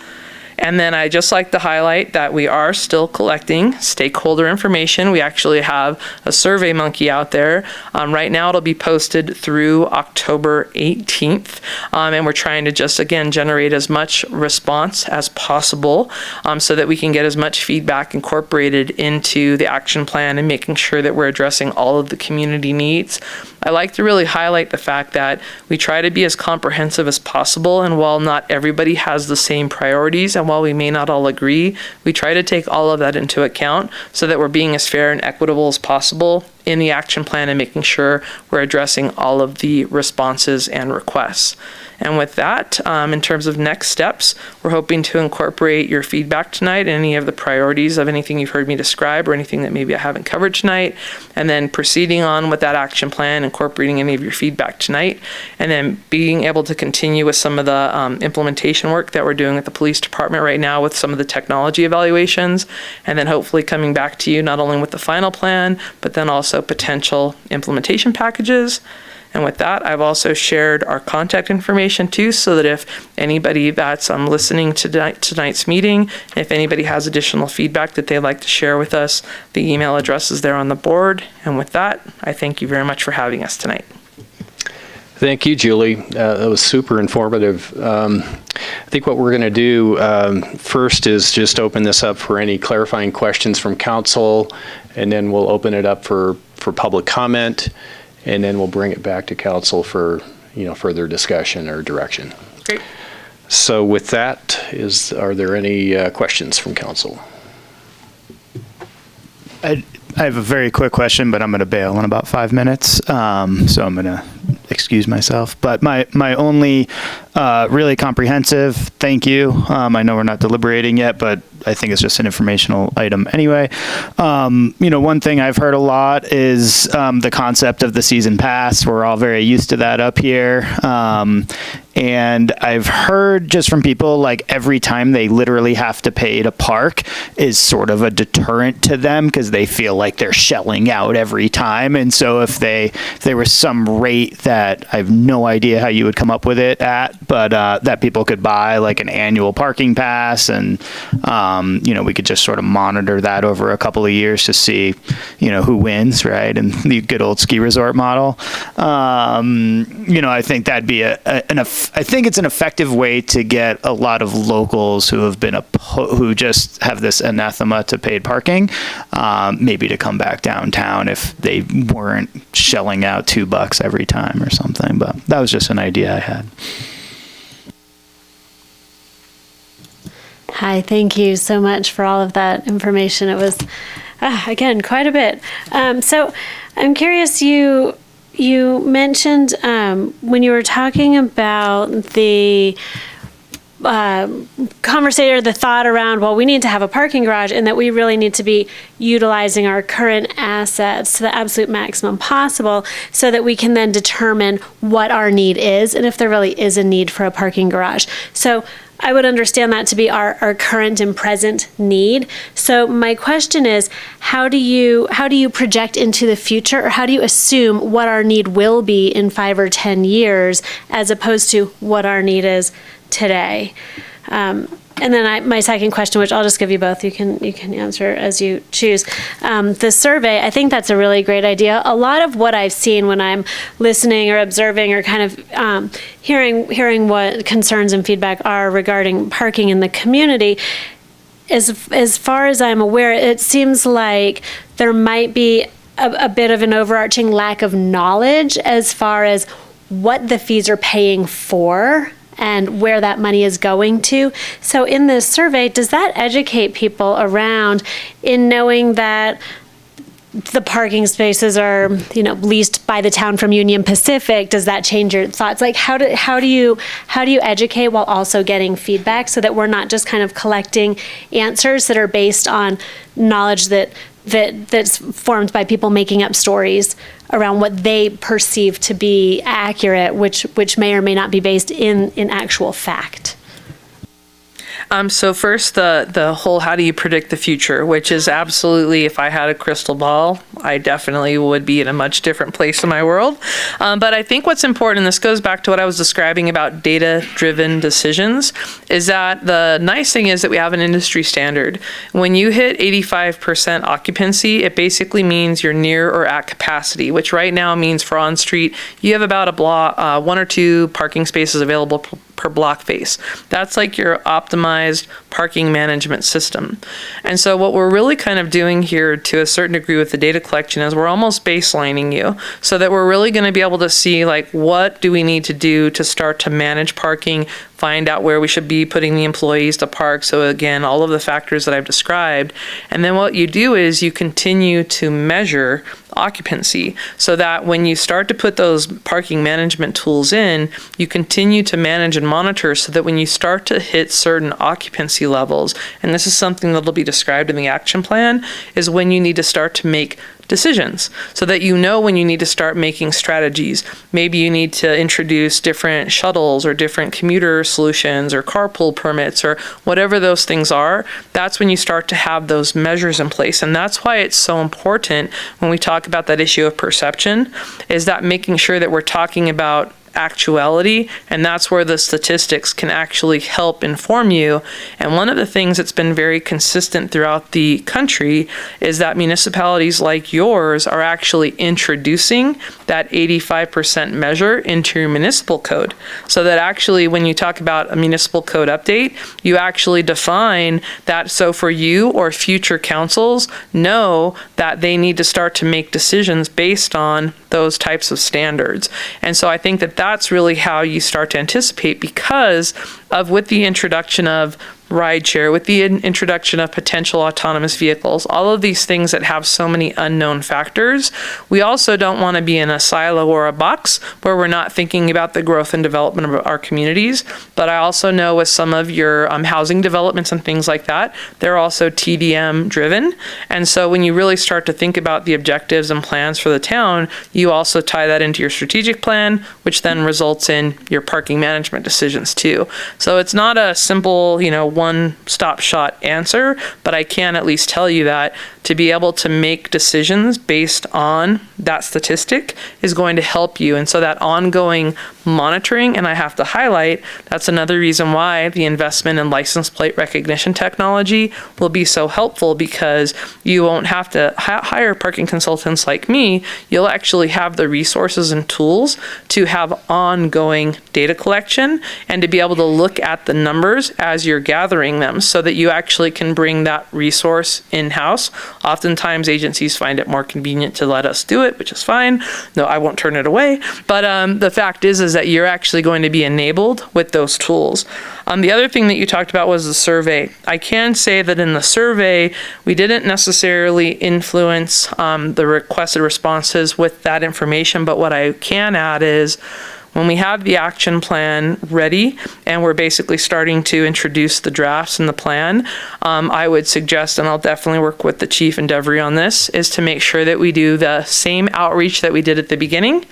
And then I just like to highlight that we are still collecting stakeholder information. We actually have a Survey Monkey out there. Right now it'll be posted through October 18th. And we're trying to just, again, generate as much response as possible so that we can get as much feedback incorporated into the action plan and making sure that we're addressing all of the community needs. I like to really highlight the fact that we try to be as comprehensive as possible, and while not everybody has the same priorities, and while we may not all agree, we try to take all of that into account so that we're being as fair and equitable as possible in the action plan and making sure we're addressing all of the responses and requests. And with that, in terms of next steps, we're hoping to incorporate your feedback tonight, any of the priorities of anything you've heard me describe or anything that maybe I haven't covered tonight, and then proceeding on with that action plan, incorporating any of your feedback tonight, and then being able to continue with some of the implementation work that we're doing at the police department right now with some of the technology evaluations, and then hopefully coming back to you not only with the final plan, but then also potential implementation packages. And with that, I've also shared our contact information too, so that if anybody that's listening to tonight's meeting, if anybody has additional feedback that they'd like to share with us, the email address is there on the board. And with that, I thank you very much for having us tonight. Thank you, Julie. That was super informative. I think what we're going to do first is just open this up for any clarifying questions from council, and then we'll open it up for public comment. And then we'll bring it back to council for, further discussion or direction. Great. So with that, are there any questions from council? I I have a very quick question, but I'm going to bail in about 5 minutes. So I'm going to excuse myself. But my only really comprehensive thank you. I know we're not deliberating yet, but I think it's just an informational item anyway. One thing I've heard a lot is the concept of the season pass. We're all very used to that up here. And I've heard just from people, like, every time they literally have to pay to park is sort of a deterrent to them because they feel like they're shelling out every time. And so if there was some rate that I have no idea how you would come up with it at, but that people could buy like an annual parking pass, and we could just sort of monitor that over a couple of years to see, who wins, right? And the good old ski resort model. I think that'd be I think it's an effective way to get a lot of locals who have been who just have this anathema to paid parking, maybe to come back downtown if they weren't shelling out $2 every time or something. But that was just an idea I had. Hi, thank you so much for all of that information. It was, again, quite a bit. So I'm curious, you mentioned when you were talking about the conversation or the thought around, well, we need to have a parking garage and that we really need to be utilizing our current assets to the absolute maximum possible so that we can then determine what our need is and if there really is a need for a parking garage. So I would understand that to be our current and present need. So my question is, how do you project into the future, or how do you assume what our need will be in 5 or 10 years as opposed to what our need is today? And then my second question, which I'll just give you both, you can answer as you choose. The survey, I think that's a really great idea. A lot of what I've seen when I'm listening or observing or kind of hearing what concerns and feedback are regarding parking in the community, as far as I'm aware, it seems like there might be a bit of an overarching lack of knowledge as far as what the fees are paying for and where that money is going to. So in this survey, does that educate people around in knowing that the parking spaces are, leased by the town from Union Pacific? Does that change your thoughts? Like, how do you educate while also getting feedback so that we're not just kind of collecting answers that are based on knowledge that's formed by people making up stories around what they perceive to be accurate, which may or may not be based in actual fact? So first, the whole how do you predict the future, which is absolutely, if I had a crystal ball, I definitely would be in a much different place in my world. But I think what's important, and this goes back to what I was describing about data-driven decisions, is that the nice thing is that we have an industry standard. When you hit 85% occupancy, it basically means you're near or at capacity, which right now means for on-street, you have about 1 or 2 parking spaces available per block face. That's like your optimized parking management system. And so what we're really kind of doing here to a certain degree with the data collection is we're almost baselining you so that we're really going to be able to see, like, what do we need to do to start to manage parking, find out where we should be putting the employees to park. So again, all of the factors that I've described. And then what you do is you continue to measure occupancy so that when you start to put those parking management tools in, you continue to manage and monitor so that when you start to hit certain occupancy levels, and this is something that'll be described in the action plan, is when you need to start to make decisions so that you know when you need to start making strategies. Maybe you need to introduce different shuttles or different commuter solutions or carpool permits or whatever those things are. That's when you start to have those measures in place. And that's why it's so important when we talk about that issue of perception, is that making sure that we're talking about actuality, and that's where the statistics can actually help inform you. And one of the things that's been very consistent throughout the country is that municipalities like yours are actually introducing that 85% measure into your municipal code. So that actually when you talk about a municipal code update, you actually define that so for you or future councils know that they need to start to make decisions based on those types of standards. And so I think that that's really how you start to anticipate, because of with the introduction of rideshare, with the introduction of potential autonomous vehicles, all of these things that have so many unknown factors, we also don't want to be in a silo or a box where we're not thinking about the growth and development of our communities. But I also know with some of your housing developments and things like that, they're also TDM driven. And so when you really start to think about the objectives and plans for the town, you also tie that into your strategic plan, which then results in your parking management decisions too. So it's not a simple, one-stop shot answer, but I can at least tell you that to be able to make decisions based on that statistic is going to help you. And so that ongoing monitoring, and I have to highlight, that's another reason why the investment in license plate recognition technology will be so helpful, because you won't have to hire parking consultants like me. You'll actually have the resources and tools to have ongoing data collection and to be able to look at the numbers as you're gathering them so that you actually can bring that resource in-house. Oftentimes agencies find it more convenient to let us do it, which is fine. No, I won't turn it away. But the fact is that you're actually going to be enabled with those tools. The other thing that you talked about was the survey. I can say that in the survey, we didn't necessarily influence the requested responses with that information, but what I can add is when we have the action plan ready and we're basically starting to introduce the drafts and the plan, I would suggest, and I'll definitely work with the chief and Devery on this, is to make sure that we do the same outreach that we did at the beginning.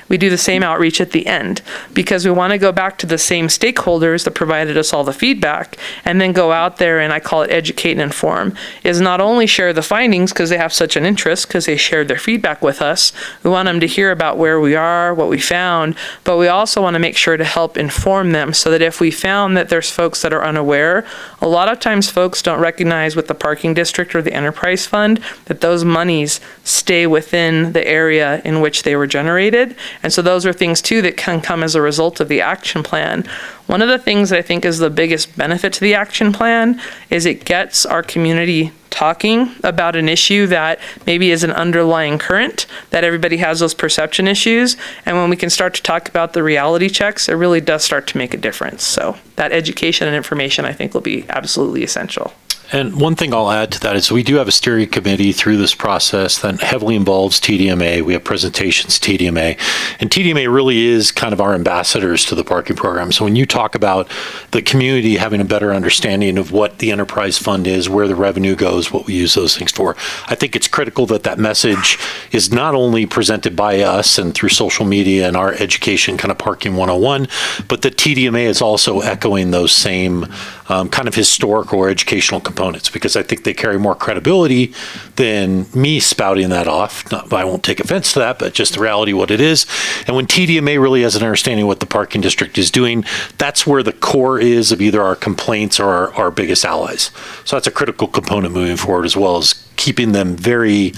We do the same outreach at the end, because we want to go back to the same stakeholders that provided us all the feedback and then go out there, and I call it educate and inform, is not only share the findings because they have such an interest because they shared their feedback with us. We want them to hear about where we are, what we found, but we also want to make sure to help inform them so that if we found that there's folks that are unaware, a lot of times folks don't recognize with the parking district or the enterprise fund that those monies stay within the area in which they were generated. And so those are things too that can come as a result of the action plan. One of the things that I think is the biggest benefit to the action plan is it gets our community talking about an issue that maybe is an underlying current, that everybody has those perception issues. And when we can start to talk about the reality checks, it really does start to make a difference. So that education and information, I think, will be absolutely essential. And one thing I'll add to that is we do have a steering committee through this process that heavily involves TDMA. We have presentations TDMA, and TDMA really is kind of our ambassadors to the parking program. So when you talk about the community having a better understanding of what the enterprise fund is, where the revenue goes, what we use those things for, I think it's critical that that message is not only presented by us and through social media and our education kind of parking 101, but that TDMA is also echoing those same kind of historical or educational components, because I think they carry more credibility than me spouting that off. I won't take offense to that, but just the reality of what it is. And when TDMA really has an understanding of what the parking district is doing, that's where the core is of either our complaints or our biggest allies. So that's a critical component moving forward, as well as keeping them very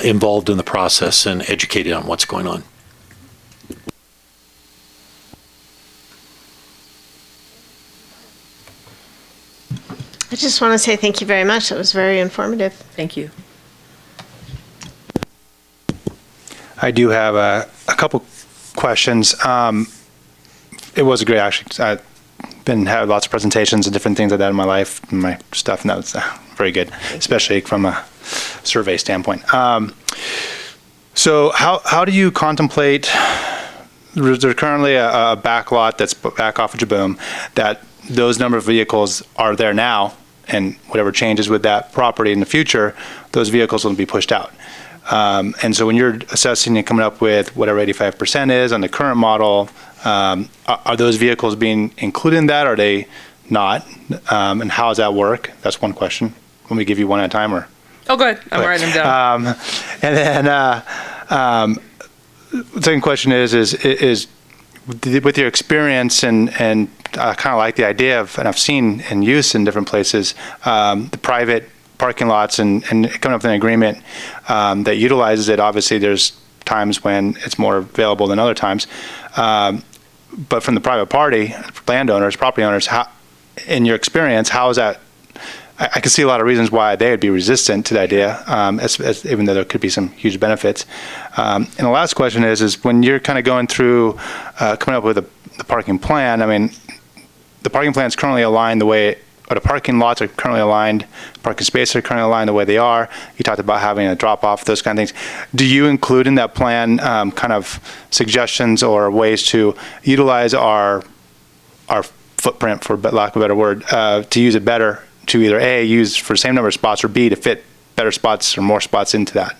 involved in the process and educated on what's going on. I just want to say thank you very much. That was very informative. Thank you. I do have a couple questions. It was great, actually. I've had lots of presentations and different things like that in my life, and my stuff, and that was very good, especially from a survey standpoint. So how do you contemplate, there's currently a back lot that's back off of Jaboom, that those number of vehicles are there now, and whatever changes with that property in the future, those vehicles will be pushed out. And so when you're assessing and coming up with whatever 85% is on the current model, are those vehicles being included in that? Are they not? And how does that work? That's one question. Let me give you one at a time, or? Oh, go ahead. I'm writing them down. And then the second question is with your experience and I kind of like the idea of, and I've seen in use in different places, the private parking lots and coming up with an agreement that utilizes it. Obviously, there's times when it's more available than other times. But from the private party, landowners, property owners, how, in your experience, how is that? I can see a lot of reasons why they would be resistant to the idea, even though there could be some huge benefits. And the last question is when you're kind of going through coming up with the parking plan, I mean, the parking plan is currently aligned the way the parking lots are currently aligned, parking spaces are currently aligned the way they are. You talked about having a drop off, those kind of things. Do you include in that plan kind of suggestions or ways to utilize our footprint, for lack of a better word, to use it better, to either A, use for the same number of spots, or B, to fit better spots or more spots into that?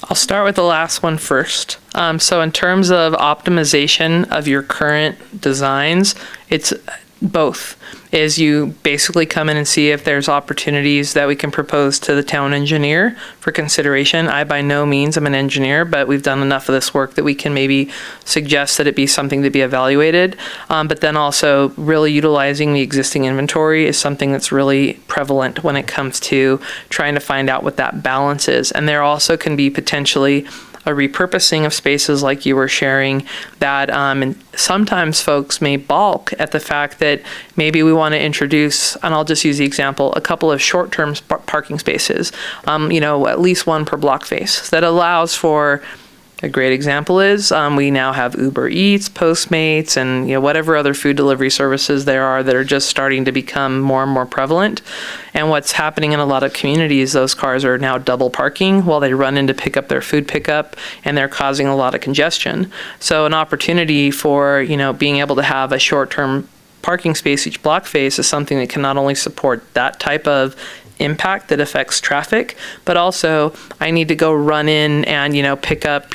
I'll start with the last one first. So in terms of optimization of your current designs, it's both. Is you basically come in and see if there's opportunities that we can propose to the town engineer for consideration. I by no means am an engineer, but we've done enough of this work that we can maybe suggest that it be something to be evaluated. But then also really utilizing the existing inventory is something that's really prevalent when it comes to trying to find out what that balance is. And there also can be potentially a repurposing of spaces like you were sharing that and sometimes folks may balk at the fact that maybe we want to introduce, and I'll just use the example, a couple of short-term parking spaces, at least one per block face that allows for. A great example is we now have Uber Eats, Postmates, and whatever other food delivery services there are that are just starting to become more and more prevalent. And what's happening in a lot of communities, those cars are now double parking while they run in to pick up their food pickup, and they're causing a lot of congestion. So an opportunity for being able to have a short-term parking space each block face is something that can not only support that type of impact that affects traffic, but also I need to go run in and pick up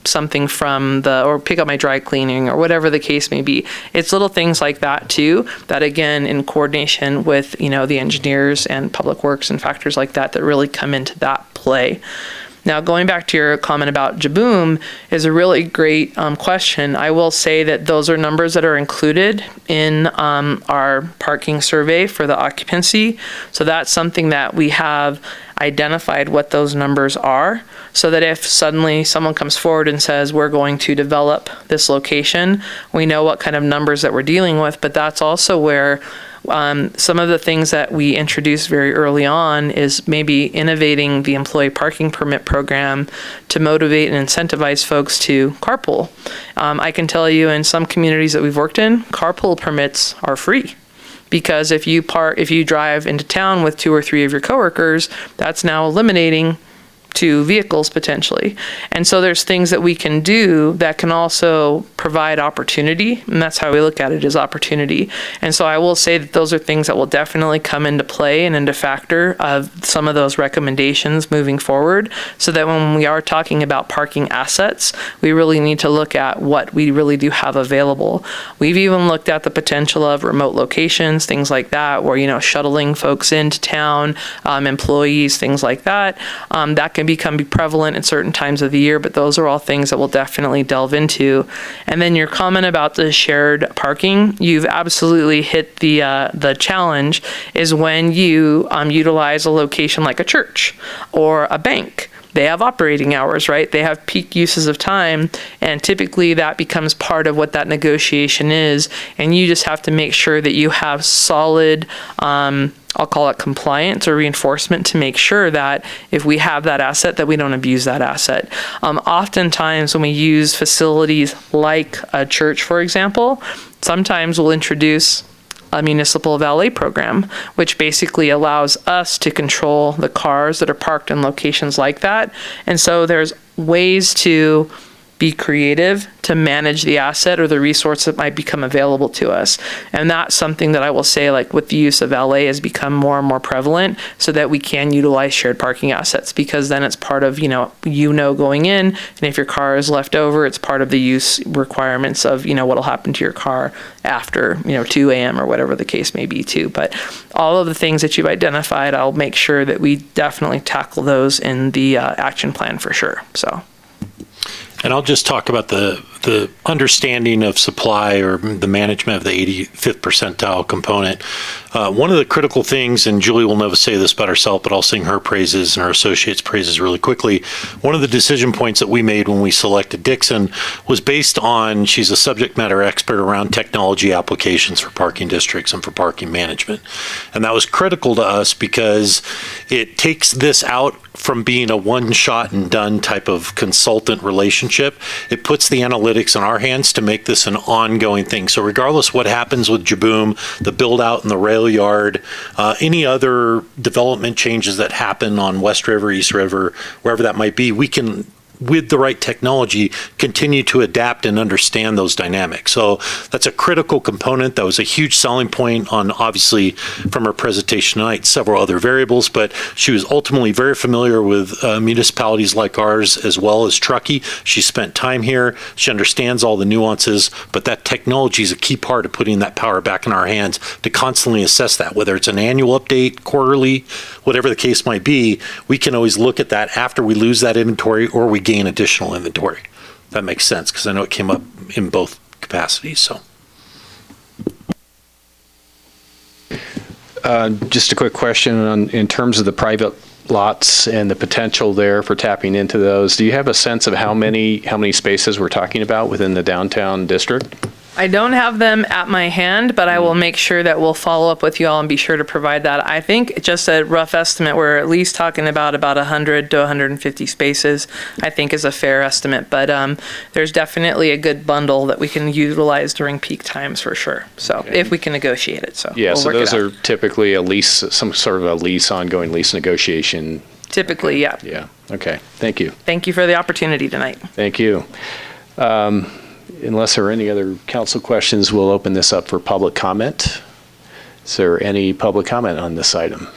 something from or pick up my dry cleaning or whatever the case may be. It's little things like that too, that again in coordination with the engineers and public works and factors like that really come into that play. Now, going back to your comment about Jaboom is a really great question. I will say that those are numbers that are included in our parking survey for the occupancy. So that's something that we have identified what those numbers are, so that if suddenly someone comes forward and says, we're going to develop this location, we know what kind of numbers that we're dealing with. But that's also where some of the things that we introduced very early on is maybe innovating the employee parking permit program to motivate and incentivize folks to carpool. I can tell you in some communities that we've worked in, carpool permits are free. Because if you drive into town with 2 or 3 of your coworkers, that's now eliminating 2 vehicles potentially. And so there's things that we can do that can also provide opportunity, and that's how we look at it, as opportunity. And so I will say that those are things that will definitely come into play and into factor of some of those recommendations moving forward, so that when we are talking about parking assets, we really need to look at what we really do have available. We've even looked at the potential of remote locations, things like that, where shuttling folks into town, employees, things like that. That can become prevalent at certain times of the year, but those are all things that we'll definitely delve into. And then your comment about the shared parking, you've absolutely hit the challenge, is when you utilize a location like a church or a bank. They have operating hours, right? They have peak uses of time, and typically that becomes part of what that negotiation is, and you just have to make sure that you have solid I'll call it compliance or reinforcement to make sure that if we have that asset, that we don't abuse that asset. Oftentimes when we use facilities like a church, for example, sometimes we'll introduce a municipal valet program, which basically allows us to control the cars that are parked in locations like that. And so there's ways to be creative to manage the asset or the resource that might become available to us. And that's something that I will say, like with the use of valet, has become more and more prevalent, so that we can utilize shared parking assets, because then it's part of, going in, and if your car is left over, it's part of the use requirements of, what'll happen to your car after, 2 a.m. or whatever the case may be too. But all of the things that you've identified, I'll make sure that we definitely tackle those in the action plan for sure, so. And I'll just talk about the understanding of supply, or the management of the 85th percentile component. One of the critical things, and Julie will never say this about herself, but I'll sing her praises and her associates' praises really quickly. One of the decision points that we made when we selected Dixon was based on, she's a subject matter expert around technology applications for parking districts and for parking management. And that was critical to us because it takes this out from being a one-shot and done type of consultant relationship. It puts the analytics in our hands to make this an ongoing thing. So regardless what happens with Jaboom, the build out in the rail yard, any other development changes that happen on West River, East River, wherever that might be, we can, with the right technology, continue to adapt and understand those dynamics. So that's a critical component. That was a huge selling point on, obviously, from her presentation tonight, several other variables, but she was ultimately very familiar with municipalities like ours as well as Truckee. She spent time here. She understands all the nuances, but that technology is a key part of putting that power back in our hands to constantly assess that, whether it's an annual update, quarterly, whatever the case might be. We can always look at that after we lose that inventory or we gain additional inventory. That makes sense, because I know it came up in both capacities. So, just a quick question in terms of the private lots and the potential there for tapping into those. Do you have a sense of how many spaces we're talking about within the downtown district? I don't have them at my hand, but I will make sure that we'll follow up with you all and be sure to provide that. I think just a rough estimate, we're at least talking about 100 to 150 spaces, I think is a fair estimate. But there's definitely a good bundle that we can utilize during peak times for sure. So if we can negotiate it. So yeah, we'll so work those it are out. typically a lease, some sort of a lease, ongoing lease negotiation. Typically, yeah. Yeah, okay, thank you. Thank you for the opportunity tonight. Thank you. Unless there are any other council questions, we'll open this up for public comment. Is there any public comment on this item?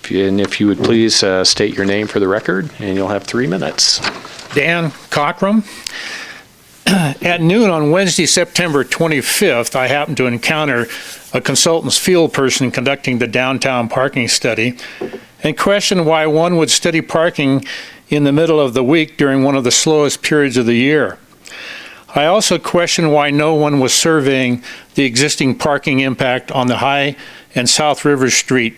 If you would please state your name for the record, and you'll have 3 minutes. Dan Cockrum. At noon on Wednesday, September 25th, I happened to encounter a consultant's field person conducting the downtown parking study and questioned why one would study parking in the middle of the week during one of the slowest periods of the year. I also questioned why no one was surveying the existing parking impact on the High and South River Street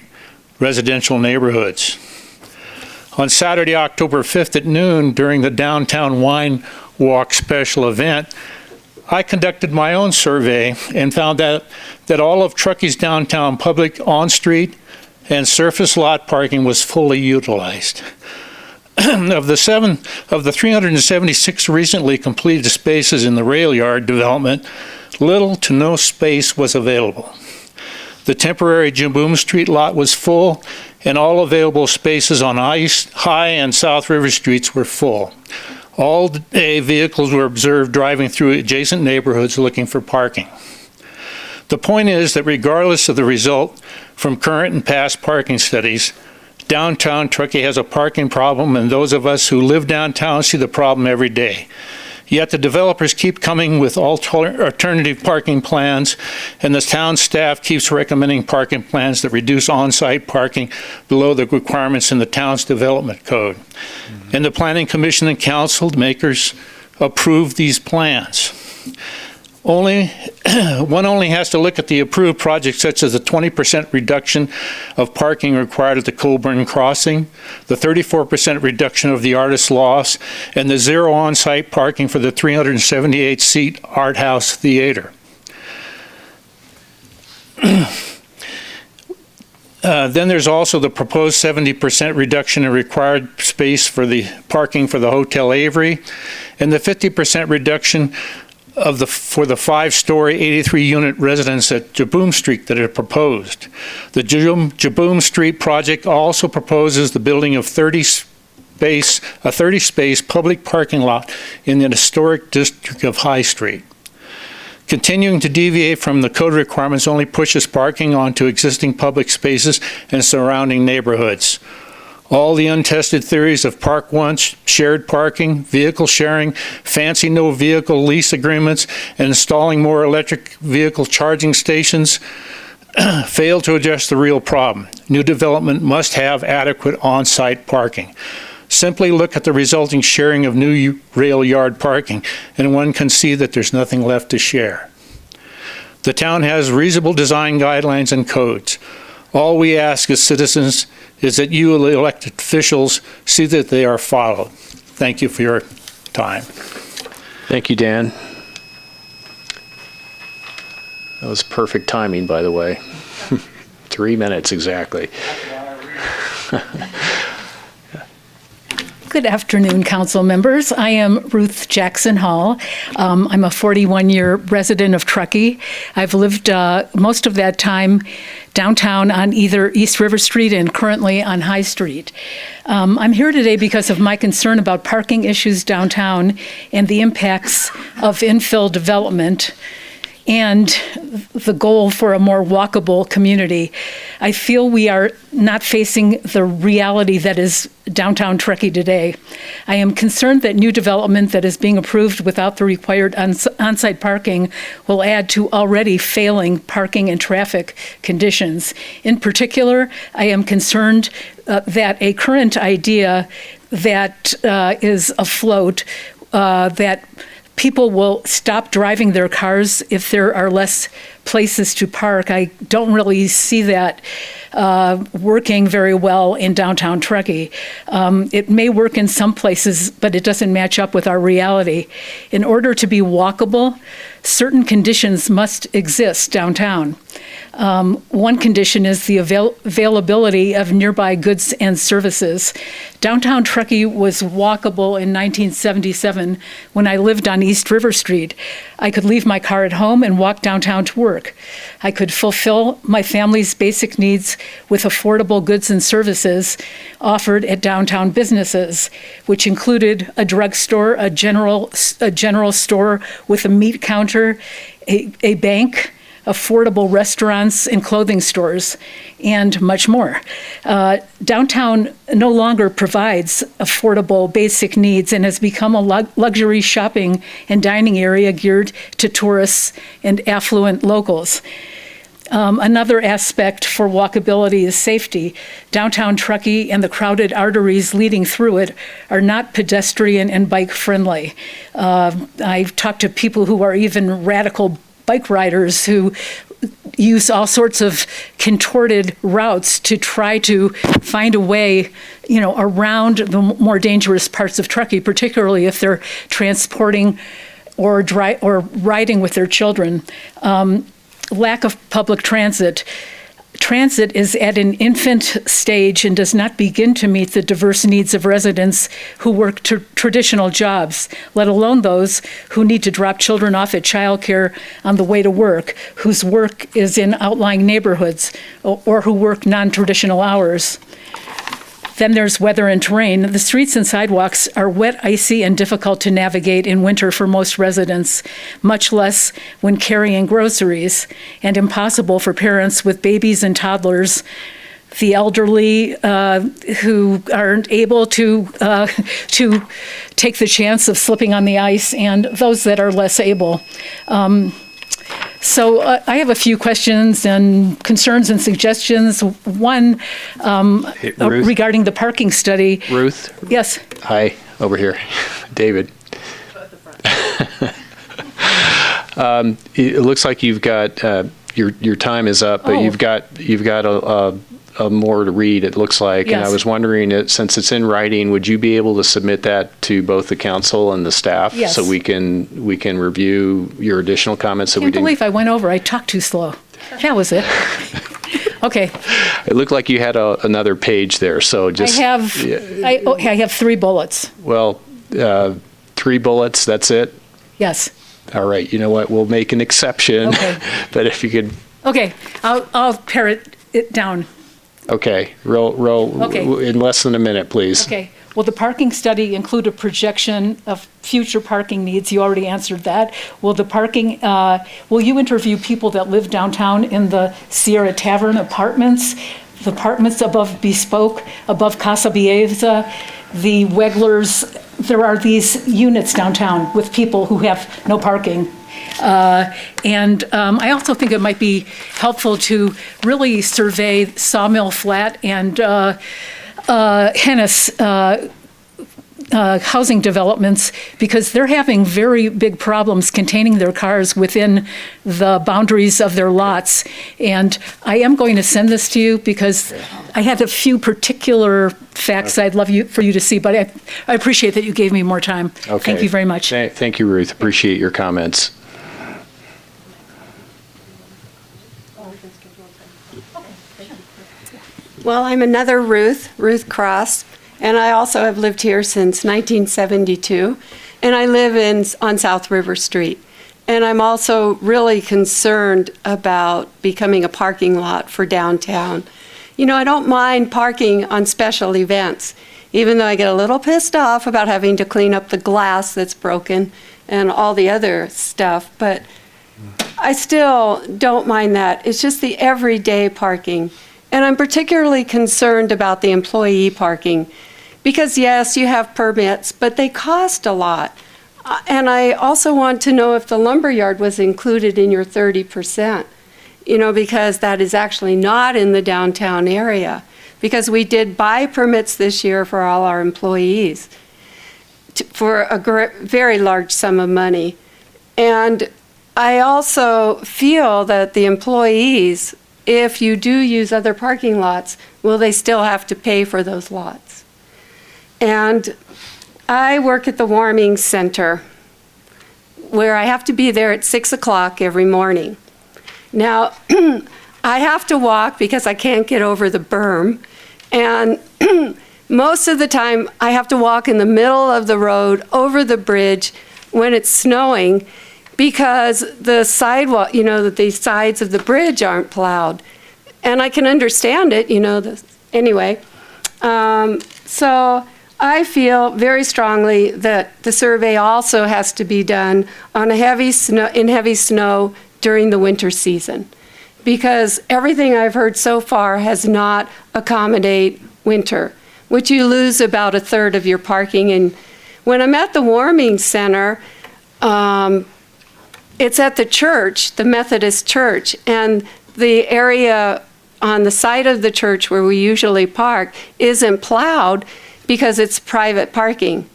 residential neighborhoods. On Saturday, October 5th at noon, during the Downtown Wine Walk special event, I conducted my own survey and found that all of Truckee's downtown public on-street and surface lot parking was fully utilized. Of the 376 recently completed spaces in the rail yard development, little to no space was available. The temporary Jaboom Street lot was full, and all available spaces on High and South River Streets were full. All day vehicles were observed driving through adjacent neighborhoods looking for parking. The point is that regardless of the result from current and past parking studies, downtown Truckee has a parking problem, and those of us who live downtown see the problem every day. Yet the developers keep coming with alternative parking plans, and the town staff keeps recommending parking plans that reduce on-site parking below the requirements in the town's development code. And the Planning Commission and council makers approve these plans. One only has to look at the approved projects such as the 20% reduction of parking required at the Colburn Crossing, the 34% reduction of the Artist Loft, and the zero on-site parking for the 378-seat Art House Theater. Then there's also the proposed 70% reduction in required space for the parking for the Hotel Avery, and the 50% reduction for the 5-story 80-unit residence at Jaboom Street that are proposed. The Jaboom Street project also proposes the building of a 30-space public parking lot in the historic district of High Street. Continuing to deviate from the code requirements only pushes parking onto existing public spaces and surrounding neighborhoods. All the untested theories of park once, shared parking, vehicle sharing, fancy no vehicle lease agreements, and installing more electric vehicle charging stations fail to address the real problem. New development must have adequate on-site parking. Simply look at the resulting sharing of new rail yard parking, and one can see that there's nothing left to share. The town has reasonable design guidelines and codes. All we ask as citizens is that you elected officials see that they are followed. Thank you for your time. Thank you, Dan. That was perfect timing, by the way. 3 minutes exactly. Good afternoon, council members. I am Ruth Jackson Hall. I'm a 41-year resident of Truckee. I've lived most of that time downtown on either East River Street and currently on High Street. I'm here today because of my concern about parking issues downtown and the impacts of infill development and the goal for a more walkable community. I feel we are not facing the reality that is downtown Truckee today. I am concerned that new development that is being approved without the required on-site parking will add to already failing parking and traffic conditions. In particular, I am concerned that a current idea that is afloat that people will stop driving their cars if there are less places to park. I don't really see that working very well in downtown Truckee. It may work in some places, but it doesn't match up with our reality. In order to be walkable, certain conditions must exist downtown. One condition is the availability of nearby goods and services. Downtown Truckee was walkable in 1977 when I lived on East River Street. I could leave my car at home and walk downtown to work. I could fulfill my family's basic needs with affordable goods and services offered at downtown businesses, which included a drugstore, a general store with a meat counter, a bank, affordable restaurants and clothing stores, and much more. Downtown no longer provides affordable basic needs and has become a luxury shopping and dining area geared to tourists and affluent locals. Another aspect for walkability is safety. Downtown Truckee and the crowded arteries leading through it are not pedestrian and bike friendly. I've talked to people who are even radical bike riders who use all sorts of contorted routes to try to find a way, around the more dangerous parts of Truckee, particularly if they're transporting or riding with their children. Lack of public transit. Transit is at an infant stage and does not begin to meet the diverse needs of residents who work traditional jobs, let alone those who need to drop children off at childcare on the way to work, whose work is in outlying neighborhoods, or who work non-traditional hours. Then there's weather and terrain. The streets and sidewalks are wet, icy, and difficult to navigate in winter for most residents, much less when carrying groceries, and impossible for parents with babies and toddlers, the elderly who aren't able to take the chance of slipping on the ice, and those that are less able. So I have a few questions and concerns and suggestions. One, regarding the parking study. Ruth? Yes. Hi, over here. David. It looks like you've got, your time is up, but you've got a more to read, it looks like. Yes. And I was wondering, since it's in writing, would you be able to submit that to both the council and the staff? Yes. So we can review your additional comments I can't believe I went over. I talked too slow. That was it. Okay. It looked like you had another page there, so just. I have 3 bullets. Well, 3 bullets, that's it? Yes. All right, you know what, we'll make an exception. Okay. But if you could. Okay, I'll pare it down. Okay, roll Okay. in less than a minute, please. Okay. Will the parking study include a projection of future parking needs? You already answered that. Will you interview people that live downtown in the Sierra Tavern apartments, the apartments above Bespoke, above Casa Bieza, the Wegler's? There are these units downtown with people who have no parking. And I also think it might be helpful to really survey Sawmill Flat and Hennis housing developments, because they're having very big problems containing their cars within the boundaries of their lots. And I am going to send this to you because I had a few particular facts I'd love for you to see, but I appreciate that you gave me more time. Okay. Thank you very much. Thank you, Ruth. Appreciate your comments. Well, I'm another Ruth Cross, and I also have lived here since 1972, and I live on South River Street. And I'm also really concerned about becoming a parking lot for downtown. You know, I don't mind parking on special events, even though I get a little pissed off about having to clean up the glass that's broken and all the other stuff, but I still don't mind that. It's just the everyday parking. And I'm particularly concerned about the employee parking because, yes, you have permits, but they cost a lot. And I also want to know if the lumberyard was included in your 30%, you know, because that is actually not in the downtown area. Because we did buy permits this year for all our employees for a very large sum of money. And I also feel that the employees, if you do use other parking lots, will they still have to pay for those lots? And I work at the warming center where I have to be there at 6 o'clock every morning. Now, I have to walk because I can't get over the berm. And most of the time, I have to walk in the middle of the road over the bridge when it's snowing because the sidewalk, you know, the sides of the bridge aren't plowed. And I can understand it, you know, anyway. So I feel very strongly that the survey also has to be done on heavy snow during the winter season, because everything I've heard so far has not accommodated winter, which you lose about a third of your parking. And when I'm at the warming center, it's at the church, the Methodist church, and the area on the side of the church where we usually park isn't plowed because it's private parking.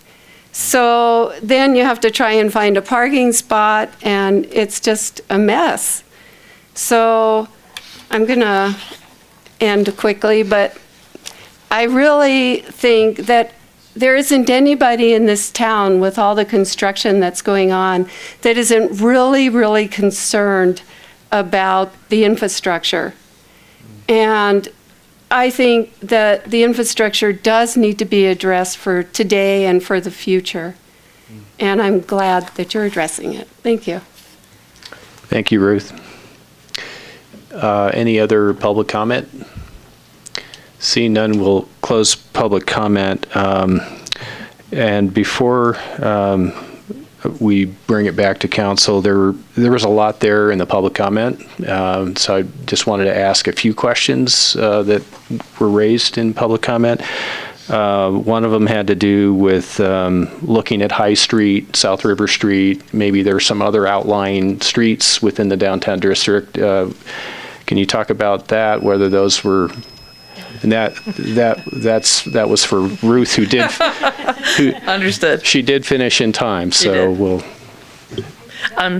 So then you have to try and find a parking spot, and it's just a mess. So I'm gonna end quickly, but I really think that there isn't anybody in this town with all the construction that's going on that isn't really, really concerned about the infrastructure. And I think that the infrastructure does need to be addressed for today and for the future. And I'm glad that you're addressing it. Thank you. Thank you, Ruth. Any other public comment? Seeing none, we'll close public comment. And before we bring it back to council, there was a lot there in the public comment. So I just wanted to ask a few questions that were raised in public comment. One of them had to do with looking at High Street, South River Street. Maybe there's some other outlying streets within the downtown district. Can you talk about that, whether those were, and that was for Ruth, who did. Understood. She did finish in time, so we'll.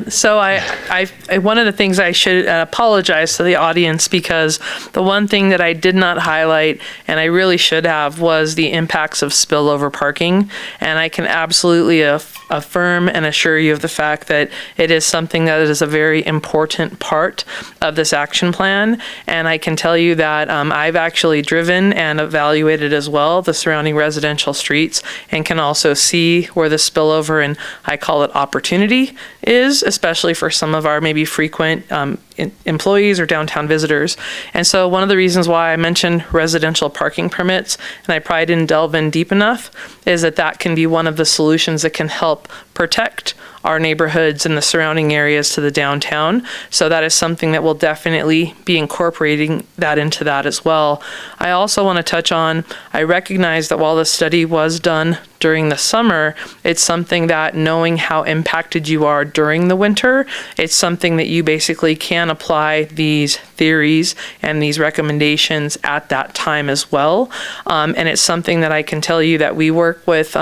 So I one of the things I should apologize to the audience, because the one thing that I did not highlight, and I really should have, was the impacts of spillover parking. And I can absolutely affirm and assure you of the fact that it is something that is a very important part of this action plan. And I can tell you that I've actually driven and evaluated as well the surrounding residential streets, and can also see where the spillover, and I call it opportunity, is, especially for some of our maybe frequent employees or downtown visitors. And so one of the reasons why I mentioned residential parking permits, and I probably didn't delve in deep enough, is that can be one of the solutions that can help protect our neighborhoods and the surrounding areas to the downtown. So that is something that will definitely be incorporating that into that as well. I also want to touch on, I recognize that while the study was done during the summer, it's something that, knowing how impacted you are during the winter, it's something that you basically can apply these theories and these recommendations at that time as well. And it's something that I can tell you that we work with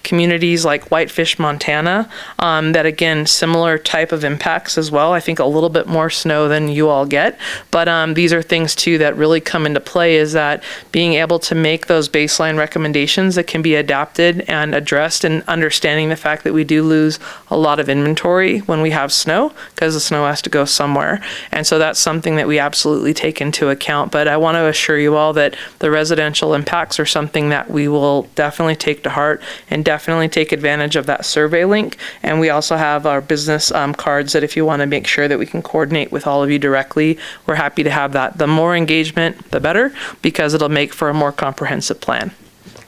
communities like Whitefish, Montana, that again, similar type of impacts as well. I think a little bit more snow than you all get, but these are things too that really come into play, is that being able to make those baseline recommendations that can be adapted documented and addressed, and understanding the fact that we do lose a lot of inventory when we have snow because the snow has to go somewhere. And so that's something that we absolutely take into account. But I want to assure you all that the residential impacts are something that we will definitely take to heart and definitely take advantage of that survey link. And we also have our business cards that if you want to make sure that we can coordinate with all of you directly, we're happy to have that. The more engagement, the better, because it'll make for a more comprehensive plan.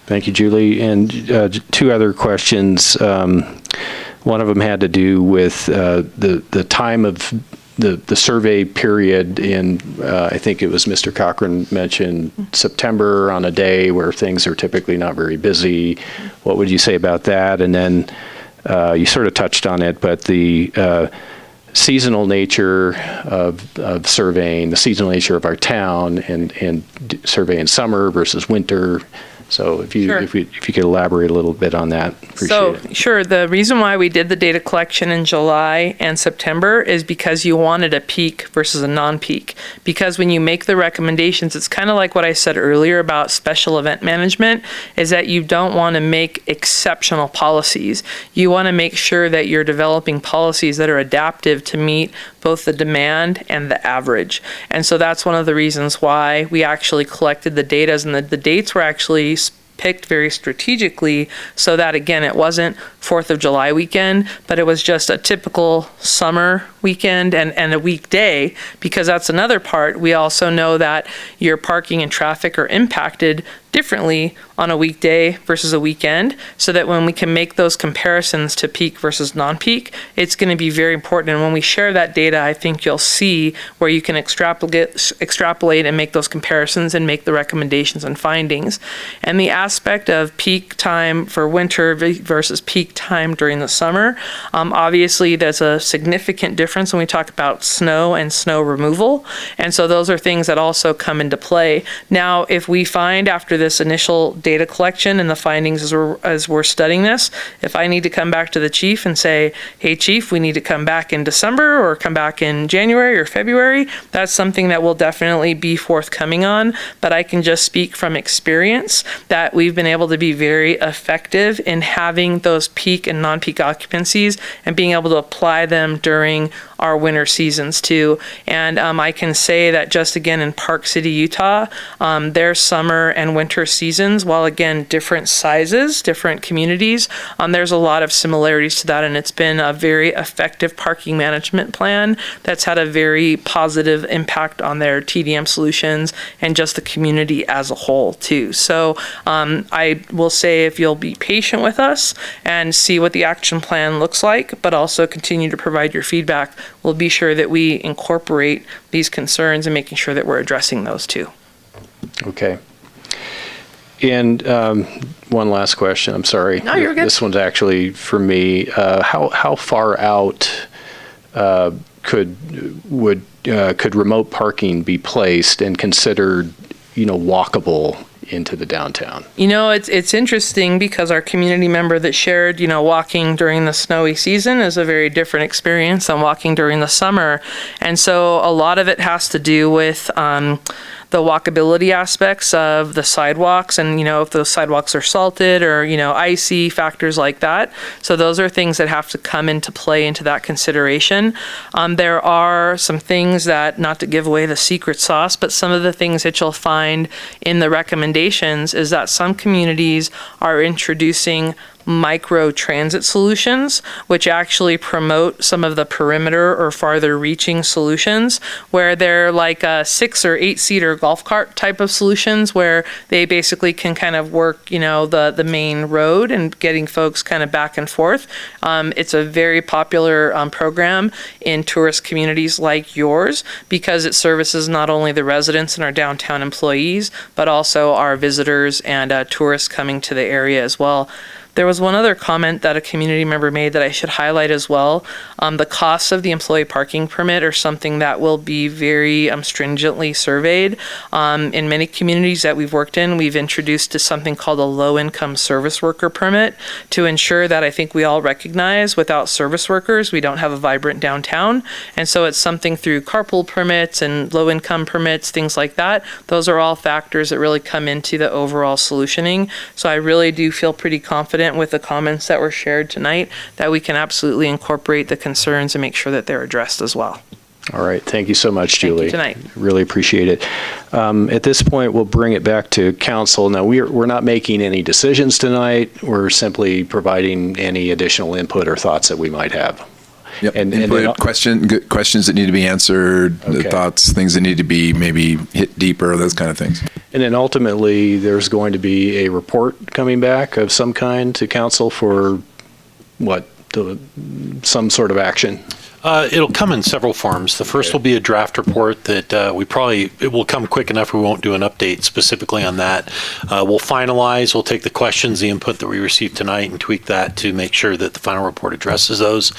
Thank you, Julie. And two other questions. One of them had to do with the time of the survey period in, I think it was Mr. Cochran mentioned September, on a day where things are typically not very busy. What would you say about that? And then you sort of touched on it, but the seasonal nature of surveying, the seasonal nature of our town, and surveying summer versus winter. So if you could elaborate a little bit on that, appreciate it. Sure. The reason why we did the data collection in July and September is because you wanted a peak versus a non-peak. Because when you make the recommendations, it's kind of like what I said earlier about special event management, is that you don't want to make exceptional policies. You want to make sure that you're developing policies that are adaptive to meet both the demand and the average. And so that's one of the reasons why we actually collected the data, and the dates were actually picked very strategically so that, again, it wasn't 4th of July weekend, but it was just a typical summer weekend and a weekday, because that's another part. We also know that your parking and traffic are impacted differently on a weekday versus a weekend, so that when we can make those comparisons to peak versus non-peak, it's going to be very important. And when we share that data, I think you'll see where you can extrapolate and make those comparisons and make the recommendations and findings. And the aspect of peak time for winter versus peak time during the summer, obviously there's a significant difference when we talk about snow and snow removal. And so those are things that also come into play. Now, if we find after this initial data collection and the findings as we're studying this, if I need to come back to the chief and say, hey chief, we need to come back in December or come back in January or February, that's something that we'll definitely be forthcoming on. But I can just speak from experience that we've been able to be very effective in having those peak and non-peak occupancies and being able to apply them during our winter seasons too. And I can say that just again in Park City, Utah, their summer and winter seasons, while again different sizes, different communities, there's a lot of similarities to that, and it's been a very effective parking management plan that's had a very positive impact on their TDM solutions and just the community as a whole too. So I will say, if you'll be patient with us and see what the action plan looks like, but also continue to provide your feedback, we'll be sure that we incorporate these concerns and making sure that we're addressing those too. Okay. And one last question. I'm sorry. No, you're good. This one's actually for me. How far out could remote parking be placed and considered, walkable into the downtown? It's interesting because our community member that shared, walking during the snowy season is a very different experience than walking during the summer. And so a lot of it has to do with the walkability aspects of the sidewalks, and if those sidewalks are salted or icy, factors like that. So those are things that have to come into play into that consideration. There are some things that, not to give away the secret sauce, but some of the things that you'll find in the recommendations is that some communities are introducing micro transit solutions, which actually promote some of the perimeter or farther reaching solutions, where they're like a 6 or 8 seater golf cart type of solutions, where they basically can kind of work, the main road and getting folks kind of back and forth. It's a very popular program in tourist communities like yours, because it services not only the residents and our downtown employees, but also our visitors and tourists coming to the area as well. There was one other comment that a community member made that I should highlight as well. The costs of the employee parking permit are something that will be very stringently surveyed. In many communities that we've worked in, we've introduced something called a low-income service worker permit to ensure that I think we all recognize without service workers, we don't have a vibrant downtown. And so it's something through carpool permits and low-income permits, things like that. Those are all factors that really come into the overall solutioning. So I really do feel pretty confident with the comments that were shared tonight that we can absolutely incorporate the concerns and make sure that they're addressed as well. All right. Thank you so much, Julie. Thank you tonight. Really appreciate it. At this point, we'll bring it back to council. Now, we're not making any decisions tonight. We're simply providing any additional input or thoughts that we might have. Yep. And questions that need to be answered, thoughts, things that need to be maybe hit deeper, those kind of things. And then ultimately, there's going to be a report coming back of some kind to council for some sort of action. It'll come in several forms. The first will be a draft report that it will come quick enough we won't do an update specifically on that. We'll finalize, we'll take the questions, the input that we received tonight and tweak that to make sure that the final report addresses those.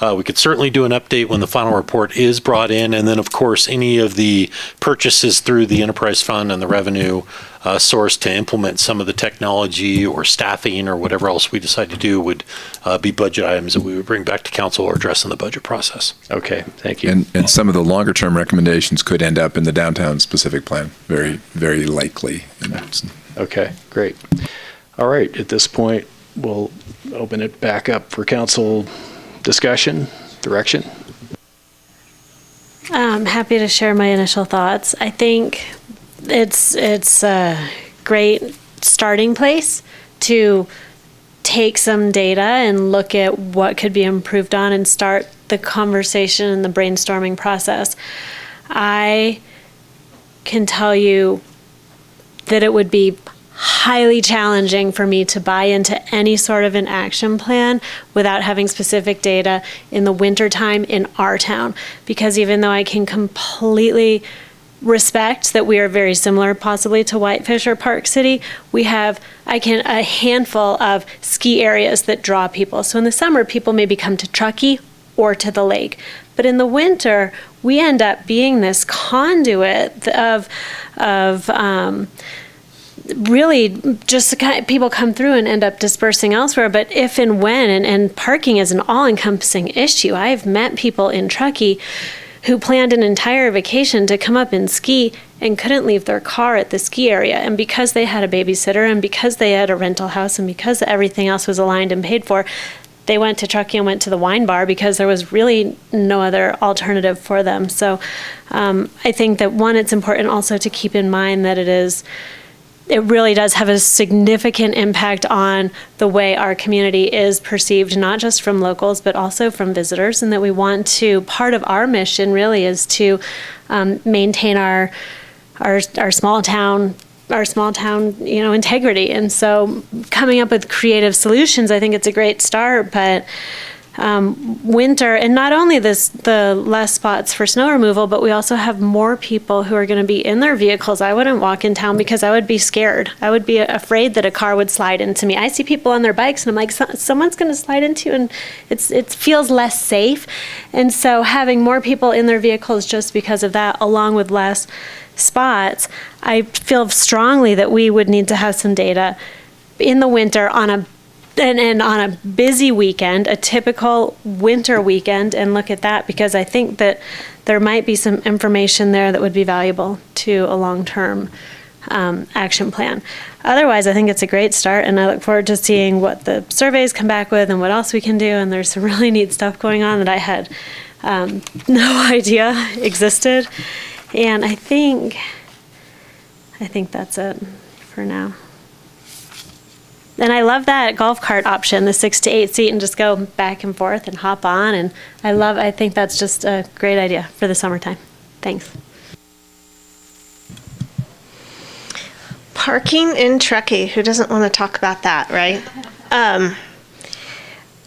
We could certainly do an update when the final report is brought in, and then of course any of the purchases through the enterprise fund and the revenue source to implement some of the technology or staffing or whatever else we decide to do would be budget items that we would bring back to council or address in the budget process. Okay, thank you. And some of the longer term recommendations could end up in the downtown specific plan, very, very likely. Okay, great. All right, at this point, we'll open it back up for council discussion, direction. I'm happy to share my initial thoughts. I think it's a great starting place to take some data and look at what could be improved on and start the conversation and the brainstorming process. I can tell you that it would be highly challenging for me to buy into any sort of an action plan without having specific data in the wintertime in our town, because even though I can completely respect that we are very similar possibly to Whitefish or Park City, we have a handful of ski areas that draw people. So in the summer, people maybe come to Truckee or to the lake. But in the winter, we end up being this conduit of really just people come through and end up dispersing elsewhere. But if and when, and parking is an all-encompassing issue. I've met people in Truckee who planned an entire vacation to come up and ski and couldn't leave their car at the ski area. And because they had a babysitter and because they had a rental house and because everything else was aligned and paid for, they went to Truckee and went to the wine bar because there was really no other alternative for them. So I think that, one, it's important also to keep in mind that it really does have a significant impact on the way our community is perceived, not just from locals, but also from visitors, and that we want to, part of our mission really is to maintain our small town, integrity. And so coming up with creative solutions, I think it's a great start, but winter, and not only the less spots for snow removal, but we also have more people who are going to be in their vehicles. I wouldn't walk in town because I would be scared. I would be afraid that a car would slide into me. I see people on their bikes and I'm like, someone's going to slide into you, and it feels less safe. And so having more people in their vehicles just because of that, along with less spots, I feel strongly that we would need to have some data in the winter on a busy weekend, a typical winter weekend, and look at that, because I think that there might be some information there that would be valuable to a long-term action plan. Otherwise, I think it's a great start, and I look forward to seeing what the surveys come back with and what else we can do. And there's some really neat stuff going on that I had no idea existed. And I think that's it for now. And I love that golf cart option, the 6 to 8 seat, and just go back and forth and hop on. And I think that's just a great idea for the summertime. Thanks. Parking in Truckee. Who doesn't want to talk about that, right?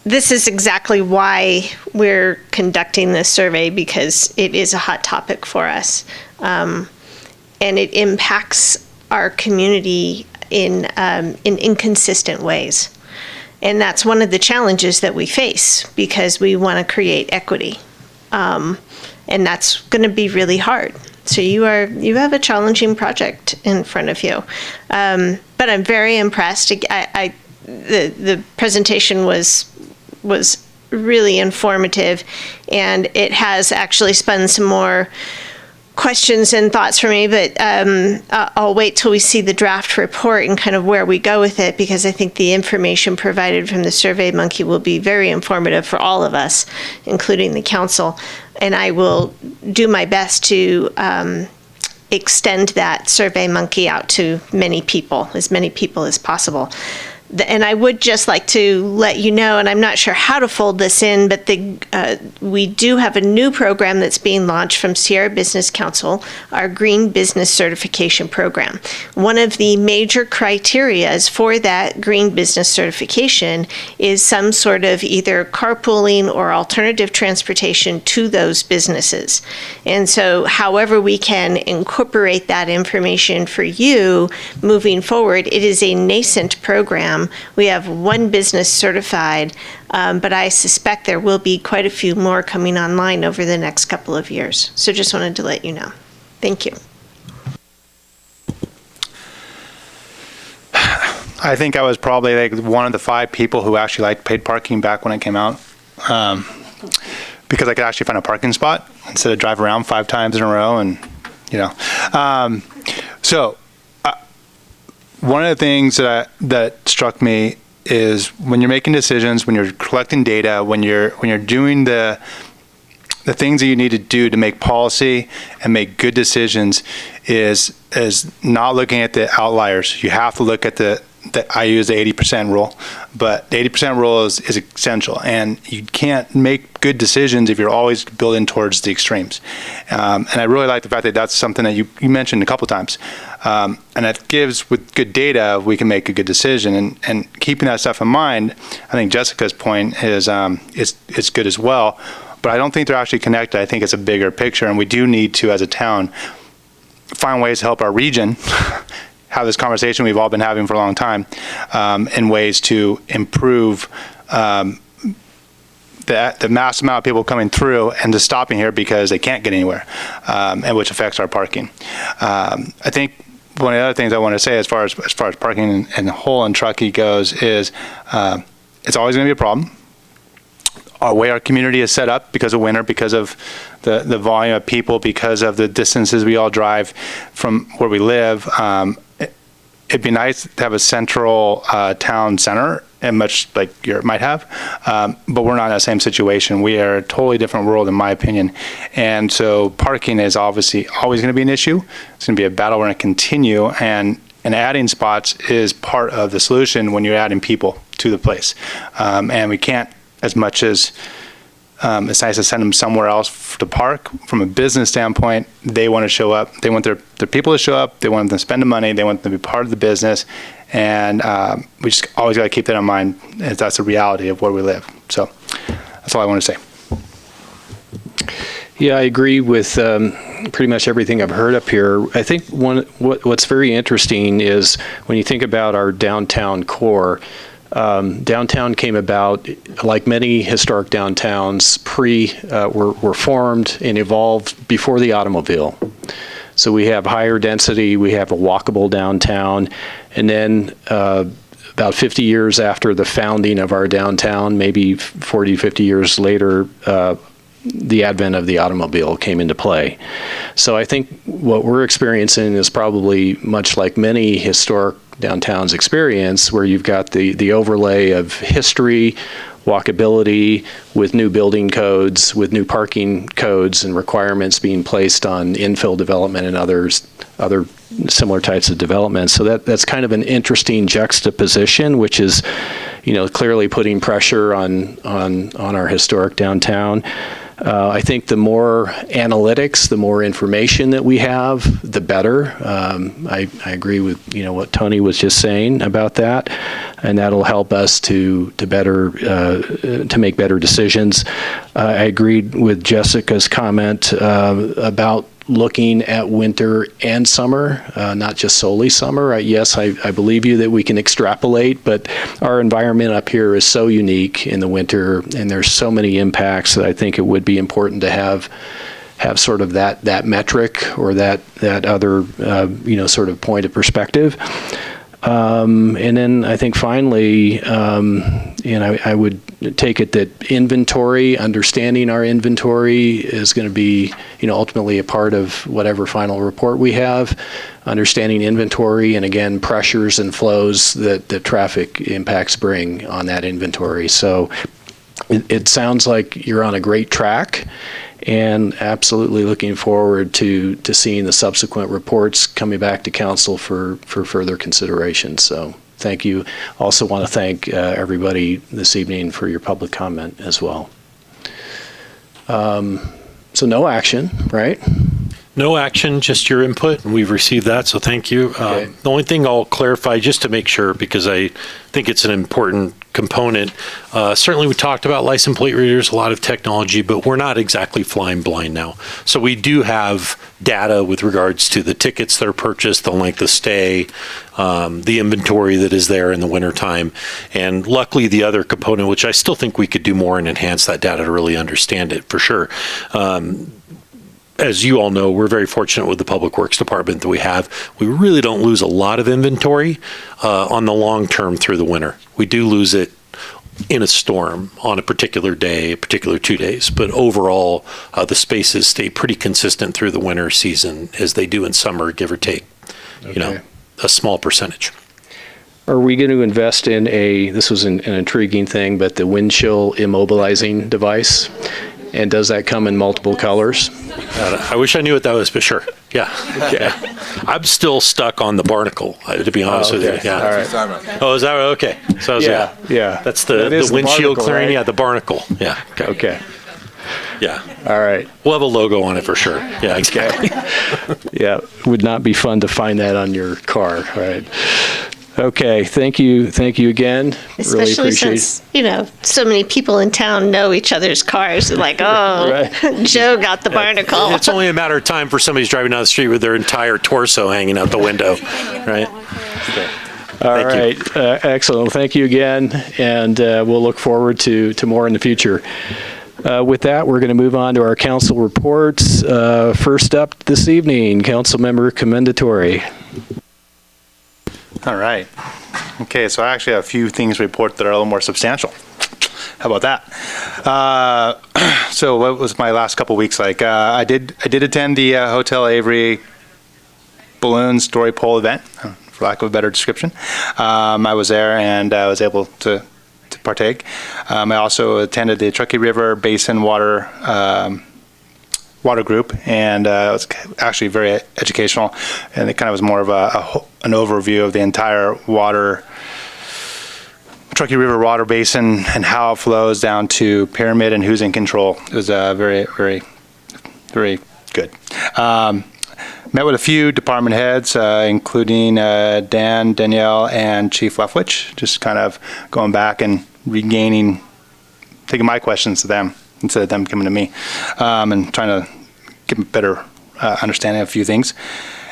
This is exactly why we're conducting this survey, because it is a hot topic for us. And it impacts our community in inconsistent ways. And that's one of the challenges that we face because we want to create equity. And that's going to be really hard. So you have a challenging project in front of you. But I'm very impressed. The presentation was really informative, and it has actually spun some more questions and thoughts for me, but I'll wait till we see the draft report and kind of where we go with it, because I think the information provided from the SurveyMonkey will be very informative for all of us, including the council. And I will do my best to extend that SurveyMonkey out to as many people as possible. And I would just like to let you know, and I'm not sure how to fold this in, but we do have a new program that's being launched from Sierra Business Council, our Green Business Certification Program. One of the major criterias for that Green Business Certification is some sort of either carpooling or alternative transportation to those businesses. And so however we can incorporate that information for you moving forward, it is a nascent program. We have one business certified, but I suspect there will be quite a few more coming online over the next couple of years. So just wanted to let you know. Thank you. I think I was probably like one of the 5 people who actually liked paid parking back when it came out, because I could actually find a parking spot instead of drive around 5 times in a row, and one of the things that struck me is when you're making decisions, when you're collecting data, when you're doing the things that you need to do to make policy and make good decisions, is not looking at the outliers. You have to look at I use the 80% rule, but the 80% rule is essential, and you can't make good decisions if you're always building towards the extremes. And I really like the fact that that's something that you mentioned a couple times. And that gives, with good data, we can make a good decision. And keeping that stuff in mind, I think Jessica's point is good as well. But I don't think they're actually connected. I think it's a bigger picture, and we do need to, as a town, find ways to help our region have this conversation we've all been having for a long time, in ways to improve the mass amount of people coming through and just stopping here because they can't get anywhere, and which affects our parking. I think one of the other things I want to say as far as parking and the whole in Truckee goes is it's always going to be a problem. Our way our community is set up because of winter, because of the volume of people, because of the distances we all drive from where we live, it'd be nice to have a central town center, and much like Europe might have, but we're not in that same situation. We are a totally different world, in my opinion. And so parking is obviously always going to be an issue. It's going to be a battle we're going to continue, and adding spots is part of the solution when you're adding people to the place. And we can't, as much as it's nice to send them somewhere else to park, from a business standpoint, they want to show up. They want their people to show up. They want them to spend the money. They want them to be part of the business. And we just always got to keep that in mind, as that's the reality of where we live. So that's all I want to say. Yeah, I agree with pretty much everything I've heard up here. I think what's very interesting is when you think about our downtown core. Downtown came about, like many historic downtowns, were formed and evolved before the automobile. So we have higher density, we have a walkable downtown, and then about 50 years after the founding of our downtown, maybe 40, 50 years later, the advent of the automobile came into play. So I think what we're experiencing is probably much like many historic downtowns experience, where you've got the overlay of history, walkability, with new building codes, with new parking codes and requirements being placed on infill development and other similar types of developments. So that's kind of an interesting juxtaposition, which is, clearly putting pressure on our historic downtown. I think the more analytics, the more information that we have, the better. I agree with what Tony was just saying about that, and that'll help us to make better decisions. I agreed with Jessica's comment about looking at winter and summer, not just solely summer. Yes, I believe you that we can extrapolate, but our environment up here is so unique in the winter, and there's so many impacts that I think it would be important to have sort of that metric or that other sort of point of perspective. And then I think finally, I would take it that understanding our inventory is going to be, ultimately a part of whatever final report we have. Understanding inventory and again, pressures and flows that the traffic impacts bring on that inventory. So it sounds like you're on a great track. And absolutely looking forward to seeing the subsequent reports coming back to council for further consideration. So thank you. Also want to thank everybody this evening for your public comment as well. So no action, right? No action, just your input, and we've received that, so thank you. Okay. The only thing I'll clarify, just to make sure, because I think it's an important component, certainly we talked about license plate readers, a lot of technology, but we're not exactly flying blind now. So we do have data with regards to the tickets that are purchased, the length of stay, the inventory that is there in the wintertime, and luckily the other component, which I still think we could do more and enhance that data to really understand it, for sure. As you all know, we're very fortunate with the Public Works Department that we have. We really don't lose a lot of inventory on the long term through the winter. We do lose it in a storm on a particular day, a particular 2 days, but overall, the spaces stay pretty consistent through the winter season as they do in summer, give or take, a small percentage. Are we going to invest in this was an intriguing thing, but the wind chill immobilizing device? And does that come in multiple colors? I wish I knew what that was, but sure. Yeah. Okay. Yeah. I'm still stuck on the barnacle, to be honest with you. Yeah. All right. Oh, is that okay? So yeah. That's the windshield clearing. Right? Yeah, the barnacle. Yeah. Okay. Yeah. All right. We'll have a logo on it for sure. Yeah, exactly. Yeah. Would not be fun to find that on your car. All right. Okay, thank you again. Especially really appreciate since, so many people in town know each other's cars. They're like, oh, right. Joe got the barnacle. It's only a matter of time for somebody's driving down the street with their entire torso hanging out the window, right? Okay. All right, excellent. Thank you again, and we'll look forward to more in the future. With that, we're going to move on to our council reports. First up this evening, Councilmember Commendatory. All right. Okay, so I actually have a few things to report that are a little more substantial. How about that? So what was my last couple weeks like? I did attend the Hotel Avery balloon story pole event, for lack of a better description. I was there and I was able to partake. I also attended the Truckee River Basin Water group, and it was actually very educational, and it kind of was more of an overview of the entire Truckee River water basin and how it flows down to Pyramid and who's in control. It was very, very, very good. Met with a few department heads, including Dan, Danielle, and Chief Leftwich, just kind of going back and taking my questions to them instead of them coming to me, and trying to get a better understanding of a few things.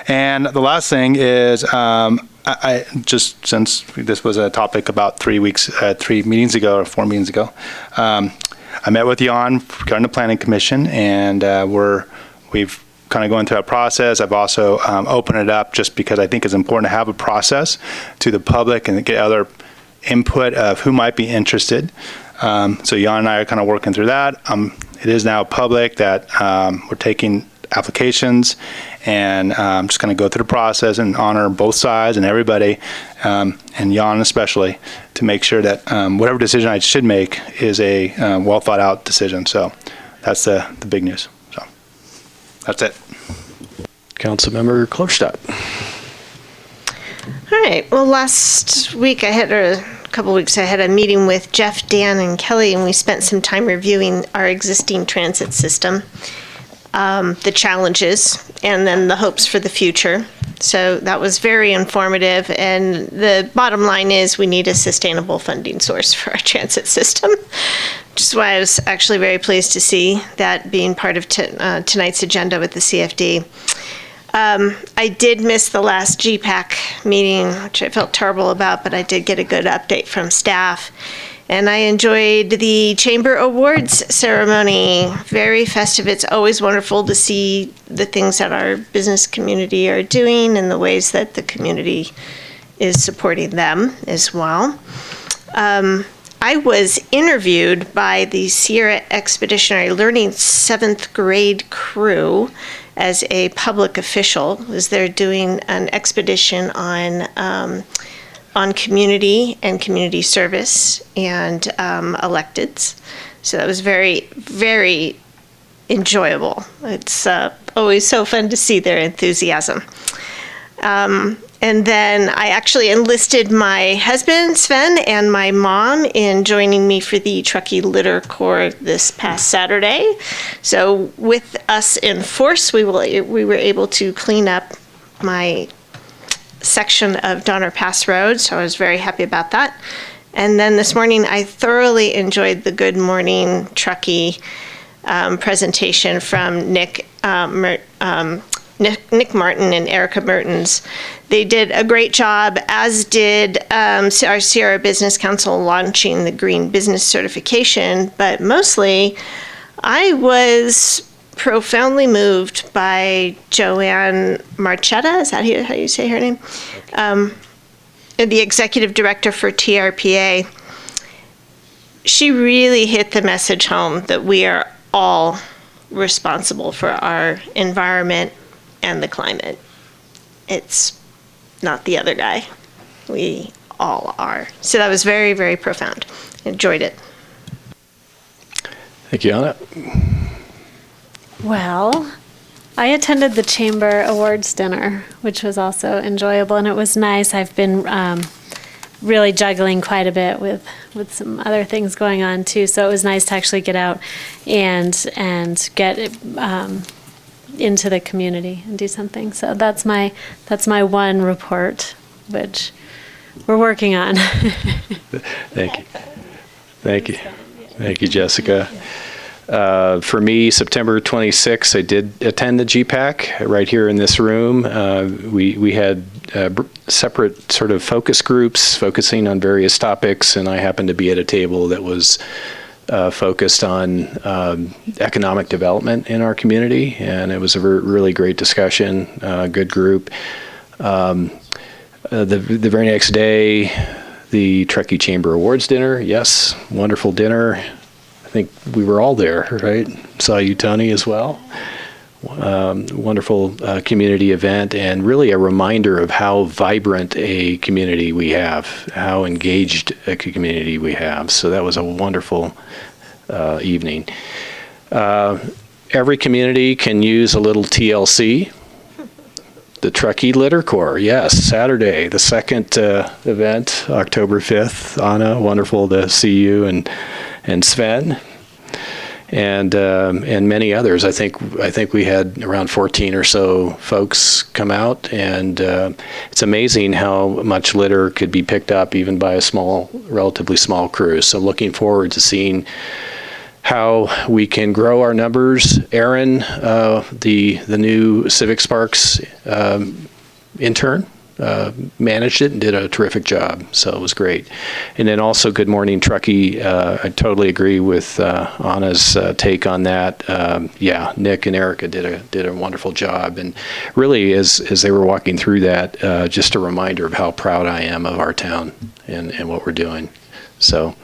And the last thing is, I just, since this was a topic about 3 meetings ago or 4 meetings ago, I met with Jan regarding the Planning Commission, and we've kind of going through that process. I've also opened it up just because I think it's important to have a process to the public and get other input of who might be interested. So Jan and I are kind of working through that. It is now public that we're taking applications, and just kind of go through the process and honor both sides and everybody, and Jan especially, to make sure that whatever decision I should make is a well thought out decision. So that's the big news. So that's it. Councilmember Klopstadt. All right. Well, last week I had a meeting with Jeff, Dan, and Kelly, and we spent some time reviewing our existing transit system, the challenges, and then the hopes for the future. So that was very informative, and the bottom line is we need a sustainable funding source for our transit system. Just why I was actually very pleased to see that being part of tonight's agenda with the CFD. I did miss the last GPAC meeting, which I felt terrible about, but I did get a good update from staff. And I enjoyed the Chamber Awards ceremony. Very festive. It's always wonderful to see the things that our business community are doing and the ways that the community is supporting them as well. I was interviewed by the Sierra Expeditionary Learning 7th grade crew as a public official, as they're doing an expedition on community and community service and electeds. So that was very, very enjoyable. It's always so fun to see their enthusiasm. And then I actually enlisted my husband, Sven, and my mom in joining me for the Truckee Litter Corps this past Saturday. So with us in force, we were able to clean up my section of Donner Pass Road, so I was very happy about that. And then this morning, I thoroughly enjoyed the Good Morning Truckee presentation from Nick Martin and Erica Mertens. They did a great job, as did our Sierra Business Council launching the Green Business Certification, but mostly I was profoundly moved by Joanne Marchetta, is that how you say her name? The executive director for TRPA. She really hit the message home that we are all responsible for our environment and the climate. It's not the other guy. We all are. So that was very, very profound. Enjoyed it. Thank you, Anna. Well, I attended the Chamber Awards dinner, which was also enjoyable, and it was nice. I've been really juggling quite a bit with some other things going on too, so it was nice to actually get out and get into the community and do something. So that's my one report, which we're working on. Thank you. Thank you. Thank you, Jessica. For me, September 26th, I did attend the GPAC right here in this room. We had separate sort of focus groups focusing on various topics, and I happened to be at a table that was focused on economic development in our community, and it was a really great discussion, good group. The very next day, the Truckee Chamber Awards dinner. Yes, wonderful dinner. I think we were all there, right? Saw you, Tony, as well. Wonderful community event, and really a reminder of how vibrant a community we have, how engaged a community we have. So that was a wonderful evening. Every community can use a little TLC. The Truckee Litter Corps, yes, Saturday, the second event, October 5th. Anna, wonderful to see you, and Sven, and many others. I think we had around 14 or so folks come out, and it's amazing how much litter could be picked up even by a relatively small crew. So looking forward to seeing how we can grow our numbers. Aaron, the new Civic Sparks intern, managed it and did a terrific job, so it was great. And then also Good Morning Truckee, I totally agree with Anna's take on that. Yeah, Nick and Erica did a wonderful job, and really as they were walking through that, just a reminder of how proud I am of our town and what we're doing. So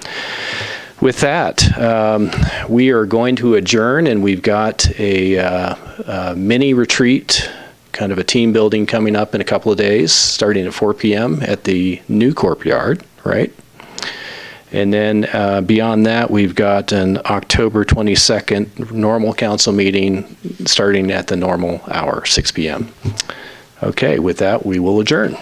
with that, we are going to adjourn, and we've got a mini retreat, kind of a team building coming up in a couple of days, starting at 4 p.m. at the new courtyard, right? And then beyond that, we've got an October 22nd normal council meeting starting at the normal hour, 6 p.m. Okay, with that, we will adjourn.